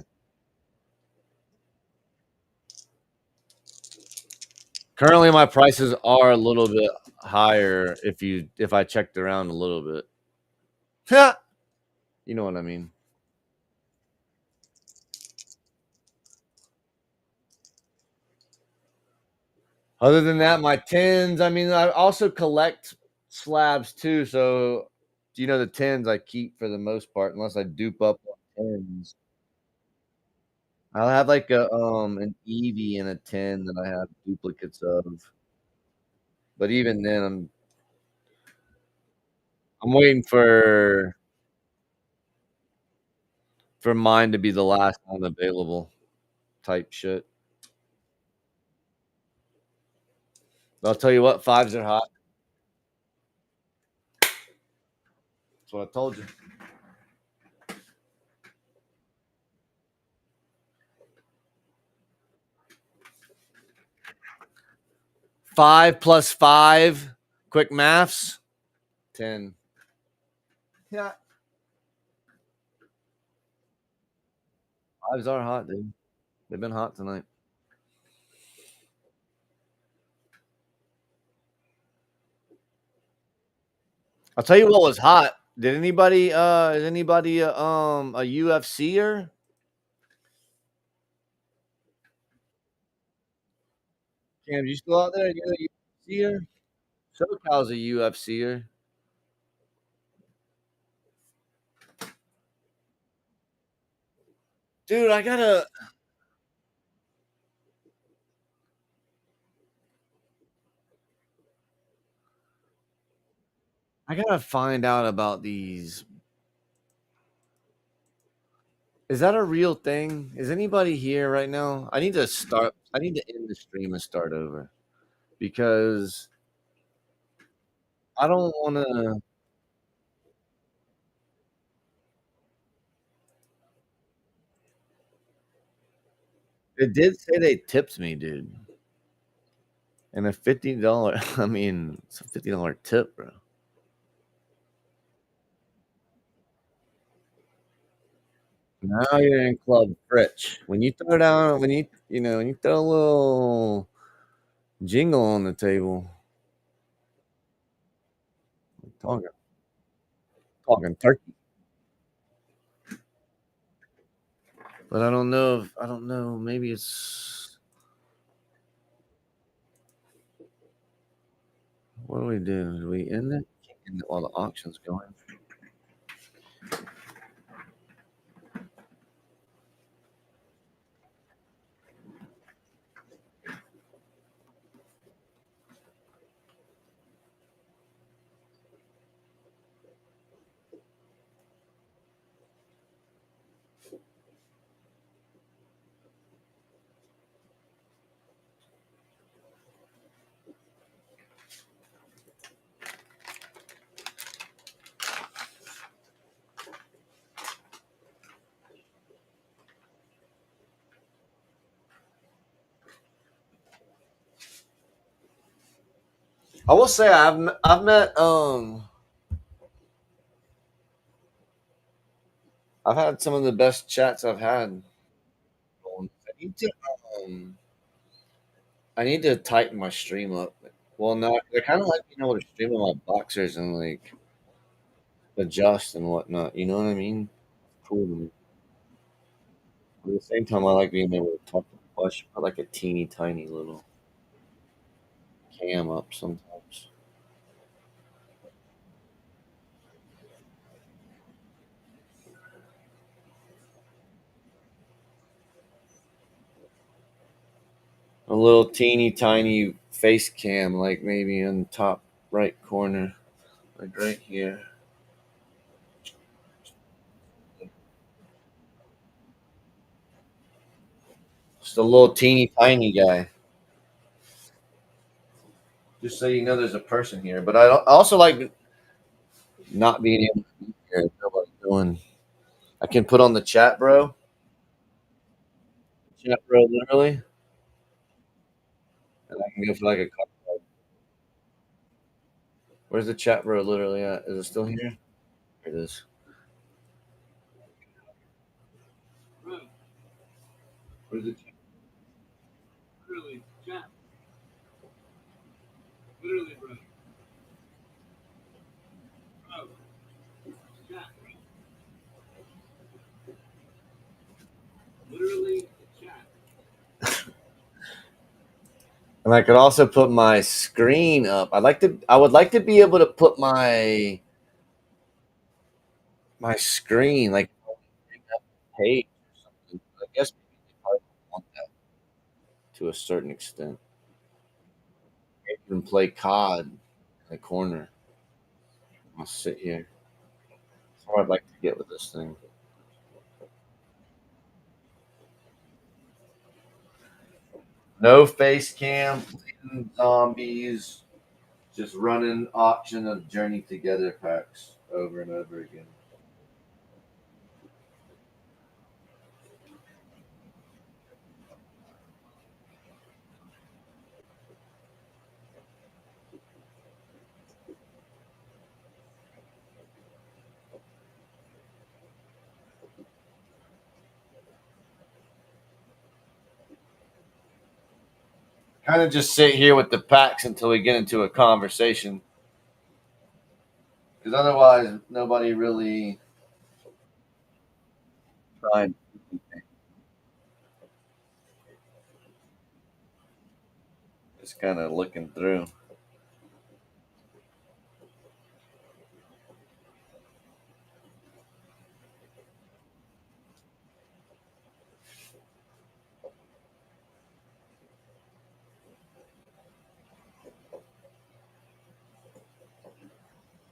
[SPEAKER 1] Currently, my prices are a little bit higher if I checked around a little bit. You know what I mean? Other than that, my tens, I mean, I also collect slabs too, so the tens I keep for the most part, unless I dupe up on tens. I'll have like a an Eevee and a 10 that I have duplicates of. But even then, I'm waiting for mine to be the last one available type shit. But I'll tell you what, fives are hot. That's what I told you. 5 plus 5, quick maths, 10. Yeah, fives are hot, dude. They've been hot tonight. I'll tell you what was hot. Did anybody is anybody a UFCer? Cam, you still out there? You a UFCer? SoCal's a UFCer. Dude, I gotta find out about these. Is that a real thing? Is anybody here right now? I need to end the stream and start over because I don't wanna. It did say they tipped me, dude. And a $50, I mean, it's a $50 tip, bro. Now you're in Club Fritch. When you throw down, when you throw a little jingle on the table, talking, talking turkey. But I don't know. Maybe it's, what do we do? Do we end it? Can't end it while the auction's going. I will say I've met I've had some of the best chats I've had. I need to um I need to tighten my stream up. Well, no, I kind of like being able to stream with my boxers and like adjust and whatnot. You know what I mean? Cool to me. At the same time, I like being able to talk to the flesh. I like a teeny tiny little cam up sometimes. A little teeny tiny face cam, like maybe in the top right corner, like right here. Just a little teeny tiny guy. Just so you know there's a person here. But I also like not being able to be here and know what I'm doing. I can put on the chat, bro. Chat, bro, literally. And I can go for like a couple. Where's the chat, bro, literally at? Is it still here? Here it is. Where's the chat? And I could also put my screen up. I would like to be able to put my screen like page or something. I guess to a certain extent. Even play COD in the corner. I'll sit here. That's how I'd like to get with this thing. No face cam, zombies, just running auction of Journey Together packs over and over again. Kind of just sit here with the packs until we get into a conversation, because otherwise nobody really trying. Just kind of looking through.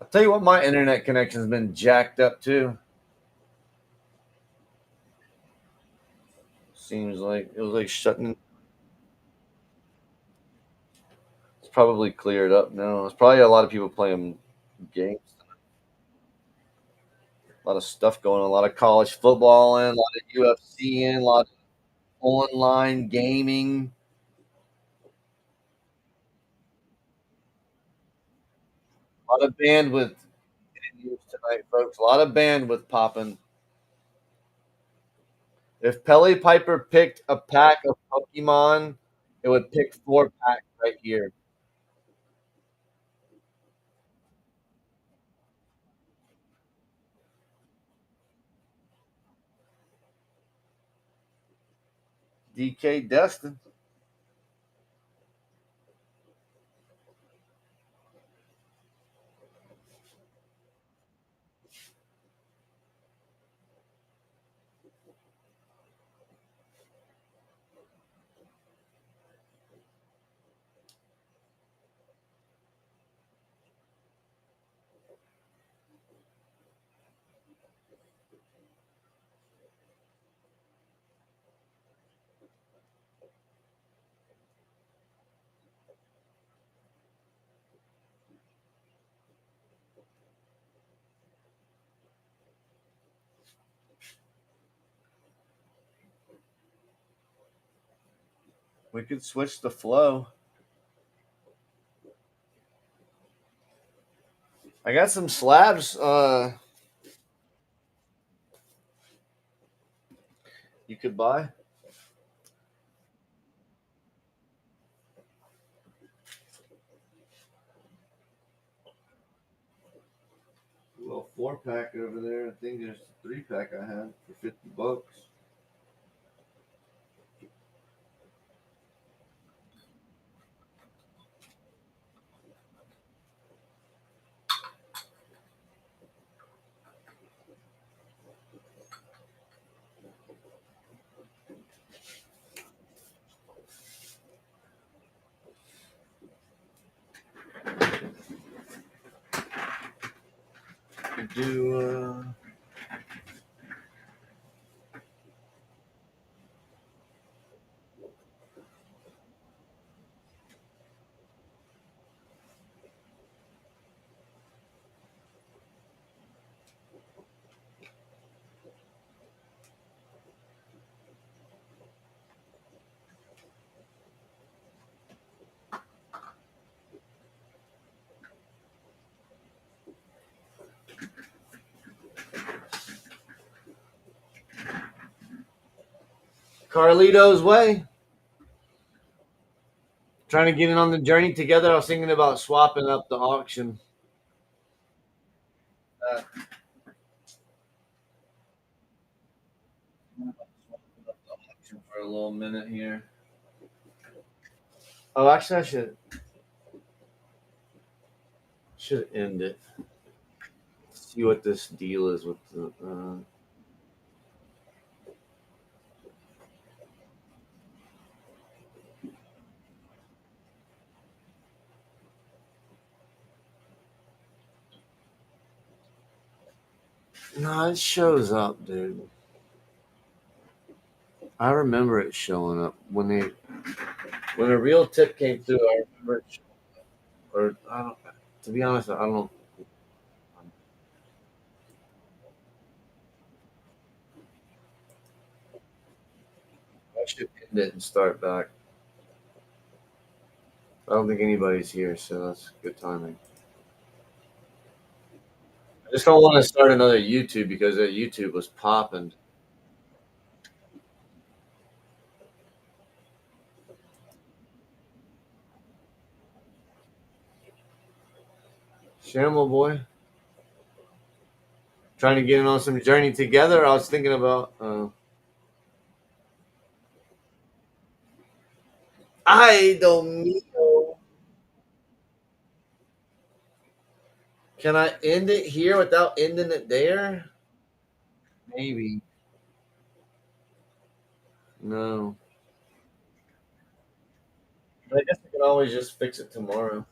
[SPEAKER 1] I'll tell you what, my internet connection's been jacked up too. Seems like it was like shutting. It's probably cleared up now. It's probably a lot of people playing games. A lot of stuff going on. A lot of college football in. A lot of UFC in. A lot of online gaming. A lot of bandwidth getting used tonight, folks. A lot of bandwidth popping. If Pelly Piper picked a pack of Pokemon, it would pick 4 packs right here. DK Destin. We could switch the flow. I got some slabs you could buy. A little 4 pack over there. I think there's a 3 pack I had for $50. Could do Carlito's Way. Trying to get in on the journey together. I was thinking about swapping up the auction. Uh, swapping up the auction for a little minute here. Oh, actually, I should end it. See what this deal is with the. No, it shows up, dude. I remember it showing up when a real tip came through. I remember it, or I don't. To be honest, I don't. I should end it and start back. I don't think anybody's here, so that's good timing. I just don't want to start another YouTube because that YouTube was popping. Shamble boy, trying to get in on some journey together. I was thinking about. I don't know. Can I end it here without ending it there? Maybe. No. I guess I can always just fix it tomorrow.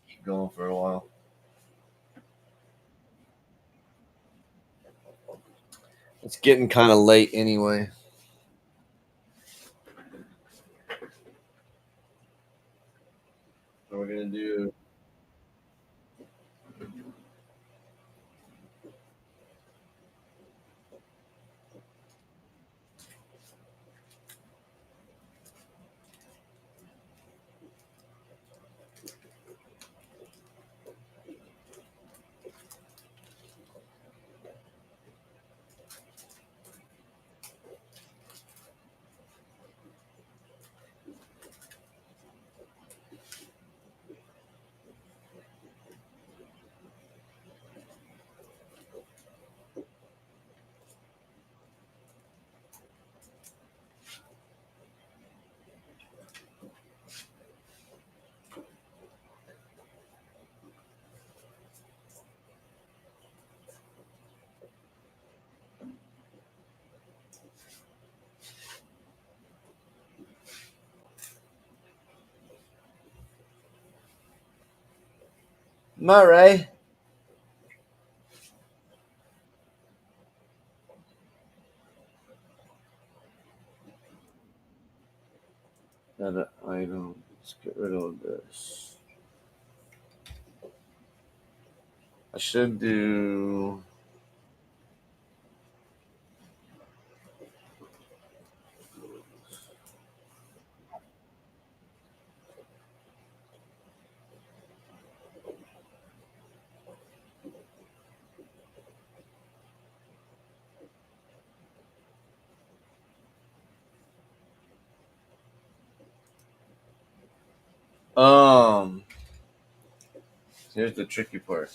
[SPEAKER 1] Keep going for a while. It's getting kind of late anyway. What we're gonna do? Murray. That item. Let's get rid of this. I should do. Um. Here's the tricky part.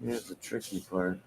[SPEAKER 1] Here's the tricky part.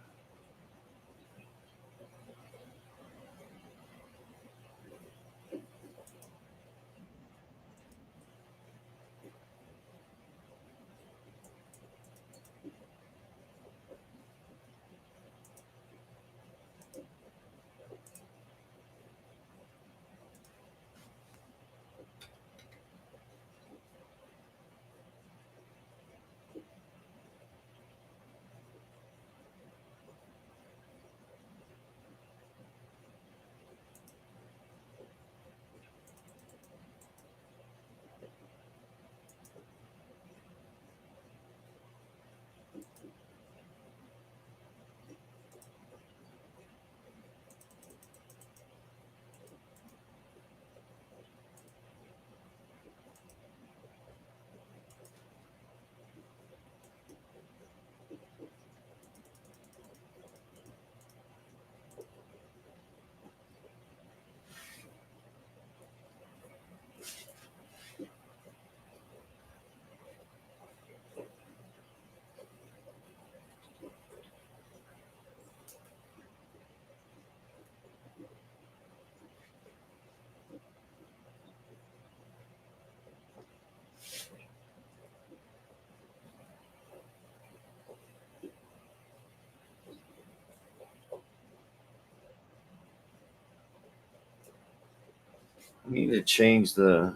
[SPEAKER 1] Need to change the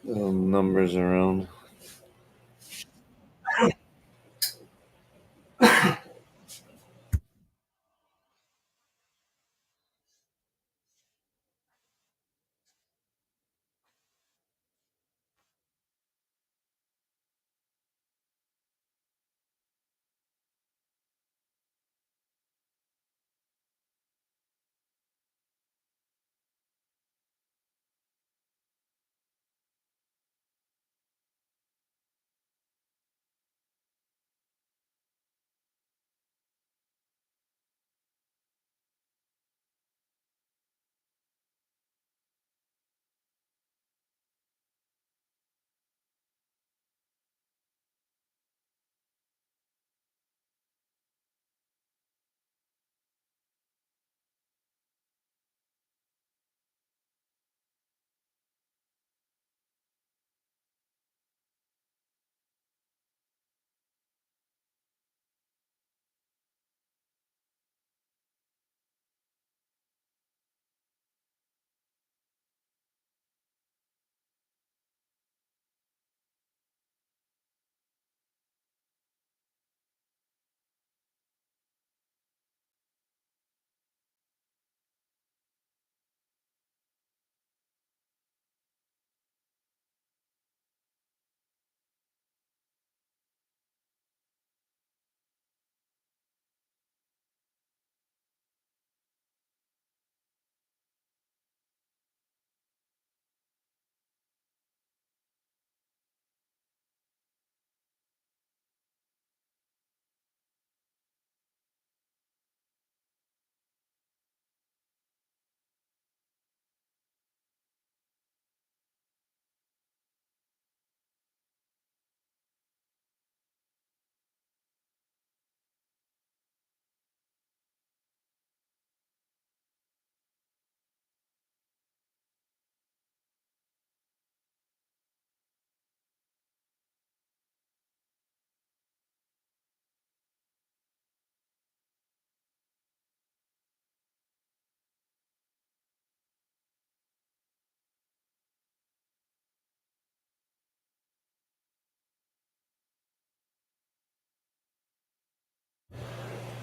[SPEAKER 1] numbers around.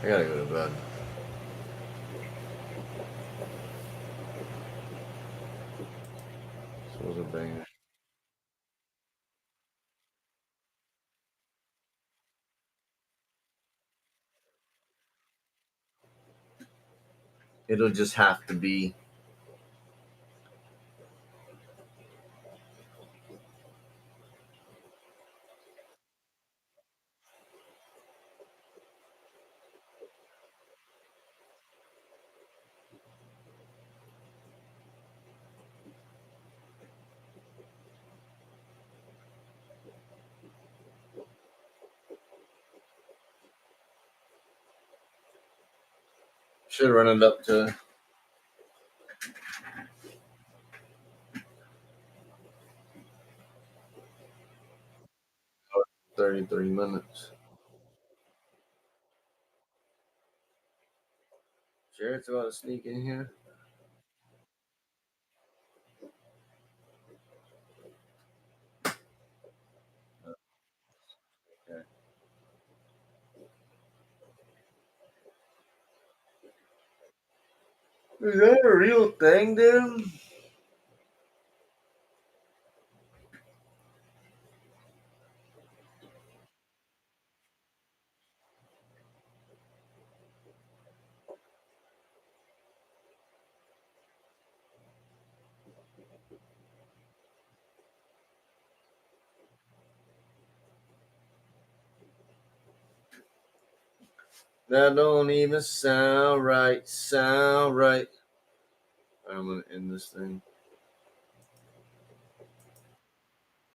[SPEAKER 1] I gotta go to bed. This was a banger. It'll just have to be. Should run it up to 33 minutes. Jared's about to sneak in here. Okay. Is that a real thing, dude? That don't even sound right. Sound right. I'm gonna end this thing.